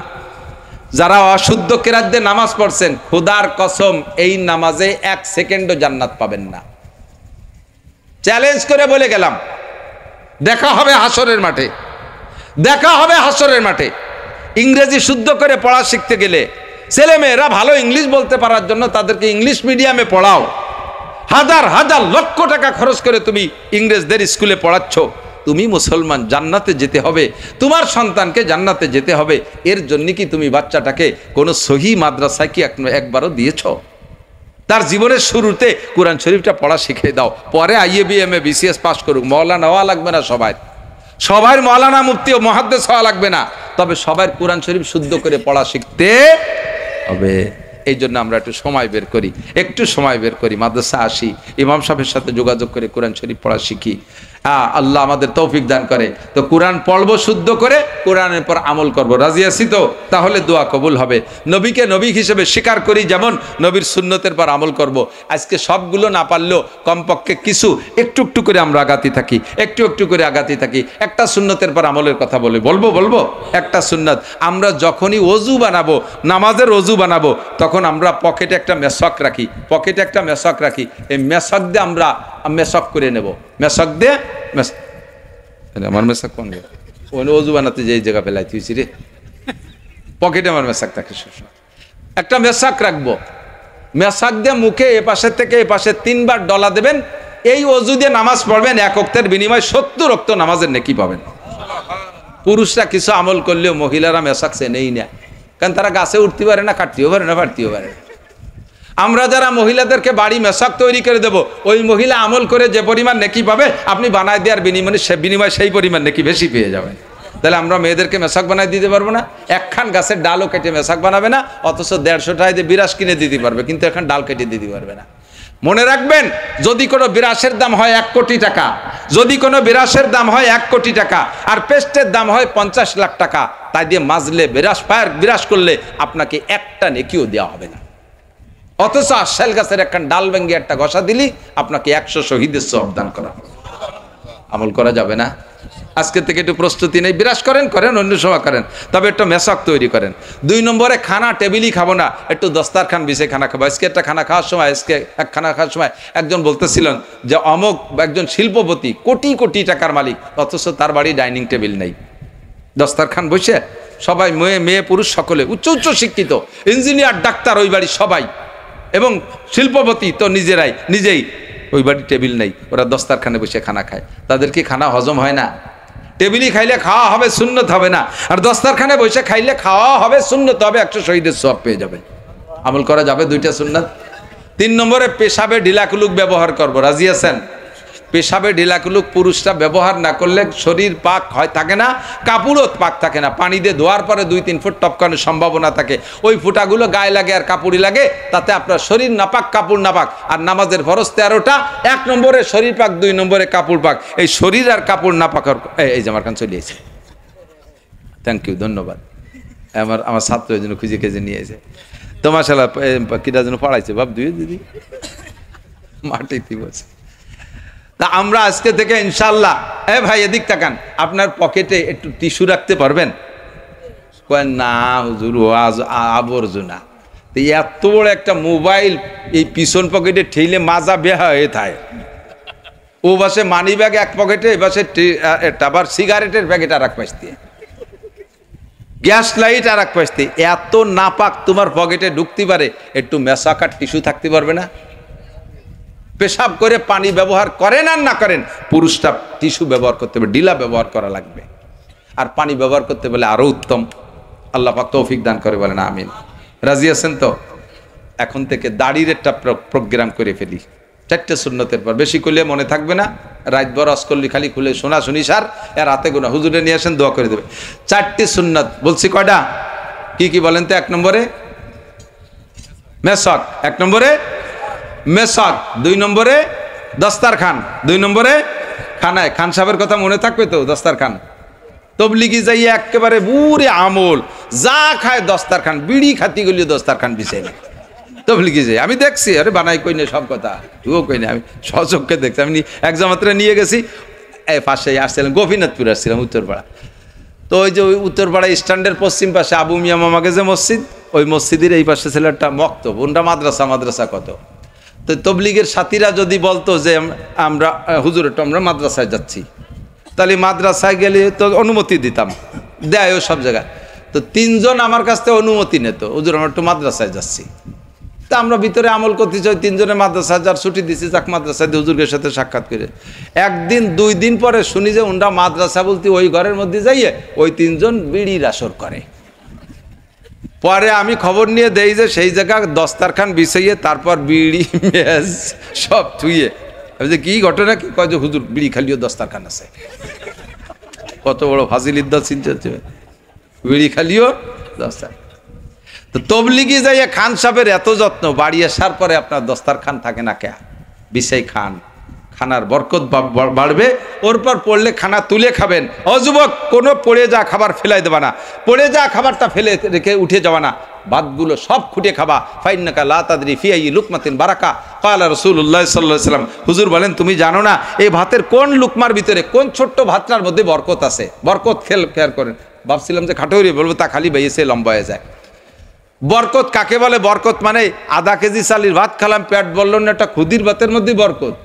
যারা অশুদ্ধ কেরাত দিয়ে নামাজ পড়ছেন, খোদার কসম এই নামাজে 1 সেকেন্ডও জান্নাত পাবেন না। চ্যালেঞ্জ করে বলে গেলাম, দেখা হবে হাসরের মাঠে। ইংরেজি শুদ্ধ করে পড়া শিখতে গেলে ছেলে মেয়েরা ভালো ইংলিশ বলতে পারার জন্য তাদেরকে ইংলিশ মিডিয়ামে পড়াও। হাজার লক্ষ টাকা খরচ করে তুমি ইংরেজদের স্কুলে পড়াচ্ছ। তুমি মুসলমান, জান্নাতে যেতে হবে, তোমার সন্তানকে জান্নাতে যেতে হবে। এর জন্য কি তুমি বাচ্চাটাকে কোনো সহি মাদ্রাসায় কি একবারও দিয়েছ? তার জীবনের শুরুতে কোরআন শরীফটা পড়া শিখিয়ে দাও, পরে IABMA BCS পাস করুক। মওলানা হওয়া লাগবে না, সবার মওলানা মুফতি ও মুহাদ্দিস হওয়া লাগবে না, তবে সবার কোরআন শরীফ শুদ্ধ করে পড়া শিখতে হবে। এই জন্য আমরা একটু সময় বের করি, মাদ্রাসা আসি, ইমাম সাহেবের সাথে যোগাযোগ করে কোরআন শরীফ পড়া শিখি। আল্লাহ আমাদের তৌফিক দান করে। তো কোরআন পড়বো শুদ্ধ করে, কোরআনের পর আমল করব। রাজি আছি তো? তাহলে দোয়া কবুল হবে। নবীকে নবী হিসেবে স্বীকার করি, যেমন নবীর সুন্নতের পর আমল করব। আজকে সবগুলো না পারলেও কমপক্ষে কিছু একটু করে আমরা আগাতে থাকি, একটু করে আগাতে থাকি। একটা সুন্নতের পর আমলের কথা বলবো একটা সুন্নত। আমরা যখনই অজু বানাবো, নামাজের অজু বানাবো, তখন আমরা পকেটে একটা মেশক রাখি। এই মেশক দিয়ে আমরা মেশক করে নেব। মেশক দিয়ে আমার মেশক কোন অজু বানাতে যে জায়গা ফেলাই তুইছি রে, পকেটে আমার মেশক থাকে। একটা মেশক রাখবো, মেশক দিয়ে মুখে এপাশের থেকে এপাশে 3 বার ডলা দেবেন। এই অজু দিয়ে নামাজ পড়বেন, 1 ওয়াক্তের বিনিময়ে 70 ওয়াক্ত নামাজের নেকি পাবেন। পুরুষরা কিছু আমল করলেও মহিলারা মেশক চেনেই না, কারণ তারা গাছে উঠতে পারে না, কাটতেও পারে না, পারতেও পারে না। আমরা যারা মহিলাদেরকে বাড়ি মেশক তৈরি করে দেব, ওই মহিলা আমল করে যে পরিমাণ নেকি পাবে, আপনি বানায় দেওয়ার বিনিময়ে সেই পরিমাণ নেকি বেশি পেয়ে যাবেন। তাহলে আমরা মেয়েদেরকে মেশক বানায় দিতে পারবো না? একখান গাছের ডালও কেটে মেশক বানাবে না, অথচ 150 টাকায় দিয়ে বিরাস কিনে দিতে পারবে, কিন্তু এখন ডাল কেটে দিতে পারবে না। মনে রাখবেন, যদি কোনো বিরাসের দাম হয় 1 কোটি টাকা, আর পেস্টের দাম হয় 50 লাখ টাকা, তাই দিয়ে মাজলে বিরাস করলে আপনাকে একটা নেকিও দেওয়া হবে না। অথচ আশাল গাছের একটা ডাল ভেঙে একটা ঘষা দিলি আপনাকে 100 শহীদের সওয়াব দান করা। আমল করা যাবে না? আজকে থেকে একটু প্রস্তুতি নেই, বিরাজ করেন অন্য সময় করেন, তবে একটু মেশক তৈরি করেন। 2 নম্বরে খানা টেবিলই খাবো না, একটু দস্তারখান বিছিয়ে খানা খাবো। আজকে একটা খানা খাওয়ার সময়, খানা খাওয়ার সময় একজন বলতেছিলেন যে অমুক একজন শিল্পপতি, কোটি কোটি টাকার মালিক, অথচ তার বাড়ি ডাইনিং টেবিল নেই। দস্তারখান বসে সবাই মেয়ে পুরুষ সকলে উচ্চ শিক্ষিত, ইঞ্জিনিয়ার, ডাক্তার, ওই বাড়ি সবাই, এবং শিল্পপতি তো নিজেই, ওই বাড়ি টেবিল নেই, ওরা দস্তারখানে বসে খানা খায়। তাদের কি খানা হজম হয় না? টেবিলই খাইলে খাওয়া হবে, সুন্নত হবে না, আর দস্তারখানে বসে খাইলে খাওয়া হবে, সুন্নত হবে, 100 শহীদের সওয়াব পেয়ে যাবেন। আমল করা যাবে 2টা সুন্নাত। 3 নম্বরে পেশাবে ঢিলাকুলুক ব্যবহার করব, রাজি আছেন? পেশাবে ঢিলাকুলুক পুরুষরা ব্যবহার না করলে শরীর পাক হয় থাকে না, কাপড়ও পাক থাকে না। পানি দিয়ে ধোয়ার পরে 2-3 ফুট টপকানোর সম্ভাবনা থাকে, ওই ফুটাগুলো গায়ে লাগে আর কাপড়ই লাগে, তাতে আপনার শরীর নাপাক, কাপড় নাপাক। আর নামাজের ফরজ 13টা, 1 নম্বরে শরীর পাক, 2 নম্বরে কাপড় পাক। এই শরীর আর কাপড় নাপাক, এই যে আমার কাছে চলে এসেছে, থ্যাংক ইউ, ধন্যবাদ। আমার ছাত্র এই জন্য খুঁজে নিয়ে এসে তো মাশাআল্লাহ কিটা যেন পড়াইছে বাপ, দিদি মাটিতে বসে। তা আমরা আজকে থেকে ইনশাল্লাহ, ভাই এদিক তাকান, আপনার পকেটে একটু টিস্যু রাখতে পারবেন? কয় না হুজুর, আবর্জনা। তো এত বড় একটা মোবাইল এই পিছন পকেটে ঠেলে মাজা বেহা হয়ে থাকে। ও বাসে মানি ব্যাগ এক পকেটে, এ বাসে আবার সিগারেটের প্যাকেট আর এক পাশ দিয়ে, গ্যাস লাইট আর এক পাশ দিয়ে, এত নাপাক তোমার পকেটে ঢুকতে পারে, একটু মেশাকার টিস্যু থাকতে পারবে না? পেশাব করে পানি ব্যবহার করেন আর না করেন, পুরুষটা টিস্যু ব্যবহার করতে হবে, ডিলা ব্যবহার করা লাগবে। আর পানি ব্যবহার করতে বলে আরো উত্তম। আল্লাহ পাক তৌফিক দান করে, বলেন আমিন। রাজি আছেন তো? এখন থেকে দাড়ির একটা প্রোগ্রাম করে ফেলি, 4টে সুন্নতের পর। বেশি করলে মনে থাকবে না, রাত ভর অস্কল্লি খালি খুলে শুনি সার, এর হাতে গোনা, হুজুরে নিয়ে আসেন, দোয়া করে দেবে। 4টি সুন্নত বলছি, কয়টা? কি বলেন তো? 1 নম্বরে মেশক, 1 নম্বরে মেশক, 2 নম্বরে দস্তারখান, 2 নম্বরে খানায়। খান সাহেবের কথা মনে থাকবে তো? দস্তারখান তবলিগি যাইয়ে একেবারে বুড়ে আমল, যা খায় দস্তারখান, বিড়ি খাতি গলি দস্তারখান বিছাই না তবলিগি যাই। আমি দেখছি, আরে বানাই কই না সব কথা, তুইও কই না, আমি সচক্ষে দেখছি। আমি একজন মাত্র নিয়ে গেছি, পাশে আসছিলাম, গোপীনাথপুর আসছিলাম, উত্তরপাড়া। তো ওই যে ওই উত্তরপাড়া স্ট্যান্ডের পশ্চিম পাশে আবু মিয়া মামাকে যে মসজিদ, ওই মসজিদের এই পাশে ছিল একটা মক্তব, ওনটা মাদ্রাসা কত। তো তবলিগের সাথীরা যদি বলতো যে আমরা হুজুর একটু আমরা মাদ্রাসায় যাচ্ছি, তাহলে মাদ্রাসায় গেলে তো অনুমতি দিতাম, দেয় ও সব জায়গায়। তো 3 জন আমার কাছ থেকে অনুমতি নিত, হুজুর আমরা একটু মাদ্রাসায় যাচ্ছি। তা আমরা ভিতরে আমল করতে চাই, 3 জনের মাদ্রাসায় যার ছুটি দিচ্ছি, যাক মাদ্রাসায় দিয়ে হুজুরের সাথে সাক্ষাৎ করে। 1 দিন 2 দিন পরে শুনি যে ওনরা মাদ্রাসা বলতে ওই ঘরের মধ্যে যাইয়ে ওই 3 জন বিড়ির আসর করে। পরে আমি খবর নিয়ে দেই যে সেই জায়গা দস্তারখান বিছাইয়ে তারপর বিড়ি মেজ সব থুইয়ে, যে কি ঘটনা, কি কয় যে হুজুর বিড়ি খালিও দস্তারখান আছে। কত বড় ফাজিলিদ্দার চিন্তা হচ্ছে, বিড়ি খালিও দস্তার। তো তবলিগি যাইয়ে খান সাহেবের এত যত্ন, বাড়ি আসার পরে আপনার দস্তারখান থাকে না কে, বিছাই খান, খানার বরকত বাড়বে। ওর পর পড়লে খানা তুলে খাবেন। ও যুবক, কোনো পড়ে যা খাবার ফেলাই দেবা না, পড়ে যা খাবারটা ফেলে রেখে উঠে যাওয়া না, ভাতগুলো সব খুঁটে খাবা। ফাইন্নাকা লা তাদরি ফি আইয়ি লুকমাতিন বারাকা ক্বালা রাসূলুল্লাহ সাল্লাল্লাহু আলাইহি ওয়াসাল্লাম। হুজুর বলেন তুমি জানো না এই ভাতের কোন লুকমার ভিতরে, কোন ছোট্ট ভাতটার মধ্যে বরকত আছে। বরকত খেয়াল করেন। ভাবছিলাম যে খাটোরি বলবো, তা খালি বাইয়েছে লম্বা হয়ে যায়। বরকত কাকে বলে? বরকত মানে আধা কেজি চালির ভাত খালাম, পেট বলল না, একটা ক্ষুদির ভাতের মধ্যে বরকত।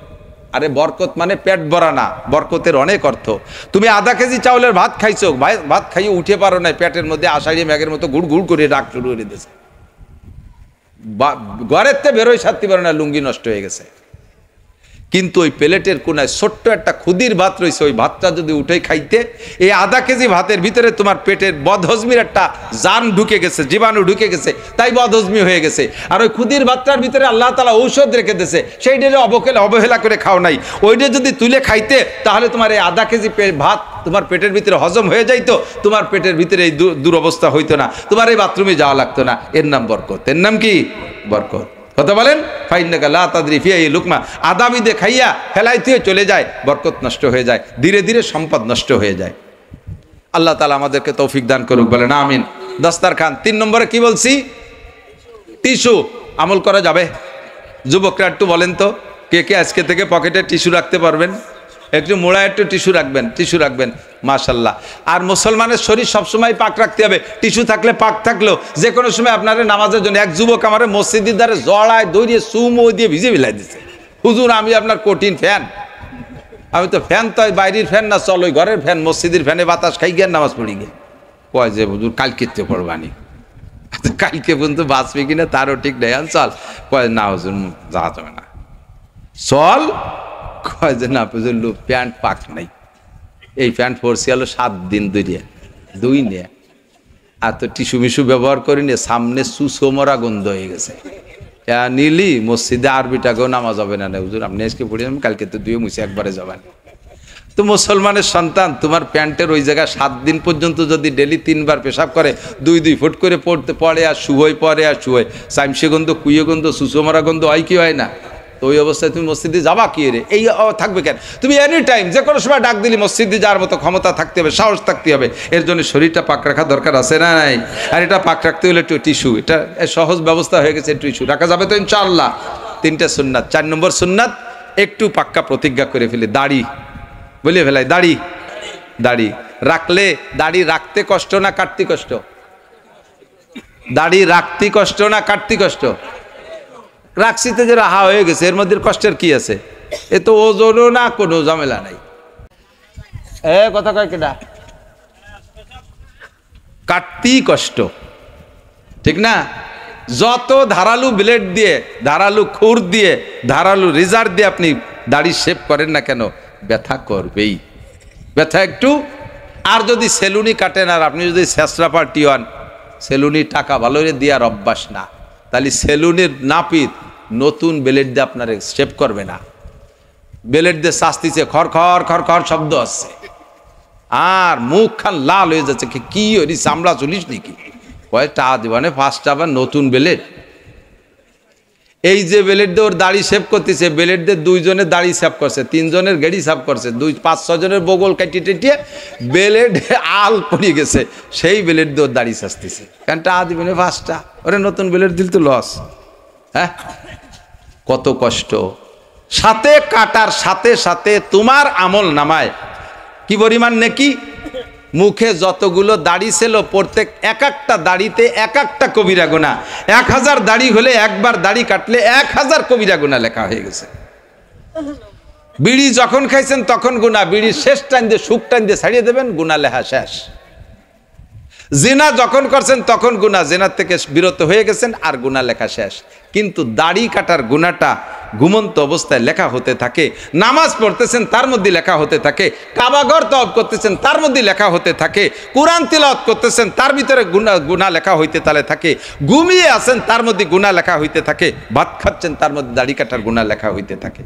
আরে বরকত মানে পেট ভরা না, বরকতের অনেক অর্থ। তুমি আধা কেজি চাউলের ভাত খাইছো, ভাত খাইয়ে উঠে পারো না, পেটের মধ্যে আষাঢ়ি মেঘের মতো গুড় গুড় করে ডাক শুরু করে দিয়েছে, ঘরের থেকে বেরোয় সারতে পারো না, লুঙ্গি নষ্ট হয়ে গেছে। কিন্তু ওই প্লেটের কোনায় ছোট্ট একটা ক্ষুদির ভাত রয়েছে, ওই ভাতটা যদি উঠে খাইতে, এই আধা কেজি ভাতের ভিতরে তোমার পেটের বদহজমির একটা জান ঢুকে গেছে, জীবাণু ঢুকে গেছে, তাই বদহজমি হয়ে গেছে। আর ওই ক্ষুদির ভাতটার ভিতরে আল্লাহ তাআলা ঔষধ রেখে দিয়েছে, সেইটা অবহেলা করে খাও নাই। ওইটা যদি তুলে খাইতে, তাহলে তোমার এই আধা কেজি ভাত তোমার পেটের ভিতরে হজম হয়ে যাইতো, তোমার পেটের ভিতরে এই দুরবস্থা হইতো না, তোমার এই বাথরুমে যাওয়া লাগতো না। এর নাম বরকত। এর নাম কি? বরকত। কথা বলেন, ফাইন্নাকা লা তাদরি ফি আইয়ি লুকমা, আদাবিদে খাইয়া ফেলাইতে চলে যায়, বরকত নষ্ট হয়ে যায়, ধীরে ধীরে সম্পদ নষ্ট হয়ে যায়। আল্লাহ তাআলা আমাদেরকে তৌফিক দান করুক, বলেন আমিন। দস্তারখান। 3 নম্বরে কি বলছি? টিস্যু। আমল করা যাবে? যুবকরা একটু বলেন তো, কে কে আজকে থেকে পকেটে টিস্যু রাখতে পারবেন? একটু মোড়া একটু টিস্যু রাখবেন মাশাল্লাহ। আর মুসলমানের শরীর সবসময় পাক রাখতে হবে। টিস্যু থাকলে পাক থাকলেও যে কোনো সময় আপনার নামাজের জন্য এক যুবক আমার মসজিদের দ্বারে জড়ায় দৌড়িয়ে সুমো দিয়ে ভিজে ভিলাই দিচ্ছে, হুজুর আমি আপনার কঠিন ফ্যান। আমি তো ফ্যান তো বাইরের ফ্যান না, চল ওই ঘরের ফ্যান, মসজিদের ফ্যানে বাতাস খাই গিয়ে নামাজ পড়ি গিয়ে। কয় যে হুজুর কালকে তো পড়বানি, কালকে পর্যন্ত বাঁচবে কিনা তারও ঠিক নেই। চল, কয় না হুজুর যাওয়া যাবে না, চল। কয় যে না হুজুর প্যান্ট পাক নাই, এই প্যান্ট পরছি হলো 7 দিন দুই নিয়ে, আর তো টিস্যু মিশু ব্যবহার করি নিয়ে সামনে সুসমরা গন্ধ হয়ে গেছে। নিলি মসজিদে আরবিটাকেও নামাজ হবে না হুজুর, আপনি আজকে পড়ে যাবেন, কালকে তো 2 মুছে একবারে যাবেন। তো মুসলমানের সন্তান তোমার প্যান্টের ওই জায়গায় 7 দিন পর্যন্ত যদি ডেলি 3 বার পেশাব করে, 2 ফুট করে পড়ে আর শুয়োয় পরে আর শুয়োয়, সাইমসে গন্ধ, কুইয়ে গন্ধ, সুসমরা গন্ধ হয় কি হয় না? তো ওই অবস্থায় তুমি মসজিদে যাবা কি রে? এই থাকবে কেন? তুমি এনি টাইম যে কোনো সময় ডাক দিলি মসজিদে যাওয়ার মতো ক্ষমতা থাকতে হবে, সাহস থাকতে হবে। এর জন্য শরীরটা পাক রাখা দরকার আছে না নাই? আর এটা পাক রাখতে হলে একটু টিস্যু, এটা সহজ ব্যবস্থা হয়ে গেছে, টিস্যু রাখা যাবে তো ইনশাআল্লাহ। 3টে সুন্নাত। 4 নম্বর সুন্নাত, একটু পাক্কা প্রতিজ্ঞা করে ফেলে, দাড়ি বলে ফেলাই। দাড়ি রাখলে, দাড়ি রাখতে কষ্ট না কাটতে কষ্ট? দাড়ি রাখতে কষ্ট না কাটতে কষ্ট? রাখছিতে যে রাহা হয়ে গেছে, এর মধ্যে কষ্টের কি আছে? এ তো ওজনও না, কোনো ঝামেলা নাই। কথা কয় কেডা? কাটতেই কষ্ট, ঠিক না? যত ধারালু ব্লেড দিয়ে, ধারালু খুর দিয়ে, ধারালু রেজার দিয়ে আপনি দাড়ি শেভ করেন না কেন, ব্যথা করবেই, ব্যথা একটু। আর যদি সেলুনি কাটেন, আর আপনি যদি শেষরা পার্টি হন, সেলুনি টাকা ভালো দেওয়ার অভ্যাস না, তাহলে সেলুনের নাপিত নতুন ব্লেড দিয়ে আপনার শেভ করবে না। ব্লেড দিয়ে শাস্তিছে, খড় খড় খড় খড় শব্দ আসছে, আর মুখ খান লাল হয়ে যাচ্ছে। কি হরি চামড়া চলিস নাকি? কয়েকটা দিবানে 5টা আবার নতুন ব্লেড। এই যে ব্লেড দিয়ে ওর দাড়ি শেভ করতেছে, ব্লেড দিয়ে 2 জনের দাড়ি শেভ করছে, 3 জনের গেড়ি শেভ করছে, 5-6 জনের বগল কাটিয়ে টেটিয়ে ব্লেড আল পড়িয়ে গেছে, সেই ব্লেড দিয়ে ওর দাড়ি শাস্তিছে। কারণ টা দিবেনে 5টা, ওরে নতুন ব্লেড দিল তো লস। হ্যাঁ, কত কষ্ট। সাথে কাটার সাথে সাথে তোমার আমল নামায় কি পরিমাণ নেকি? মুখে যতগুলো দাড়ি ছিল, প্রত্যেক এক একটা দাড়িতে এক একটা কবিরা গুনাহ। 1000 দাড়ি হলে একবার দাড়ি কাটলে 1000 কবিরা গুনাহ লেখা হয়ে গেছে। বিড়ি যখন খাইছেন তখন গুনাহ, বিড়ির শেষ টাইম দিয়ে সুখ টাইম দিয়ে ছাড়িয়ে দেবেন, গুনাহ লেখা শেষ। জিনা যখন করছেন তখন গুনাহ, জিনার থেকে বিরত হয়ে গেছেন, আর গুনাহ লেখা শেষ। কিন্তু দাড়ি কাটার গুনাহটা ঘুমন্ত অবস্থায় লেখা হতে থাকে, নামাজ পড়তেছেন তার মধ্যে লেখা হতে থাকে, কাবাঘর তওয়াফ করতেছেন তার মধ্যে লেখা হতে থাকে, কোরআন তিলাওয়াত করতেছেন তার ভিতরে গুনাহ লেখা হইতে তালে থাকে, ঘুমিয়ে আছেন তার মধ্যে গুনাহ লেখা হইতে থাকে, ভাত খাচ্ছেন তার মধ্যে দাড়ি কাটার গুনাহ লেখা হইতে থাকে।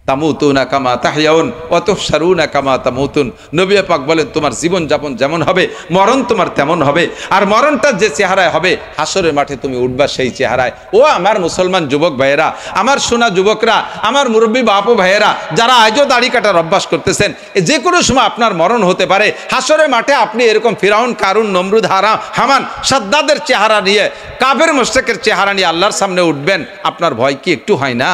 তামুতুনা কামা তাহইয়াউন ওয়া তুহশারুনা কামা তামুতুন। নবী পাক বলেন, তোমার জীবন যাপন যেমন হবে, মরণ তোমার তেমন হবে। আর মরণটা যে চেহারায় হবে, হাসরের মাঠে তুমি উঠবা সেই চেহারায়। ও আমার মুসলমান যুবক ভাইয়েরা, আমার সোনা যুবকরা, আমার মুরব্বী বাপু ভাইয়েরা, যারা আজও দাড়ি কাটার অভ্যাস করতেছেন, যে কোনো সময় আপনার মরণ হতে পারে। হাসরের মাঠে আপনি এরকম ফিরাউন, কারুন, নমরুদ, হামান, সাদ্দাদের চেহারা নিয়ে, কাফের মুশরিকের চেহারা নিয়ে আল্লাহর সামনে উঠবেন। আপনার ভয় কি একটু হয় না?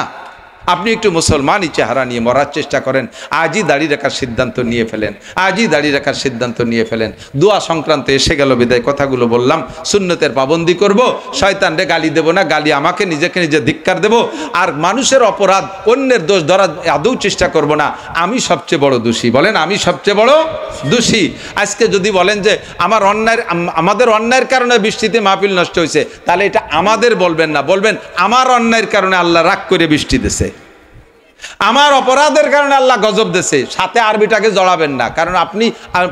আপনি একটু মুসলমানই চেহারা নিয়ে মরার চেষ্টা করেন। আজই দাড়ি রাখার সিদ্ধান্ত নিয়ে ফেলেন, আজই দাড়ি রাখার সিদ্ধান্ত নিয়ে ফেলেন। দোয়া সংক্রান্ত এসে গেল, বিদায় কথাগুলো বললাম। সুন্নতের পাবন্দি করব, শয়তানরে গালি দেব না, গালি আমাকে নিজেকে নিজে ধিক্কার দেব। আর মানুষের অপরাধ, অন্যের দোষ ধরার আদৌ চেষ্টা করব না। আমি সবচেয়ে বড় দোষী, বলেন আমি সবচেয়ে বড় দোষী। আজকে যদি বলেন যে আমাদের অন্যায়ের কারণে বৃষ্টিতে মাহফিল নষ্ট হয়েছে, তাহলে এটা আমাদের বলবেন না, বলবেন আমার অন্যায়ের কারণে আল্লাহ রাগ করে বৃষ্টি দিছে, আমার অপরাধের কারণে আল্লাহ গজব দিয়েছে। সাথে আরবিটাকে জড়াবেন না, কারণ আপনি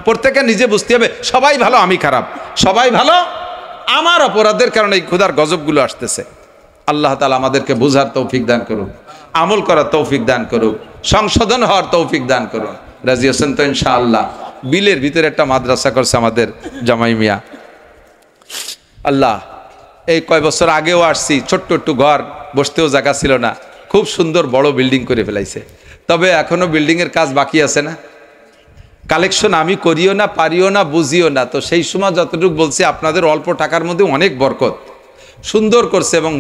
প্রত্যেকে নিজে বুঝতে হবে সবাই ভালো আমি খারাপ, সবাই ভালো আমার অপরাধের কারণে এই খোদার গজবগুলো আসতেছে। আল্লাহ তাআলা আমাদেরকে বুঝার তৌফিক দান করুন, আমল করার তৌফিক দান করুন, সংশোধন হওয়ার তৌফিক দান করুন। রাজি হোসেন তো ইনশাআল্লাহ। বিলের ভিতরে একটা মাদ্রাসা করছে আমাদের জামাই মিয়া। আল্লাহ, এই কয় বছর আগেও আসছি, ছোট্ট একটু ঘর, বসতেও জায়গা ছিল না, খুব সুন্দর বড় বিল্ডিং করে ফেলাইছে। তবে এখনো বিল্ডিংয়ের কাজ বাকি আছে না, কালেকশন আমি করিও না, পারিও না, বুঝিও না। তো সেই সময় যতটুকু বলছি, আপনাদের অল্প টাকার মধ্যে অনেক বরকত। সুন্দর করছে এবং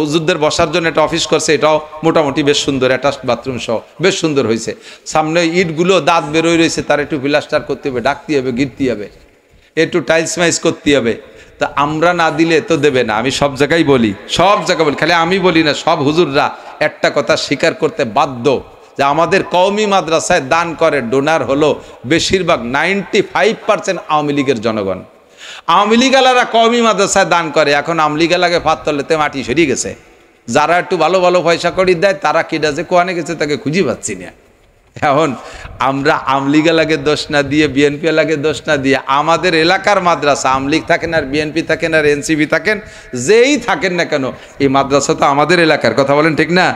হুজুরদের বসার জন্য একটা অফিস করছে, এটাও মোটামুটি বেশ সুন্দর, অ্যাটাচ বাথরুম সহ বেশ সুন্দর হয়েছে। সামনে ইটগুলো দাঁত বেরোয় রয়েছে, তার একটু প্লাস্টার করতে হবে, ডাকতে হবে, গিরতে হবে, একটু টাইলস মাইস করতে হবে। তা আমরা না দিলে তো দেবে না। আমি সব জায়গায় বলি, সব জায়গায় বলি, খালি আমি বলি না, সব হুজুররা একটা কথা স্বীকার করতে বাধ্য যে আমাদের কওমি মাদ্রাসায় দান করে ডোনার হলো বেশিরভাগ 95% আওয়ামী লীগের জনগণ। আওয়ামী লীগালারা কওমি মাদ্রাসায় দান করে, এখন আওয়ামী লীগালাকে ফাত তলেতে মাটি সরিয়ে গেছে। যারা একটু ভালো ভালো পয়সা করি দেয় তারা কিডা যে কোয়ানে গেছে তাকে খুঁজে পাচ্ছি না। এখন আমরা আওয়ামী লীগালাকে দোষ না দিয়ে, বিএনপি লাগে দোষ না দিয়ে, আমাদের এলাকার মাদ্রাসা, আওয়ামী লীগ থাকেন আর বিএনপি থাকেন আর এনসিপি থাকেন, যেই থাকেন না কেন, এই মাদ্রাসা তো আমাদের এলাকার, কথা বলেন ঠিক না?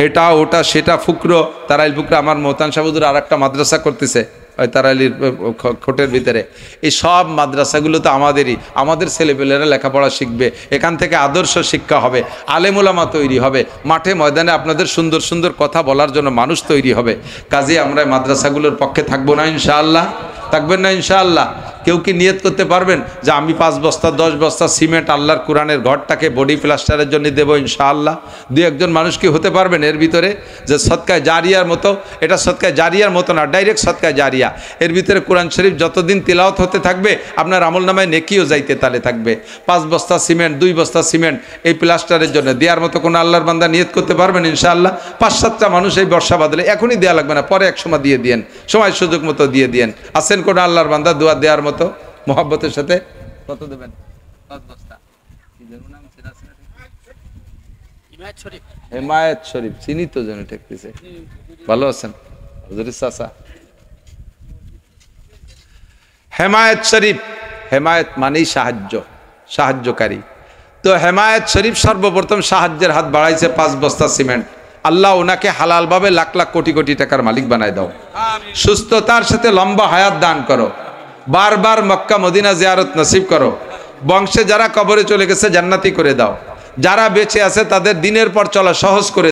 এটা ওটা সেটা ফুকরো, তারাইল ফুকরো, আমার মোহতান সাহুদুর আর একটা মাদ্রাসা করতেছে ওই তারাইলির খোটের ভিতরে। এই সব মাদ্রাসাগুলো তো আমাদেরই, আমাদের ছেলেপেলেরা লেখাপড়া শিখবে, এখান থেকে আদর্শ শিক্ষা হবে, আলেমুলামা তৈরি হবে, মাঠে ময়দানে আপনাদের সুন্দর সুন্দর কথা বলার জন্য মানুষ তৈরি হবে। কাজে আমরা মাদ্রাসাগুলোর পক্ষে থাকবো না ইনশাআল্লাহ? থাকবেন না ইনশাআল্লাহ? কেউ কি নিয়ত করতে পারবেন যে আমি 5 বস্তা 10 বস্তা সিমেন্ট আল্লাহর কোরআনের ঘরটাকে বডি প্লাস্টারের জন্য দেবো ইনশাআল্লাহ? দুই একজন মানুষ কি হতে পারবেন এর ভিতরে যে সদকায় জারিয়ার মতো? এটা সদকায় জারিয়ার মতো না, ডাইরেক্ট সদকায় জারিয়া। এর ভিতরে কোরআন শরীফ যতদিন তিলাওয়াত হতে থাকবে আপনার আমলনামায় নেকিও যাইতে তালে থাকবে। 5 বস্তা সিমেন্ট 2 বস্তা সিমেন্ট এই প্লাস্টারের জন্য দেওয়ার মতো কোনো আল্লাহর বান্দা নিয়ত করতে পারবেন ইনশাআল্লাহ? 5-7টা মানুষ এই বর্ষা বাদলে এখনই দেওয়া লাগবে না, পরে এক সময় দিয়ে দিয়েন, সময় সুযোগ মতো দিয়ে দিয়েন। আছেন কোনো আল্লাহর বান্দা দোয়া দেওয়ার মতো মোহাব্বতের সাথে? কত দেবেন? 5 বস্তা। হেমায়েত শরীফ চিনি তো, জন্য ঠেকতেছে। ভালো আছেন হুজুরের চাচা? হেমায়েত শরীফ, হেমায়েত মানেই সাহায্য, সাহায্যকারী। তো হেমায়েত শরীফ সর্বপ্রথম সাহায্যের হাত বাড়াইছে 5 বস্তা সিমেন্ট। আল্লাহ ওনাকে হালালভাবে লাখ লাখ কোটি কোটি টাকার মালিক বানায় দাও, সুস্থতার সাথে লম্বা হায়াত দান করো, বারবার মক্কা মদিনা জিয়ারত নসিব করো, বংশে যারা কবরে চলে গেছে জান্নাতি করে দাও, যারা বেঁচে আছে তাদের দিনের পর চলা সহজ করে